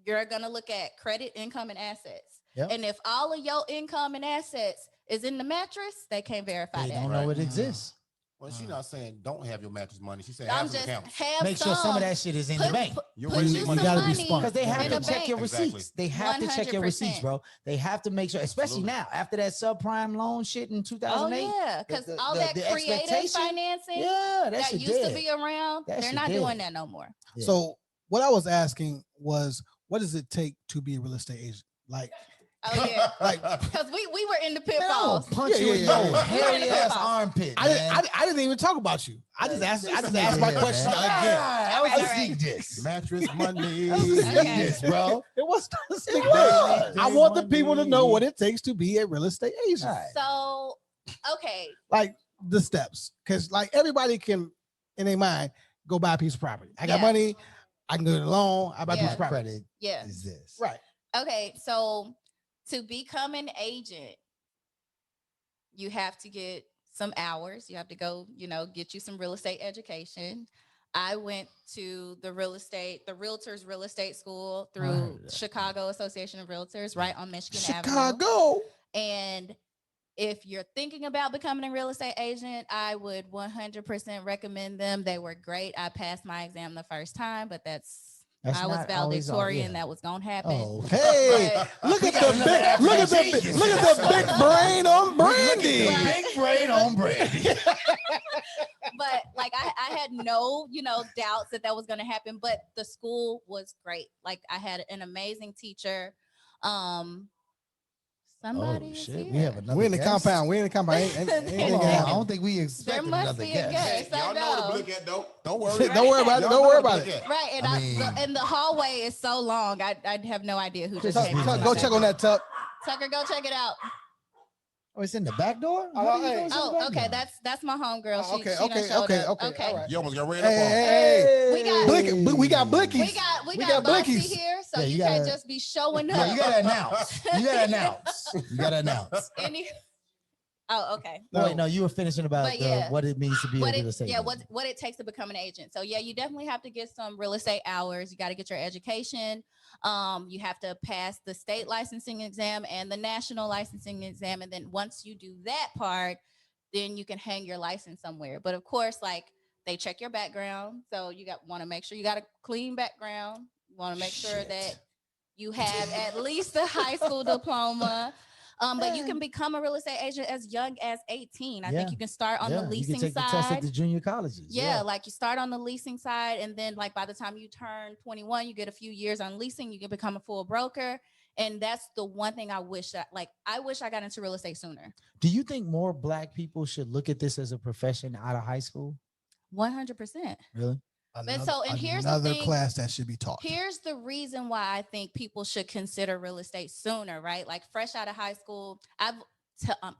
you're gonna look at credit, income, and assets. Yep. And if all of your income and assets is in the mattress, they can't verify They that. don't know it exists. Well, she's not saying don't have your mattress money. She's saying I'm have some just accounts. have Make sure some of that shit is in the bank. You're put wasting you money. some You gotta be money smart. Because they have in to the check bank. your Exactly. receipts. They have to check your 100%. receipts, bro. They have to make sure, especially Absolutely. now after that subprime loan shit in Oh 2008. yeah, because the- all the- that the creative expectation? financing Yeah, that that shit used dead. to be around, That they're shit not dead. doing that no more. Yeah. So what I was asking was, what does it take to be a real estate agent? Like, Oh yeah, like because we were in the Man, I'm gonna pitfalls. punch Yeah, you in yeah, your yeah. hairy ass Yeah. armpit. I didn't, man. I didn't even talk about you. I just asked. I just asked my Yeah, question man. again. I was All a right. sneak diss. Mattress money. That was a sneak Okay. diss, bro. It was. It was. I want the people to know what it takes to be a real estate agent. All right. So okay, Like the steps, because like everybody can, in their mind, go buy a piece of property. I got Yeah. money. I can get a loan. I buy a Yeah. piece of property. Credit yeah, is this. Right. okay. So to become an agent, you have to get some hours. You have to go, get you some real estate education. I went to the Realtors Real Estate School I through heard of that. Chicago Association of Realtors, right on Michigan Avenue. Chicago. And if you're thinking about becoming a real estate agent, I would 100% recommend them. They were great. I passed my exam the first time, but I was not always all- valedictorian. yeah. That was gonna happen. Oh, Hey, look at the big, look at the big brain on Brandy. big brain on Brandy. But like I had no, doubts that was gonna happen. But the school was great. Like I had an amazing teacher. Somebody is shit, we here. have another We're in the guest. compound. We're in the compound. Ain't Hold gonna on, I happen. don't think we expected must another be a guest. guest. Y'all know the Blick at, don't worry. Don't worry about it. Y'all Don't know worry the about Blick it. at. Right, and I mean- and the hallway is so long. I have no idea who just Tuck, came. Tuck, in. Go check on that tub. Tucker, go check it out. Oh, it's in the back door? Oh, How do you hey. know it's in the Oh, back okay. door? That's my homegirl. Oh, She okay, done okay, showed okay, up. okay, all right. You almost got ran Hey, up on. hey, We got- we got blickies. We We got got Bugsy blickies. here, so Yeah, you you can't gotta- just be showing up. Yeah, you gotta announce. You gotta announce. You gotta announce. Any- Oh, okay. Wait, no, you were finishing about But yeah. what it means to be a What real it, estate yeah, agent. what it takes to become an agent. So yeah, you definitely have to get some real estate hours. You got to get your education. You have to pass the state licensing exam and the national licensing exam, and then once you do that part, then you can hang your license somewhere. But of course, like they check your background, so you want to make sure you got a clean background. You want to make sure that you have at least a high school diploma. But you can become a real estate agent as young as 18. I Yeah. think you can start on the You leasing can take the test at side. the junior colleges. Yeah, like you start on the leasing side, and then like by the time you turn 21, you get a few years on leasing, you can become a full broker. And that's the one thing I wish I got into real estate sooner. Do you think more Black people should look at this as a profession out of high school? 100%. Really? And here's the another thing. class that should be taught. Here's the reason why I think people should consider real estate sooner, right? Like fresh out of high school,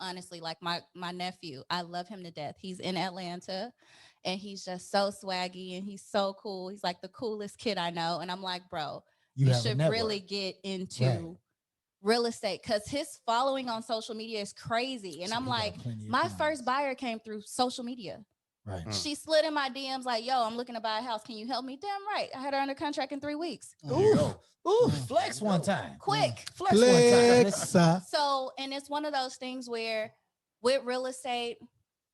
honestly, like my nephew, I love him to death. He's in Atlanta and he's just so swaggy and he's so cool. He's like the coolest kid I know. And I'm like, bro, you have a should network. really get into Right. real estate because his following on social media is crazy. And So I'm he got like, plenty of my clients. first buyer came through social media. Right. She slid in my DMs like, yo, I'm looking to buy a house. Can you help me? Damn right. I had her under contract in 3 weeks. Ooh, flex one time. Quick. Flex one time. Flex. So, and it's one of those things where with real estate,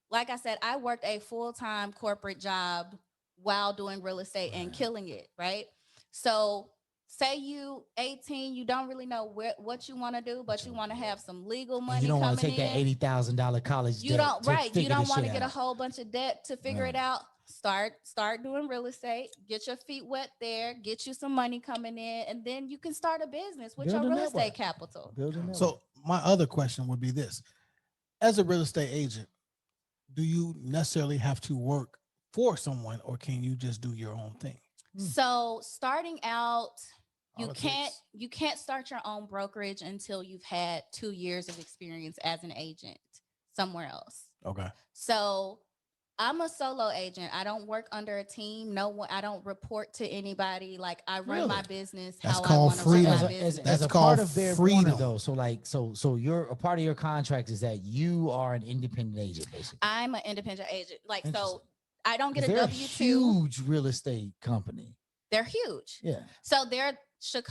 like I said, I worked a full-time corporate job while doing real estate and killing it, right? So say you 18, you don't really know what you want to do, but you want to have some legal money You don't want to coming take that in. $80,000 college You debt don't, to right. You figure don't this want to shit get a out. whole bunch of debt to figure it Right. out. Start doing real estate, get your feet wet there, get you some money coming in, and then you can start a business with Build your a real network. estate capital. Build a network. So my other question would be this: as a real estate agent, do you necessarily have to work for someone, or can you just do your own thing? So starting out, you Politics. can't start your own brokerage until you've had 2 years of experience as an agent somewhere else. Okay. So I'm a solo agent. I don't work under a team. No one. I don't report to anybody. Like I run my Really? business That's how I called want to run freedom. my as a, business. as That's a called part of Baird Warner, freedom. though. So you're a part of your contract is that you are an independent agent, basically. I'm an independent agent. Like Interesting. so, I don't get 'Cause a they're W-2. huge real estate company. They're huge. Yeah. So they're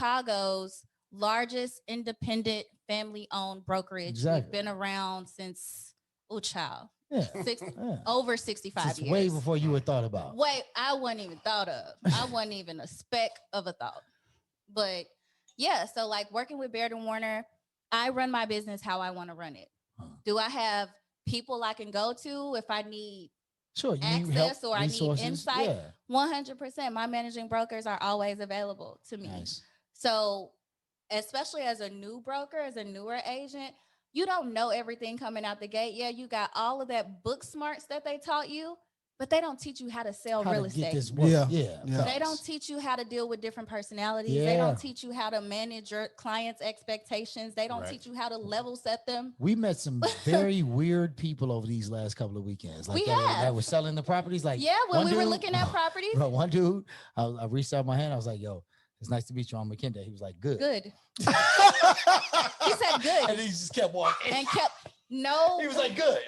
Chicago's largest independent family-owned brokerage. Exactly. We've been around since child. Yeah. Six, Yeah. over 65 Since years. way before you were thought about. Wait, I wasn't even thought of. I wasn't even a speck of a thought. But yeah, so like working with Baird and Warner, I run my business how I want to run it. Huh. Do I have people I can go to if I need Sure. You need help, access or I need resources. insight? Yeah. 100%? My managing brokers are always available to me. Nice. So, especially as a new broker, as a newer agent, you don't know everything coming out the gate. Yeah, you got all of that book smarts that they taught you, but they don't teach you how to sell How real to get estate. this work. Yeah. Yeah. Yeah. They don't teach you how to deal with different personalities. They Yeah. don't teach you how to manage your clients' expectations. They don't Right. teach you how to level set them. We met some very weird people over these last couple of weekends. Like We that have. were selling the properties. Like Yeah, when one we were dude- looking at properties, Bro, one dude, I reached out my hand. I was like, "Yo, it's nice to meet you. I'm McKinday." He was like, "Good." good. He said good and he just kept walking. and kept no. He was like, "Good."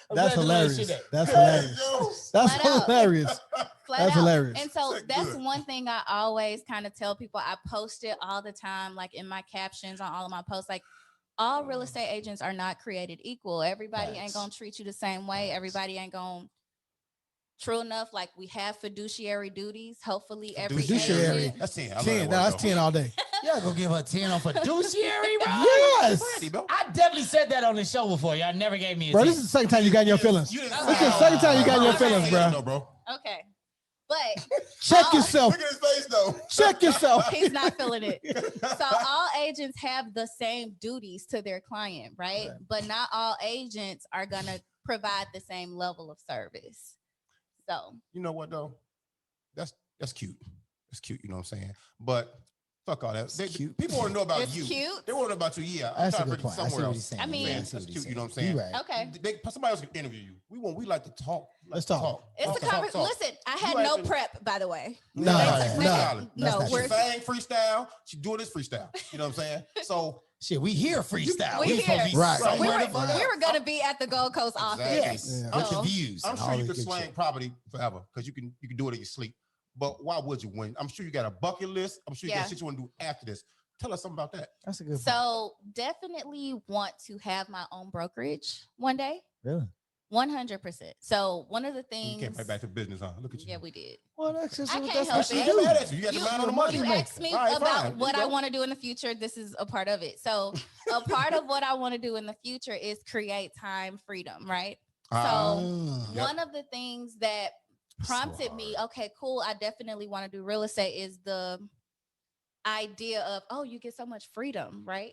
I'm That's glad to learn hilarious. shit. That's Yo, hilarious. That's Flat out. hilarious. flat That's out. hilarious. And so Said that's good. one thing I always kind of tell people. I post it all the time, like in my captions on all of my posts. Like, all real estate agents are not created equal. Everybody ain't Facts. gonna treat you the same way. Everybody ain't gonna. True enough, like we have fiduciary duties. Hopefully, every Fiduciary. agent. That's 10. I love 10. that No, word, that's though. 10 all day. Y'all gonna give her 10 on fiduciary, bro? Yes. Brandy, bro. I definitely said that on the show before. Y'all never gave me a Bro, 10. this is the second time you got in your feelings. You didn't This is the second time you got in your feelings, bro. No, bro. Okay, but Check all- yourself. Look at his face, though. Check yourself. he's not feeling it. So all agents have the same duties to their client, right? But not all agents are gonna provide the same level of service. So You know what, though? That's cute. That's cute, you know what I'm saying? But fuck all that. cute. People want to know about it's you. cute. They want to know about you. Yeah, I'm That's a trying to good bring point. I see somewhere what he's else. saying. I mean- Yeah, That's see what he's cute, you know saying. what I'm saying? You right. Okay. Somebody else can interview you. We like to talk. Let's talk. It's a conversation. Listen, I had You no ain't been- prep, by the way. No, They no, took no. me- Solid. no, That's She we're sang freestyle. She doing this freestyle. You know what I'm saying? So Shit, we here freestyle. We supposed to be here. Right. we somewhere were to find out. we were gonna be at the Gold Coast office. Exactly. Yes. Yeah. Bunch So- of views. I'm and sure all you this could good slang shit. property forever because you can do it in your sleep. But why would you win? I'm sure you got a bucket list. I'm sure you Yeah. got shit you want to do after this. Tell us something about that. That's a good point. So definitely want to have my own brokerage one day. Really? 100%. So one of the You things. came right back to business, huh? Look at you. Yeah, we did. Well, that's just I what can't that's help what it. you I ain't do. mad at you. You got the You- mind on the money. You asked me All right, about fine. what You I go. want to do in the future. This is a part of it. So a part of what I want to do in the future is create time freedom, right? Ah, So yep. one of the things that prompted me, Smart. okay, cool, I definitely want to do real estate is the idea of, oh, you get so much freedom, right?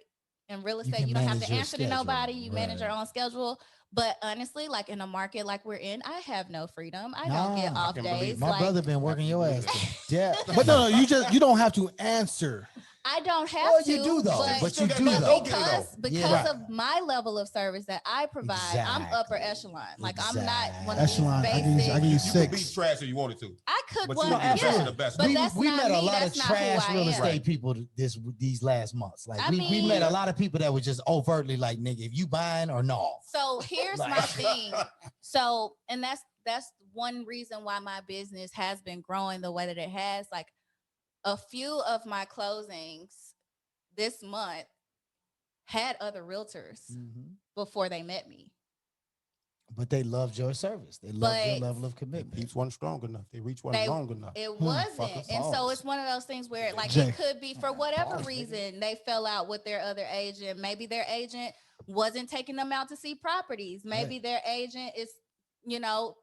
In real estate, can you don't have manage to your answer to schedule, nobody. You manage your right. own schedule. But honestly, like in a market like we're in, I have no freedom. I don't get Nah, I off can believe days. it. My Like, brother been working your ass to death. But no, you don't have to answer. I don't have Well, to. you do though, but still you got do that though. go get it, though. Because Yeah. of my level of service that I provide, I'm upper Exactly. echelon. Like I'm not one of Echelon. these I can use- basic. I can use You could be six. trash if you wanted to. I could But one, you would be the best of yeah. the best. But we that's we not met a me. lot of That's not who trash I real am. estate Right. people these last months. Like I we mean- met a lot of people that were just overtly like, nigga, if you buying or no. So here's my Like- thing. So, and that's one reason why my business has been growing the way that it has. Like a few of my closings this month had other realtors before they met me. But they loved your service. They loved your But- level of They commitment. reach one strong enough. They reach one They- long enough. It fuck wasn't. us. And so Pause. it's one of those things where like Jay. it could be for whatever Pause, nigga. reason they fell out with their other agent. Maybe their agent wasn't taking them out to see properties. Maybe their agent is,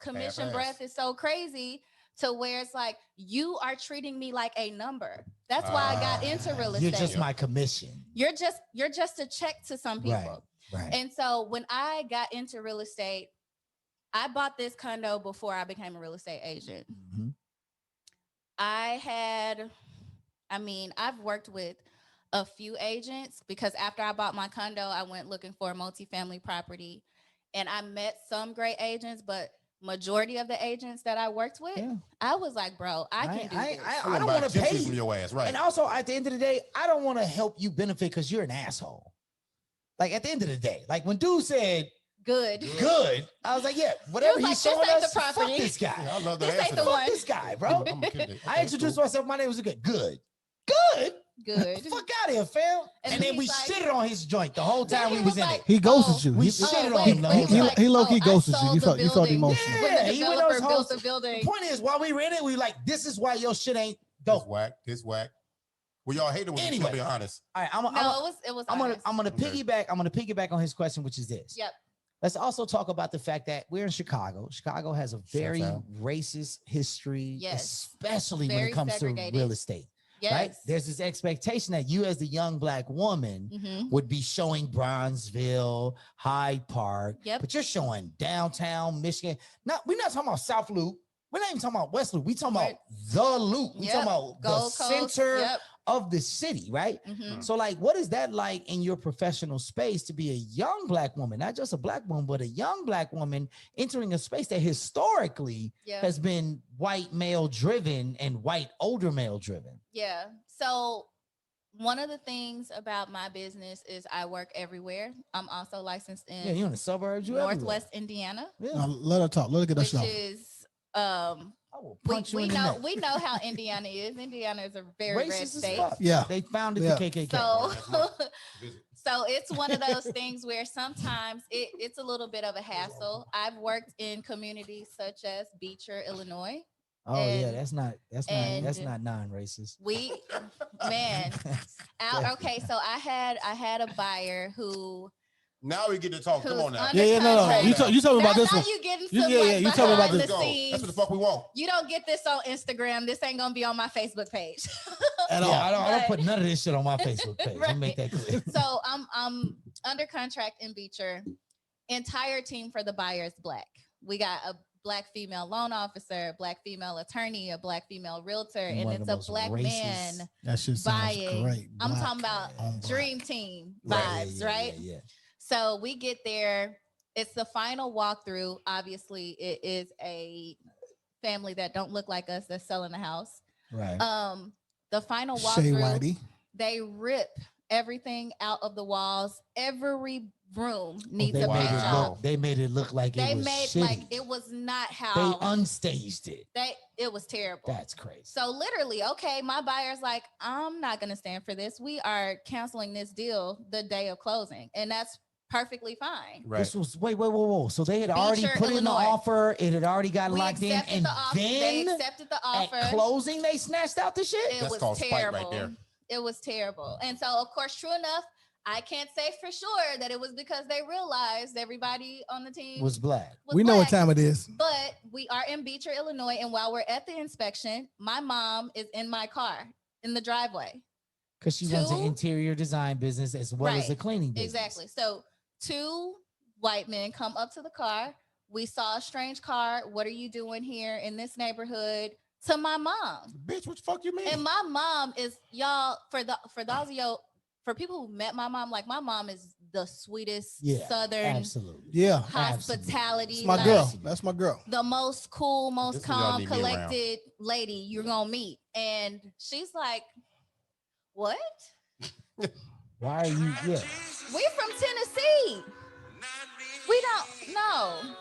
commission Half-ass. breath is so crazy to where it's like you are treating me like a number. That's why I got into real estate. You're just my commission. You're just a check to some people. Right. And so when I got into real estate, I bought this condo before I became a real estate agent. Mhm. I've worked with a few agents because after I bought my condo, I went looking for a multifamily property and I met some great agents, but majority of the agents that I worked with, Yeah. I was like, bro, I can do this. I don't want to pay from you. your ass, right? And also, at the end of the day, I don't want to help you benefit because you're an asshole. Like at the end of the day, like when dude said Good. good, I was like, yeah, whatever was he's like, showing this ain't us, the fuck property. this guy. Yeah, I love the This ain't answer. the though. one. Fuck this guy, bro. I'm a kid. I introduced myself. My name was good. Good. Good. Fuck out of here, fam. And And then we he's like- shitted on his joint the whole time Then we he was was in like, it. He ghosted you. We He, shitted on wait, him the wait, whole he, time. like, he low key I ghosted you. sold You the felt building. emotional. Yeah. When the he went on developer his built whole- the building. The point is, while we were in it, we like, this is why your shit ain't This dope. whack. This whack. Well, y'all hated when Anyway. you be honest. All right, No, it was I'm gonna Okay. piggyback on his question, which is this. Yep. Let's also talk about the fact that we're in Chicago. Chicago has a very out. racist history, Yes. especially when Very it comes segregated. to real estate. Yes. Right? There's this expectation that you, as the young black woman, Mhm. would be showing Bronzeville, Hyde Park, Yep. but you're showing downtown Michigan. We're not talking about South Loop. We're not even talking about West Loop. We're talking Right. about the Loop. We're Yep. talking about Gold the Coast. center Yep. of the city, right? Mhm. So, like, what is that like in your professional space to be a young black woman, not just a black woman, but a young black woman entering a space that historically Yeah. has been white male driven and white older male driven? Yeah. So one of the things about my business is I work everywhere. I'm also licensed in Yeah, you're in the suburbs, you everywhere. Northwest Indiana, Yeah. Now, let her talk. Let her get her which shit off. is I will punch you we in the know neck. we know how Indiana is. Indiana is a very red Racist as state. fuck. Yeah. They founded Yeah. the KKK. So So it's one of those things where sometimes it's a little bit of a hassle. I've worked in communities such as Beecher, Illinois. Oh yeah, And- that's not and- non-racist. We, man, okay. So I had a buyer who Now we get to talk. Come who's on now. under Yeah, no. contract. You told me about Now- this now one. you getting You- some yeah, like yeah, you told me about behind this. the That's scenes. what the fuck we want. You don't get this on Instagram. This ain't gonna be on my Facebook page. At Yeah, all. I don't But- put none of this shit on my Facebook page. Let me make that clear. So I'm under contract in Beecher. Entire team for the buyer is black. We got a black female loan officer, black female attorney, a black female realtor, and One of it's the a most black racist- man That shit sounds buying. great. I'm Black talking about on black. dream team Right, vibes, yeah, right? Yeah, yeah. So we get there. It's the final walkthrough. Obviously, it is a family that don't look like us that's selling the house. Right. The final Shay walkthrough, Whitey. they rip everything out of the walls. Every room needs they a made paint it job. look. They made it look like They it was made shitty. like it was not They how unstaged it. it was terrible. That's crazy. So literally, okay, my buyer's like, I'm not gonna stand for this. We are canceling this deal the day of closing, and that's perfectly fine. Right. This was whoa. So they had already Beecher, put in the Illinois. offer. It had already got We locked in, accepted and the offer. They then accepted the at offer. closing they snatched out the shit. It That's was called spite right terrible. there. It was terrible. And so, of course, true enough, I can't say for sure that it was because they realized everybody on the team Was black. was We know what black. time it is. But we are in Beecher, Illinois, and while we're at the inspection, my mom is in my car in the driveway. Because she runs an Two- interior design business as well as Right. a cleaning business. Exactly. So 2 white men come up to the car. We saw a strange car. What are you doing here in this neighborhood? To my mom. Bitch, what the fuck you mean? And my mom is y'all for those of y'all for people who met my mom, like my mom is the sweetest Yeah, southern absolutely. Yeah. hospitality. That's my like, girl. That's my girl. The most cool, most This is y'all calm, need me around. collected lady you're gonna meet. And she's like, what? Why are you? Yeah. We from Tennessee. We don't know.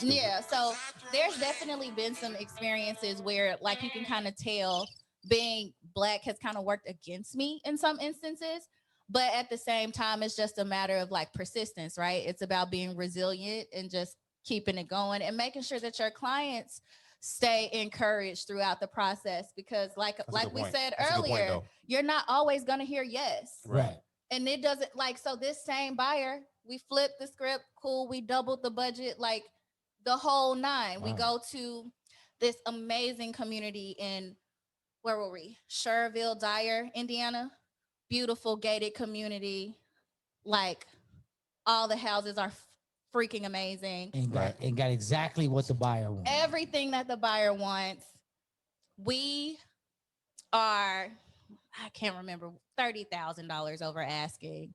Yeah, so there's definitely been some experiences where like you can kind of tell being black has kind of worked against me in some instances, but at the same time it's just a matter of like persistence, right? It's about being resilient and just keeping it going and making sure that your clients stay encouraged throughout the process because like That's a like good we point. said That's a good point, earlier, though. you're not always going to hear yes. Right. And it doesn't like so this same buyer, we flipped the script, cool, we doubled the budget, like the whole nine. We Wow. go to this amazing community in where were we? Sherville, Dyer, Indiana. Beautiful gated community. Like all the houses are freaking amazing. And got exactly what the buyer wanted. Everything that the buyer wants. We are, I can't remember, $30,000 over asking,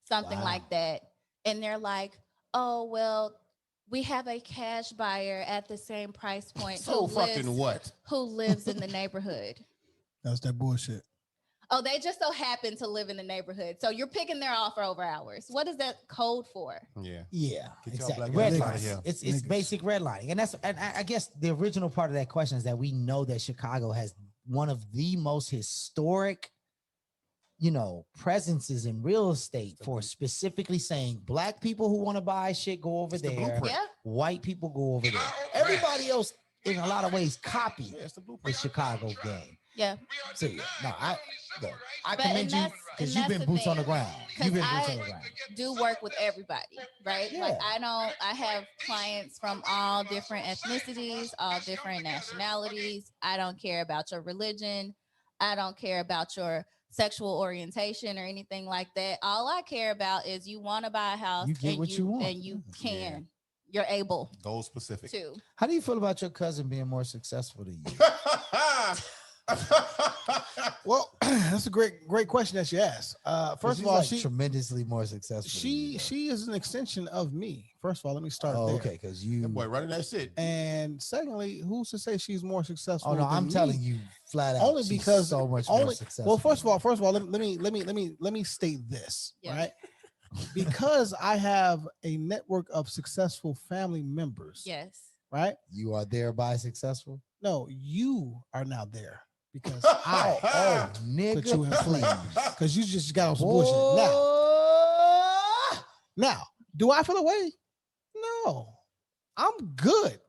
something Wow. like that. And they're like, oh, well, we have a cash buyer at the same price point So fucking what? who lives in the neighborhood. That's that bullshit. Oh, they just so happen to live in the neighborhood. So you're picking their offer over ours. What is that code for? Yeah. Yeah, Get y'all exactly. black Redlining. guys outta here. It's Niggas. basic redlining, and I guess the original part of that question is that we know that Chicago has one of the most historic, presences in real estate for specifically saying black people who want to buy shit go over It's the there, blueprint. Yeah. white people go over there. Everybody else, in a lot of ways, copy Yeah, it's the the blueprint. Chicago game. Yeah. So yeah, no, I But- commend and you that's- because and you've been that's the boots on the thing. ground. 'Cause You've been I- boots on the ground. Do work with everybody, right? Like Yeah. I have clients from all different ethnicities, all different nationalities. I don't care about your religion. I don't care about your sexual orientation or anything like that. All I care about is you want to buy a house You get and what you want. and you can. You're able Goal specific. to. How do you feel about your cousin being more successful than you? Well, that's a great question that you asked. First of all, she's tremendously more successful. she is an extension of me. First of all, let me start Oh, there. okay, because you. That boy running that shit. And secondly, who's to say she's more successful? Oh no, I'm than telling me? you flat out. Only she's because so much more only successful. well, first of all, let me state this, Yeah. right? Because I have a network of successful family members, Yes. right? you are thereby successful. No, you are now there because Oh, I nigga, put you in place please. because you just got on some bullshit. Now, Now, do I feel away? No, I'm good.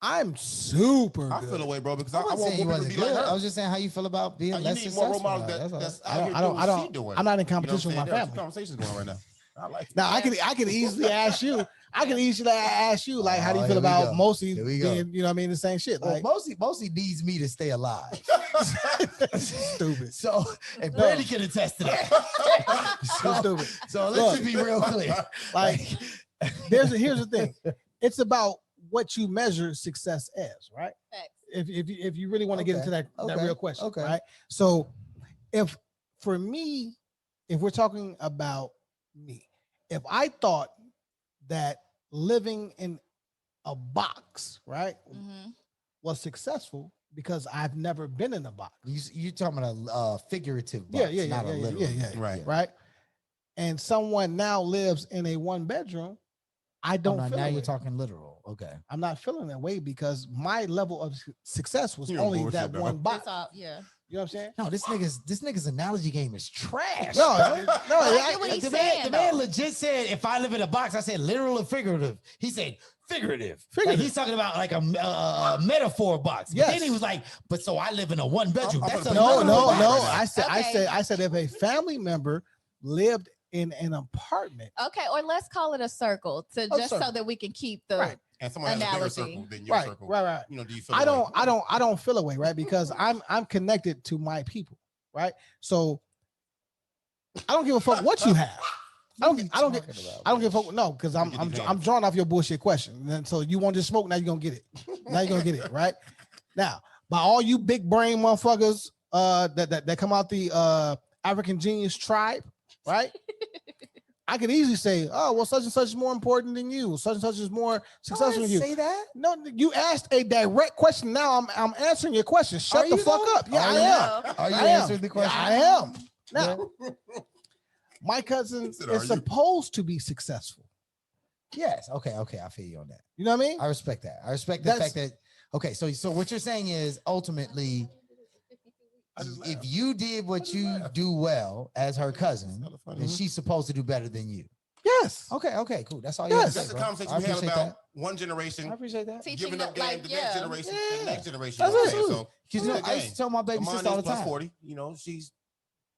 I'm super I good. feel away, bro, because I I wasn't want saying you more people to wasn't be like good. her. I was just saying how you feel about being You less need more role successful. models That's all. that's I out don't- here I don't- doing I what don't- she doing. I'm not in You know what I'm competition with saying? my There are two family. conversations going on right now. I like it. Now I can easily ask you. I can easily ask you, like, how do you Oh, feel here we about go. mostly Here we go. being, you know what I mean, the same shit. Well, Like, mostly needs me to stay alive. stupid. So, and Brandy can attest to that. So stupid. So let's just be real clear. Like, here's the thing. It's about what you measure success as, right? Facts. If you really want to get Okay, into that okay, real question, okay. right? So, if for me, if we're talking about me, if I thought that living in a box, right, Mhm. was successful because I've never been in a box, You talking about a figurative box, not a literal. Right. right? And someone now lives in a one bedroom, I don't feel now that you're way. talking literal. Okay. I'm not feeling that way because my level of success was You're on only bullshit, that dog. one box. It's all, yeah. You know what I'm saying? No, this nigga's analogy game is trash. No, I get what he's the saying, man though. legit said, if I live in a box, I said literal or figurative. He said figurative. Like Figurative. he's talking about like a metaphor box. But Yes. then he was like, but so I live in a one bedroom. I'm That's a gonna no, put no, literal no. box. I said if a family member lived in an apartment, Okay, or let's call it a circle to A just so circle. that we can keep the Right. And someone has a bigger Analogy. circle than your right, circle. right. You know, do you feel I that way? I don't feel away, right? Because I'm connected to my people, right? So I don't give a fuck what you have. I don't give a fuck. No, because I'm drawing off your bullshit question. And so you want to smoke, now you're gonna get it. Now you're gonna get it, right? Now, by all you big brain motherfuckers that come out the African Genius tribe, right? I could easily say, oh, well, such and such is more important than you. Such and such is more successful than you. Say that? No, you asked a direct question. Now I'm answering your question. Shut the fuck up. Yeah, I am. Are you I am. answering the question? Yeah, I am. Now, my cousin said, "Are you?" is supposed to be successful. Yes. Okay. I feel you on that. You know what I mean? I respect that. I respect the That's- fact that okay, so what you're saying is ultimately if you did what you do well as her cousin, then she's supposed to do better than you. Yes. Okay, cool. That's all you Yes. have to That's say, the bro. conversation I we had appreciate about that. one generation I appreciate that. teaching giving up the, game like, to the yeah. next generation, to Yeah. the next generation. That's you know what I'm it. saying? So Because you know, it's a I used game. to tell my baby Amani sister all the is plus time. 40. You know, she's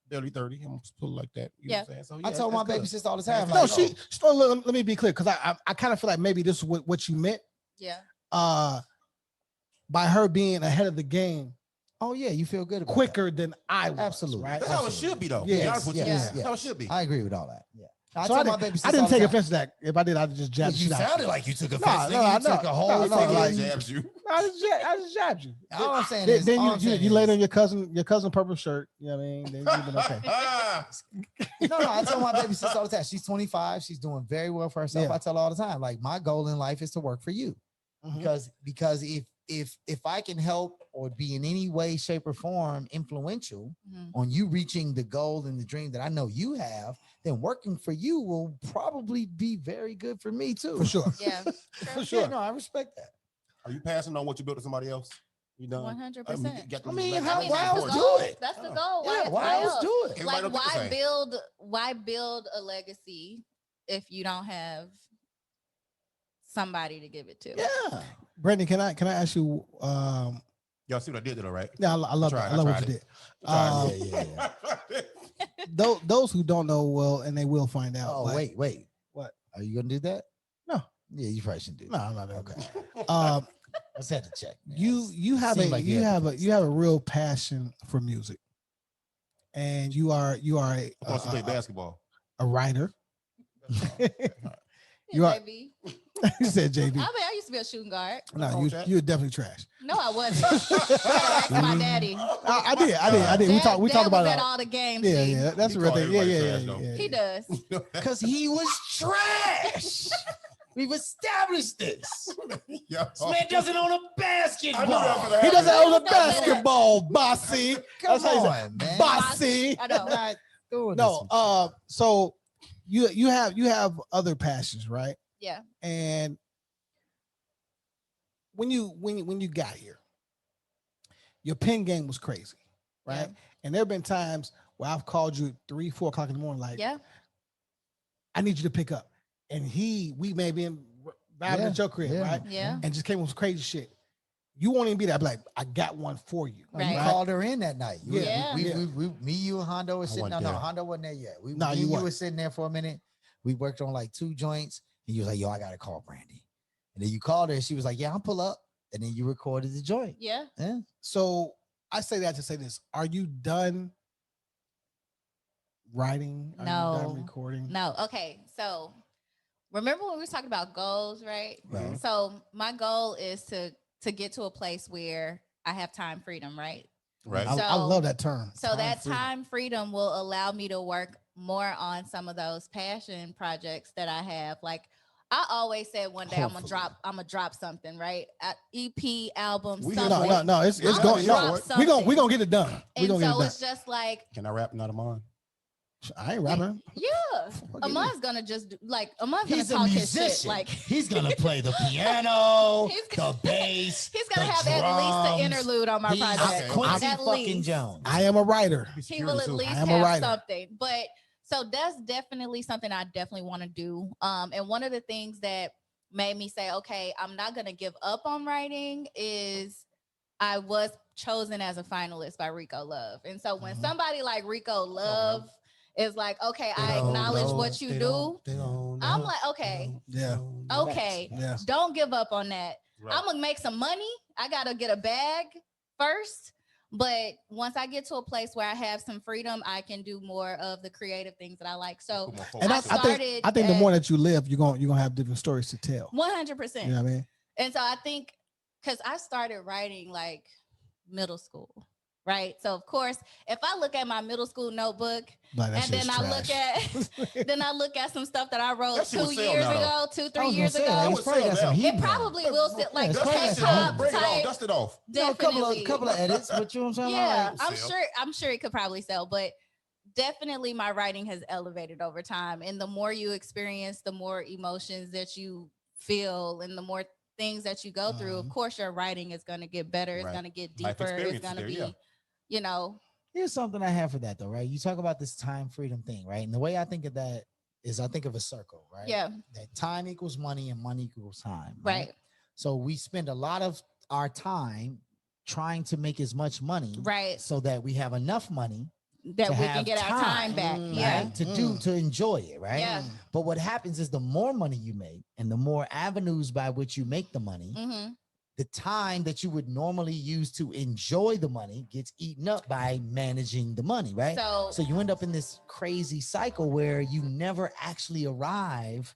barely 30. I'm just put it like that. You know what I'm saying? So, I yeah, told my that's baby good. sister all the time. No, like, she. So let me be clear, because I kind of feel like maybe this is what you meant. Yeah. By her being ahead of the game oh yeah, you feel good about quicker than I was. Absolutely. Right. That's how it should be, though. Yes, To be honest with you. yes, That's how it should be. that. I agree with all that. Yeah. I So told my baby sister I didn't all the take time. offense to that. If I did, I'd just jab the You shit out sounded you. like you took No, offense. no, nigga. You no, took a whole no, fucking- like- Jabs you. I just jabbed you. All I'm saying Then, is, then all I'm you saying laid is- on your cousin purple shirt. You know what I mean? Then you've been okay. No, I tell my baby sister all the time. She's 25. She's doing very well for herself. Yeah. I tell her all the time, like my goal in life is to work for you, Mhm. because if I can help or be in any way, shape, or form influential Mhm. on you reaching the goal and the dream that I know you have, then working for you will probably be very good for me too. For sure. Yeah. For Yeah, sure. no, I respect that. Are you passing on what you built to somebody else? You know? 100%. I mean, I how- mean, why that's else the do goal. it? That's the Yeah. goal. Yeah, why else do it? Everybody Like, don't think the same. why build a legacy if you don't have somebody to give it to? Yeah. Brandon, can I ask you? Y'all see what I did though, right? Yeah, I love Tried, I love I what you tried did. Tried. Those who don't know will, and they will find out. Oh, but- wait. What? Are you gonna do that? No. Yeah, you probably shouldn't do No, that. I'm not doing Okay. that. Um, I just had to check. man. you have Seemed a like you had have to a fix you have a real passion for music, and you are I want to play basketball. a writer. Hey, You are- baby. You said JB. I mean, I used to be a shooting guard. No, you're definitely trash. No, I wasn't. That's my daddy. I did. We talked Dad about was at that. all the games. Yeah, G. yeah, that's He the real called thing. Yeah, everybody yeah, trash, yeah, though. yeah. He does. Because he was trash. We've established this. Yeah. This man doesn't own a I knew basketball. that was gonna He doesn't happen. own a basketball, bossy. Come That's how you say on, man. bossy. I know. I'm not doing No, this. so you have other passions, right? Yeah. And when you got here, your pen game was crazy, right? Yeah. And there have been times where I've called you at 3-4 o'clock in the morning, like, Yeah. I need you to pick up. and we may be vibing Yeah, at your crib, yeah. right? Yeah. And just came with some crazy shit. You won't even be that like, I got one for you. Oh, you Right. called her in that night. You- Yeah. Me, you, and Hondo was I sitting. No, wasn't no, there. Hondo wasn't there yet. No, you you weren't. were sitting there for a minute. We worked on like 2 joints, and you was like, "Yo, I gotta call Brandy." And then you called her, and she was like, "Yeah, I'll pull up." And then you recorded the joint. Yeah. Yeah. So I say that to say this. Are you done writing? Are you done No. recording? No. Okay. So remember when we were talking about goals, right? Right. So my goal is to get to a place where I have time freedom, right? Right. I So- love that term. So that freedom. time freedom will allow me to work more on some of those passion projects that I have. Like I always said one day Hopefully. I'm gonna drop something, right? EP, album, We something. here for No, it's I'm going. gonna No, drop we gonna something. get it done. We And gonna get so it it's just like, Can I rap not a mine? done. I ain't rapping. yeah, Amon's gonna just Amon's gonna He's a talk his shit. musician. Like He's gonna play the piano, He's the gonna- bass. he's gonna the have at least an drums. interlude on my He's project. Quincy At fucking least. Jones. I am a writer. He will at least I am a have writer. something. But so that's definitely something I definitely want to do. And one of the things that made me say, okay, I'm not gonna give up on writing is I was chosen as a finalist by Rico Love. And so when somebody like Rico Love is like, okay, I acknowledge what you do, I'm like, okay, Yeah. okay, Yeah. don't give up on that. Right. I'm gonna make some money. I gotta get a bag first. But once I get to a place where I have some freedom, I can do more of the creative things that I like. So And I I started think the at- more that you live, you're gonna have different stories to tell. 100%. You know what I mean? And so I think because I started writing like middle school, right? So of course, if I look at my middle school notebook Like, that and then shit's I look trash. at then I look at some stuff that I wrote That shit 2 would sell years now, though. ago, 2, I 3 was years gonna say, ago, it's probably got some heat it now. probably will sit like it's the probably got some K-pop heat. Break it off, type. dust it off. You know, a couple Definitely. of edits, but you know what I'm saying? Yeah, Like, I'm sure it could probably sell, but definitely my writing has elevated over time. And the more you experience, the more emotions that you feel and the more things that you go through, of course your writing is going to get better, it's Right. going to get Life deeper, it's experience going to there, be, yeah. you know, here's something I have for that though, right? You talk about this time freedom thing, right? And the way I think of that is I think of a circle, right? yeah, That time equals money and money equals time. right, So we spend a lot of our time trying to make as much money right, so that we have enough money that to we can have get our time back. Mm, Yeah, right? To enjoy it, right? yeah, But what happens is the more money you make and the more avenues by which you make the money, hmm the time that you would normally use to enjoy the money gets eaten up by managing the money, right? So, So you end up in this crazy cycle where you never actually arrive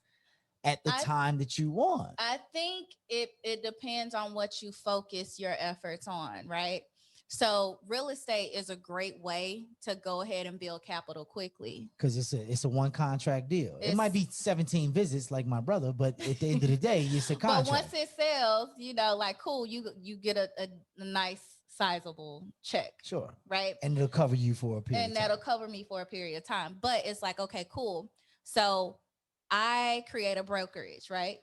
at the I- time that you want. I think it depends on what you focus your efforts on, right? So real estate is a great way to go ahead and build capital quickly. Because it's a one contract deal. It It's- might be 17 visits like my brother, but at the end of the day, it's a contract. But once it sells, you know, like cool, you get a nice sizable check, Sure. right? And it'll cover you for a period. And of time. that'll cover me for a period of time. But it's like, okay, cool. So I create a brokerage, right?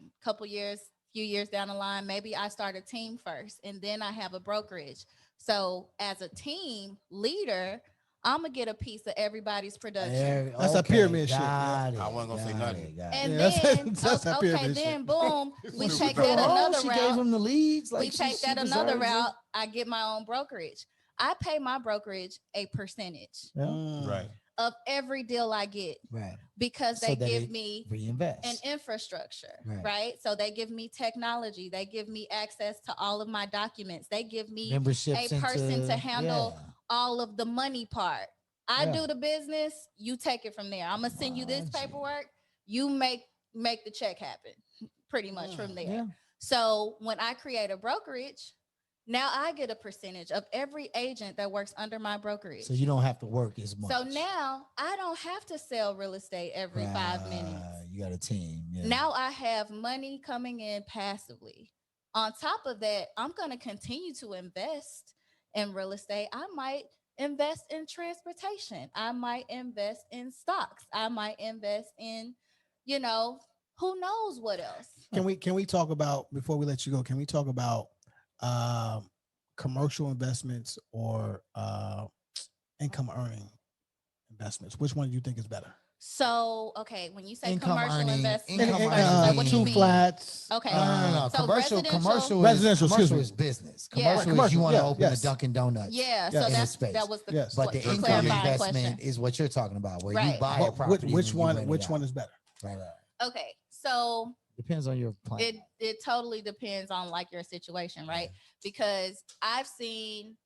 Few years down the line, maybe I start a team first and then I have a brokerage. So as a team leader, I'm gonna get a piece of everybody's production. That's a pyramid shit, got I wasn't gonna say got nothing. it, got And it. Yeah, that's- then, that's that okay, pyramid then shit. boom, we Super take cool. that Oh, another she route. gave him the leads. Like We take she that another deserves it. route. I get my own brokerage. I pay my brokerage a percentage Yeah. Right. of every deal I get Right. because So they that give it me Reinvest. an infrastructure, Right. right? So they give me technology. They give me access to all of my documents. They give me Memberships a person into- to handle yeah. all of the money part. I Yeah. do the business. You take it from there. I'm gonna send you this Gotcha. paperwork. You make the check happen, pretty much from there. Yeah. So when I create a brokerage, now I get a percentage of every agent that works under my brokerage. So you don't have to work as much. So now I don't have to sell real estate every 5 minutes. Right, You got a team. Yeah. Now I have money coming in passively. On top of that, I'm going to continue to invest in real estate. I might invest in transportation. I might invest in stocks. I might invest in, you know, who knows what else. Can we talk about, before we let you go, can we talk about commercial investments or income earning investments? Which one do you think is better? So, okay, when you say Income commercial earning- investment, income commercial, earning like, what do you two mean? flats. Okay. No. So Commercial Residential, excuse commercial me. is business. Yeah. Commercial is Commercial, you want to yeah, open yes. a Dunkin' Donuts. Yeah, Yes. so In a that's space. that was the Yes. But the the income clarifying investment question. is what you're talking about, where you Right. buy a But property. which and you one? rent it Which out. one is better? Right. Okay, so Depends on your plan. it totally depends on like your situation, right? Because I've seen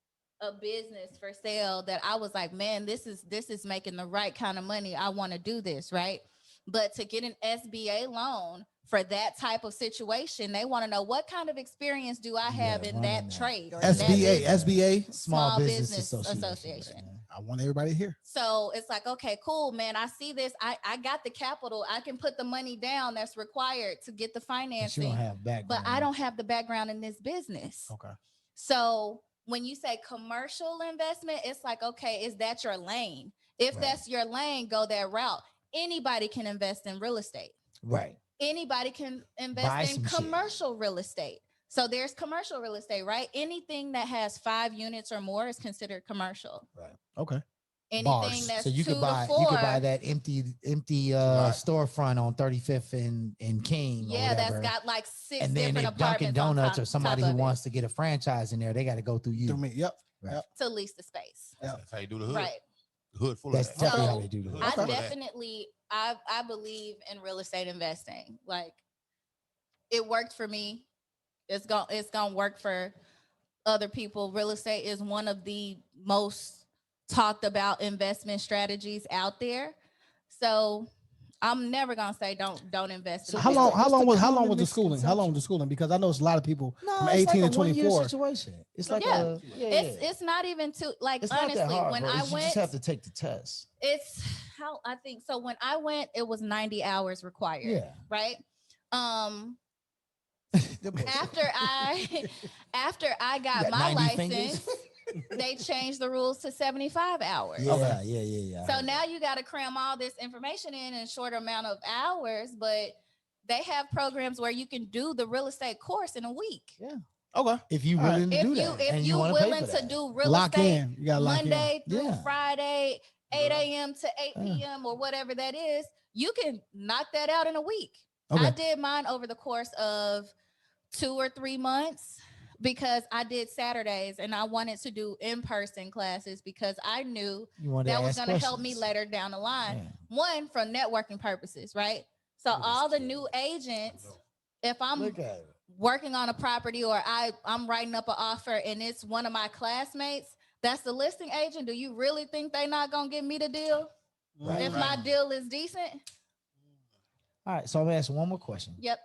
a business for sale that I was like, man, this is making the right kind of money. I want to do this, right? But to get an SBA loan for that type of situation, they want to know what kind of experience do I have in running that that. trade or in that SBA, business? SBA. Small Business Association. Association. I want everybody here. So it's like, okay, cool, man. I see this. I got the capital. I can put the money down that's required to get the But you financing, don't have background. but I don't have the background in this business. Okay. So when you say commercial investment, it's like, okay, is that your lane? If Right. that's your lane, go that route. Anybody can invest in real estate. Right. Anybody can Buy invest in some shit. commercial real estate. So there's commercial real estate, right? Anything that has 5 units or more is considered commercial. Okay. Anything Bars. that's So you 2 could buy to 4, that empty Right. storefront on 35th and King. or yeah, that's whatever. got like 6 And then different if Dunkin' apartments on Donuts top, or somebody top who of it wants to get a franchise in there, they got to go through you. Through me. Yep. to lease the space. That's how you do the hood. Right. The hood full That's of that. definitely So, how they do the Okay. I full of that. definitely I believe in real estate investing. Like it worked for me. It's gonna work for other people. Real estate is one of the most talked about investment strategies out there. So I'm never gonna say don't invest. So in how real long? estate. How long was? How common long was the schooling? How long was the schooling? Because I know it's a lot of people No, from it's 18 like to a 1-year 24. situation. It's like Yeah. yeah. It's not even too like It's not honestly that hard, when bro. I You went just have to take the test. it's how I think so when I went it was 90 hours required. Yeah. Right. After I got got my 90 fingers? license, they changed the rules to 75 hours. Yeah. So now you got to cram all this information in a short amount of hours, but they have programs where you can do the real estate course in a week. Okay. If you All right. willing to do that, If and you wanna pay willing for to that. do real Lock estate in. You gotta lock in. Monday through Yeah. Friday, 8 a.m. to 8 p.m. or whatever that is, you can knock that out in a week. Okay. I did mine over the course of 2 or 3 months because I did Saturdays and I wanted to do in-person classes because I knew You wanted to that was ask going to help me questions. later down the line. Yeah. One, for networking purposes, right? So Look at all this the kid. new agents, if I'm Look at it. working on a property or I'm writing up an offer and it's one of my classmates, that's the listing agent. Do you really think they not going to give me the deal? Right. If my deal is decent? All right, so I'm gonna ask one more question. Yep.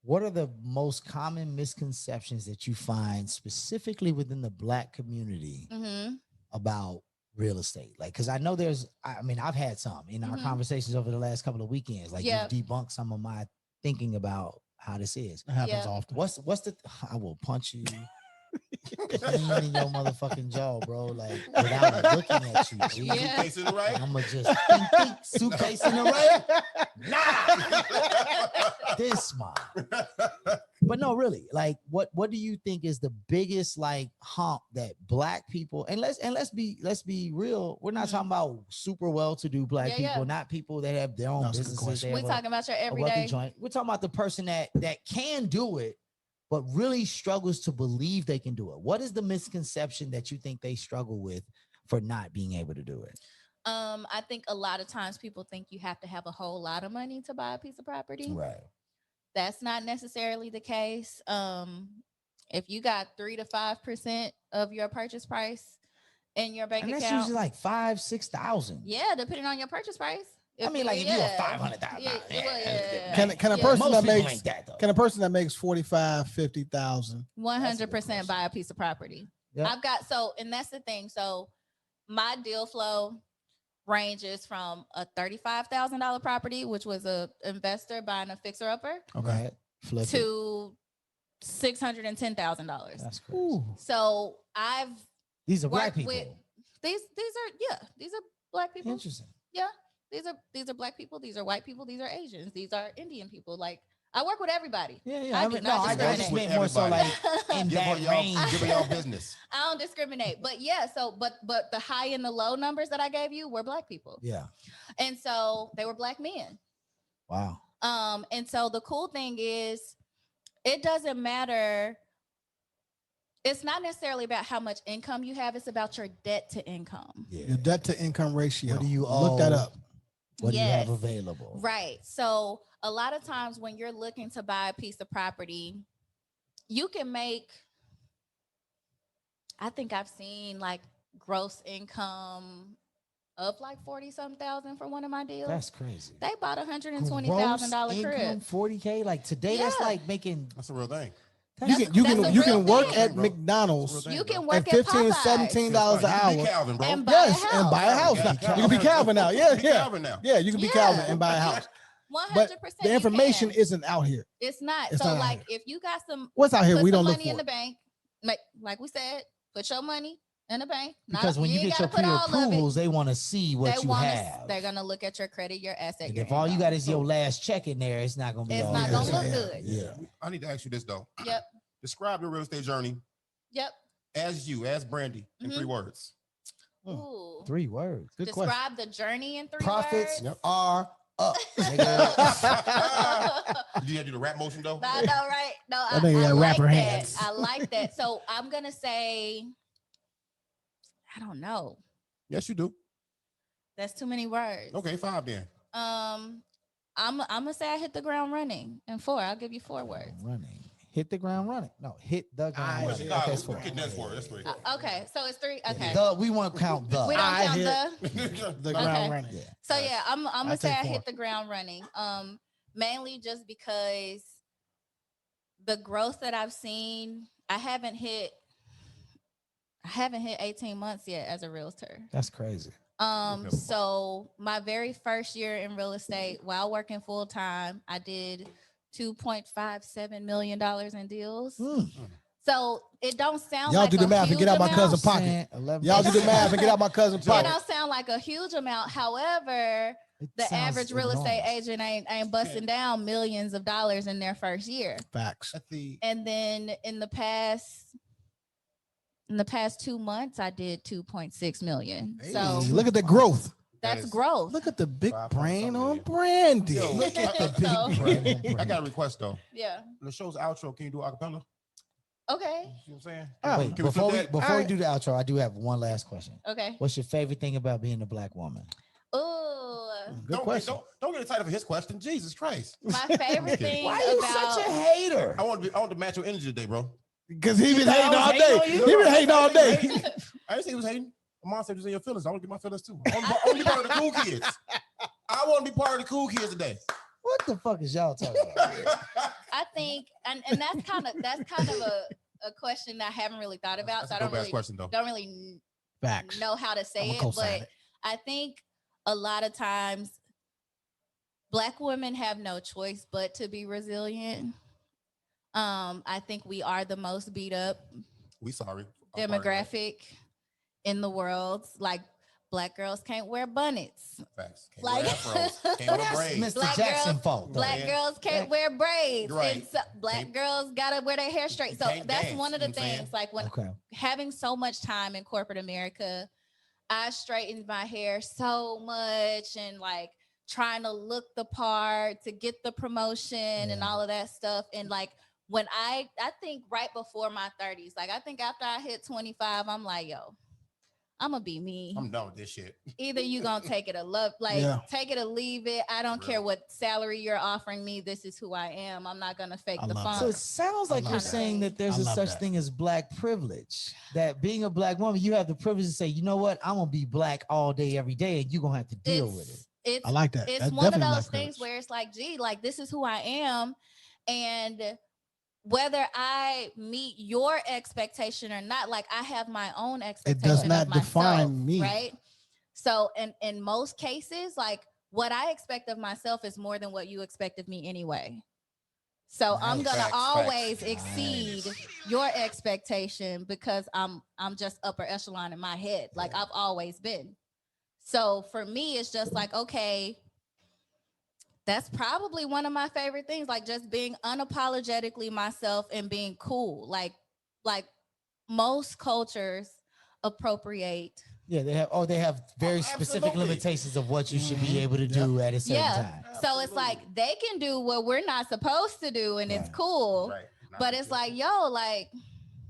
What are the most common misconceptions that you find specifically within the Black community Mm-hmm. about real estate? Like, because I know I've had some in our Mhm. conversations over the last couple of weekends. Like, Yeah. you debunked some of my thinking about how this is. It happens Yeah. often. What's the? I will punch you clean in your motherfucking jaw, bro. Like, without looking at you, G. Yeah. Suitcase in the right? I'm gonna just think, suitcase in the right. Nah, this man. But no, really, like, what do you think is the biggest like hump that Black people, and let's be real, we're not Mhm. talking about super well-to-do Black Yeah, people, yeah. not people that have their own That's a good businesses. question. They We have talking about your a wealthy everyday. joint. We're talking about the person that can do it, but really struggles to believe they can do it. What is the misconception that you think they struggle with for not being able to do it? I think a lot of times people think you have to have a whole lot of money to buy a piece of property. Right. That's not necessarily the case. If you got 3 to 5% of your purchase price in your bank And that's account, usually like 5,000-6,000. yeah, depending on your purchase price. I mean, like, if you a $500,000, Can a Yeah. person Most that people makes ain't that, though. can a person that makes 45, 50,000? 100% buy a piece of property. Yep. I've got and that's the thing. So my deal flow ranges from a $35,000 property, which was a investor buying a fixer upper, Okay. Flip it. to $610,000. That's crazy. Ooh. So I've These are Black worked people. with these are Black people. Interesting. These are Black people, these are white people, these are Asians, these are Indian people. Like I work with everybody. Yeah. I I do mean, not no, I just discriminate. meant more so like in Give her that y'all, range. give her y'all business. I don't discriminate. But yeah, so but the high and the low numbers that I gave you were Black people. Yeah. And so they were Black men. Wow. And so the cool thing is it doesn't matter. It's not necessarily about how much income you have, it's about your debt to income. Yeah. Your debt to income ratio. What do you Look that owe? up. What do you have Yes. available? Right. So a lot of times when you're looking to buy a piece of property, you can make, I think I've seen like gross income of like 40-something thousand for one of my deals. That's crazy. They bought $120,000 crib. 40K. Like today, that's Yeah. like making. That's a real thing. You can that's a you real can work thing. at Bro. McDonald's You can at work at 15, Popeyes. $17 an You can be hour. Calvin, bro. And buy Yes, a and buy a house. house Yeah, now. Calvin. You can be Calvin now. Yeah, You can be yeah. Calvin now. Yeah, you can be Yeah. Calvin and buy a house. 100%. But the you information can. isn't out here. It's not. It's So not out like if you got some What's out here? put We some don't look money in for the it. bank, like we said, put your money in the bank. Because when you ain't get your gotta put all of it. pre-approvals, they want to see what They you wanna- have. They're gonna look at your credit, your asset. And your if all you income. got is your last check in there, it's not gonna be. It's all not good. gonna look Yeah. good. Yeah. I need to ask you this though. Yep. Describe your real estate journey Yep. as you, as Brandy, in Mhm. 3 words. Ooh. 3 words. Good question. Describe the journey in 3 Profits words. are up. nigga. Did you have to do the rap motion though? I know, right? No, I think he got like rapper that. hands. I like that. So I'm gonna say, I don't know. Yes, you do. That's too many words. Okay, 5 then. I'm gonna say I hit the ground running. And 4, I'll give you 4 words. Running. Hit the ground running. No, hit the ground I running. hit- Okay, Chicago. that's 4. Get that's 4. That's 3. Okay, so it's 3. Okay, The, we want to count the. we don't I count hit- the. The Okay. ground running. Yeah. So yeah, I'm I gonna say take I 4. hit the ground running. Mainly just because the growth that I've seen, I haven't hit 18 months yet as a realtor. That's crazy. So my very first year in real estate, while working full time, I did $2.57 million in deals. So it don't sound Y'all like do the a math and get huge out my amount. cousin pocket. 11. Y'all do the math and get out my cousin's It pocket. don't sound like a huge amount. However, It the sounds average real estate enormous. agent ain't busting down millions of dollars in their first year. Facts. At the And then in the past 2 months, I did 2.6 million. Hey, So look at the growth. that's is- growth. Look at the big 5 point brain something on million. Brandy. Yo, Look at the big So- brain. I got a request though. Yeah. In the show's outro, can you do acapella? Okay. You know what I'm saying? Oh, Wait, Can we before flip we that? before we do the outro, I do have one last question. Okay. What's your favorite thing about being a black woman? Ooh. Good question. Don't get excited for his question. Jesus Christ. My favorite thing Why are you about such a hater? I want to match your energy today, bro. Because he been thought I hating was all hating day. on you? He been hating all day. I didn't say he was hating. My mom said he was in your feelings. I want to get my feelings too. I want to be part of the cool kids. I want to be part of the cool kids today. What the fuck is y'all talking about? I think and that's kind of a question that I haven't really thought about. That's So a I don't dope ass really question though. Facts. know how to say I'ma it. co-sign But it. I think a lot of times Black women have no choice but to be resilient. I think we are the most beat up We sorry. I'm part of that. demographic in the world. Like Black girls can't wear bonnets. Facts. Can't Like- wear afros. Can't wear That's braids. Mr. Black Jackson girls- fault. though. Black Yeah. girls can't wear braids. You're right. And so Black Can't- girls gotta wear their hair straight. So can't that's dance, one of you the know what I'm saying? things. Like when Okay. having so much time in corporate America, I straightened my hair so much and like trying to look the part to get the promotion and Yeah. all of that stuff. And like when I think right before my 30s, like I think after I hit 25, I'm like, yo, I'm gonna be me. I'm done with this shit. Either you gonna take it or love, like Yeah. take it or leave it. I don't For care real. what salary you're offering me. This is who I am. I'm not gonna fake I the love funk. So it sounds like I you're love that. saying that there's I a love such that. thing as black privilege. That being a black woman, you have the privilege to say, you know what, I'm gonna be black all day, every day, and you're gonna have to deal with it. It's I like that. it's That's one of definitely those black things privilege. where it's like, gee, like this is who I am, and whether I meet your expectation or not, like I have my own expectation. not of myself, define me. right? So, in most cases, like what I expect of myself is more than what you expect of me anyway. So I'm Nice. gonna Facts, always facts. exceed your expectation because I'm just upper echelon in my head, like I've always been. So for me, it's just like, okay, That's probably one of my favorite things, like just being unapologetically myself and being cool. Like most cultures appropriate. Yeah, they have very specific absolutely. limitations of what you should be able to do at a certain Yeah. time. So it's like they can do what we're not supposed to do and it's cool. Right. But it's like, yo, like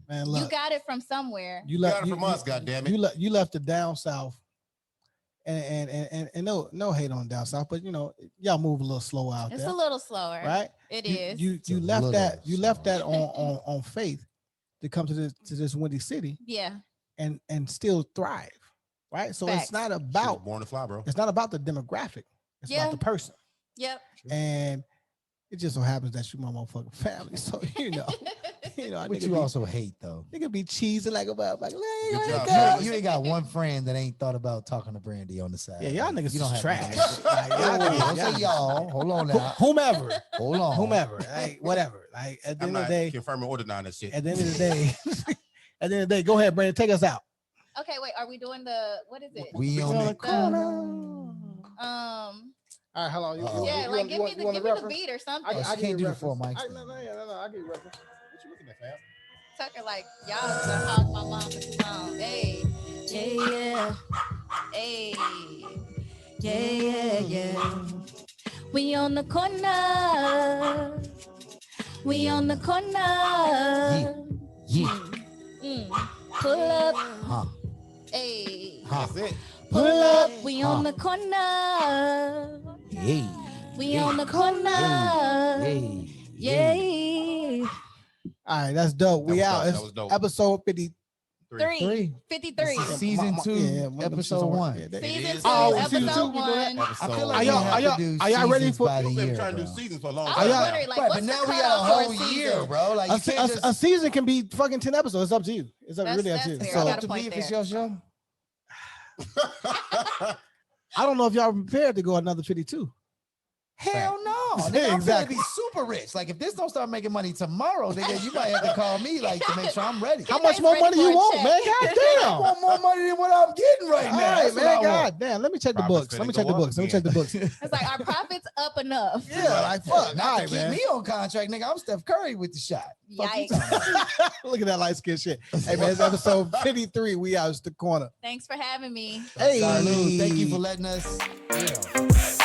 Man, you look, got it from somewhere. you got it from us, goddammit. You left it down south, and no hate on down south, but you know y'all move a little slow out It's there, a little slower. right? It you, is. You It's a left that little on faith to come to this Windy City Yeah. and still thrive, right? So Facts. it's not She was about born to fly, bro. it's not about the demographic. It's Yeah. about the person, Yep. and it just so happens that you my motherfucking family. So you know, I Which nigga you be, also hate though. nigga be cheesing like a motherfucker. Good job, Like, man. You ain't got one friend that ain't thought about talking to Brandy on the side. yeah, y'all niggas You don't is have trash. to. Like, y'all Don't niggas- say y'all. Hold on now. whomever, Hold on. whomever, like whatever. Like at the I'm end of not the day, confirming or denying that shit. at the end of the day, at the end of the day, go ahead, Brandon, take us out. Okay, wait. Are we doing the what is it? We on the All right, hold on. Uh-oh. Yeah, like give me the beat or something. I can't do the full mic. I give you reference. What you looking at, fam? Tucker, like y'all done hogged my mom for too long. Hey, yeah, hey, yeah. We on the corner. We on the corner. Yeah. Pull up, Huh. hey. Huh. That's it. Pull up. We on the corner. Hey. We on the corner. Hey. Yay. All right, that's dope. We That out. was dope. It's That was dope. episode 53. Three. 53. Season 2, episode 1. Season 2, Oh, season episode two, we doing 1. I feel Are like we y'all- have are to y'all- do are y'all ready seasons for- by the We've been year, trying to bro. do seasons for a long I time. was y'all- wondering, like, Right, what's but the now we got a cutoff for whole season? year, bro. Like A, you can't se- just a season can be fucking 10 episodes. It's up to you. It's up, really up to you. That's fair. it's I So got up a to point me if it's there. your show. I don't know if y'all prepared to go another 52. Hell no. Yeah, Nigga, I'm exactly. gonna be super rich. Like if this don't start making money tomorrow, nigga, you might have to call me like to make sure I'm ready. How You much guys more ready money for you a want, check? man? I God want more money than what I'm getting right damn. now. All right, That's what man. I God want. damn. Let me check the Profits books. Let me finna check the go books. up Let me check the books. It's like our profits up enough. Yeah, like fuck. Not All to right, keep man. me on contract, nigga. I'm Steph Curry with the shot. Fuck you Yikes. talking about? Look at that light skin shit. Hey, man, it's episode 53. We out. It's the corner. Thanks for having me. Hey. Salud. Thank you for letting us. Yeah.